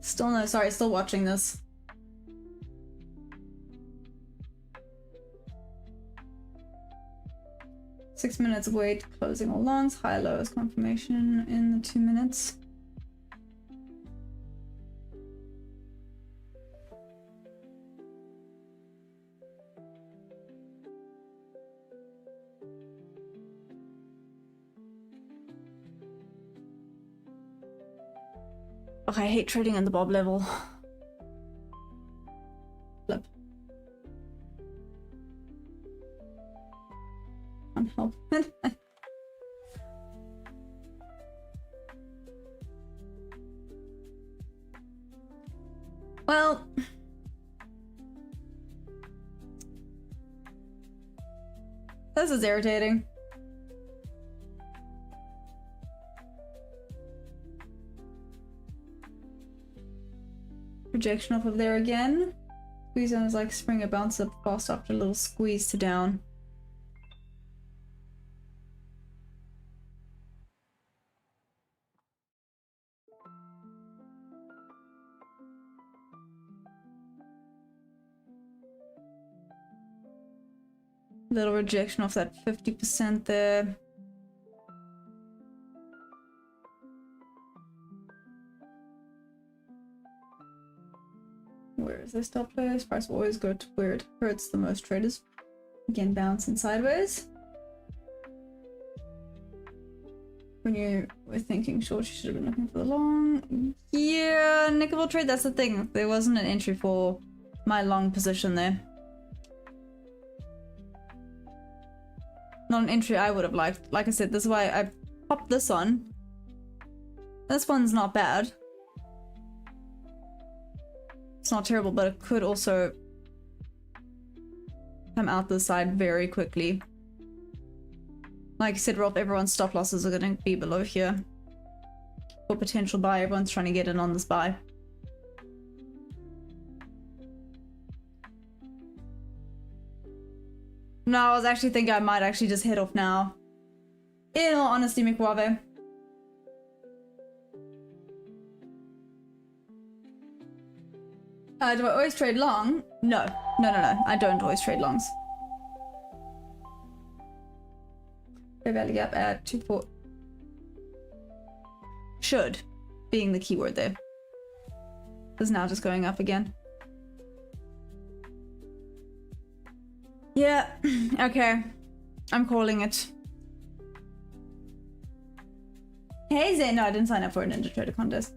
Still no, sorry, still watching this. Six minutes wait, closing all longs, high lows confirmation in the 2 minutes. Oh, I hate trading in the bob level. Flip. Can't help it. Well, this is irritating. Projection off of there again. Squeeze zone is like spring, a bounce up fast after a little squeeze to down. Little rejection off that 50% there. Where is this stop loss? Price will always go to where it hurts the most traders. Again, bouncing sideways. When you were thinking short, you should have been looking for the long. Yeah, nickable trade? That's the thing. There wasn't an entry for my long position there. Not an entry I would have liked. Like I said, this is why I popped this on. This one's not bad. It's not terrible, but it could also come out this side very quickly. Like I said, Rolf, everyone's stop losses are going to be below here. For potential buy, everyone's trying to get in on this buy. No, I was actually thinking I might actually just head off now. In all honesty, Mikwave. Do I always trade long? No. No. I don't always trade longs. Fair value gap at 2.4. Should, being the keyword there. This is now just going up again. Yeah, okay. I'm calling it. Hey Zane, no, I didn't sign up for a Ninja Trader contest.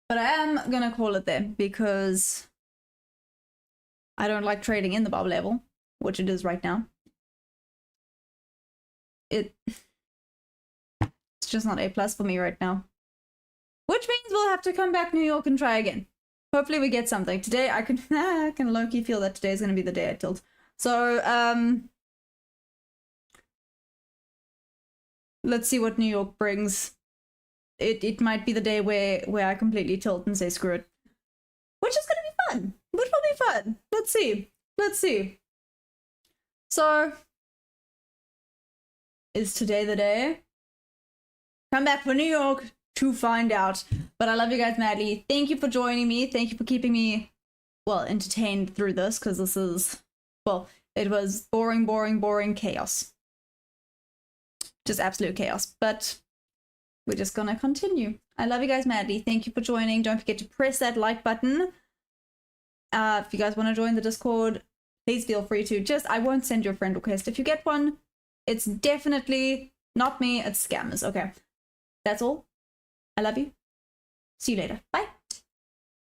But I am gonna call it there because I don't like trading in the bubble level, which it is right now. It's just not A+ for me right now. Which means we'll have to come back New York and try again. Hopefully we get something. Today I can I can low-key feel that today is gonna be the day I tilt. So let's see what New York brings. It might be the day where I completely tilt and say screw it. Which is gonna be fun. Which will be fun. Let's see. Let's see. So is today the day? Come back for New York to find out. But I love you guys madly. Thank you for joining me. Thank you for keeping me, well, entertained through this, because this is, well, it was boring chaos. Just absolute chaos. But we're just gonna continue. I love you guys madly. Thank you for joining. Don't forget to press that like button. If you guys want to join the Discord, please feel free to. Just, I won't send you a friend request. If you get one, it's definitely not me, it's scammers. Okay, that's all. I love you. See you later. Bye.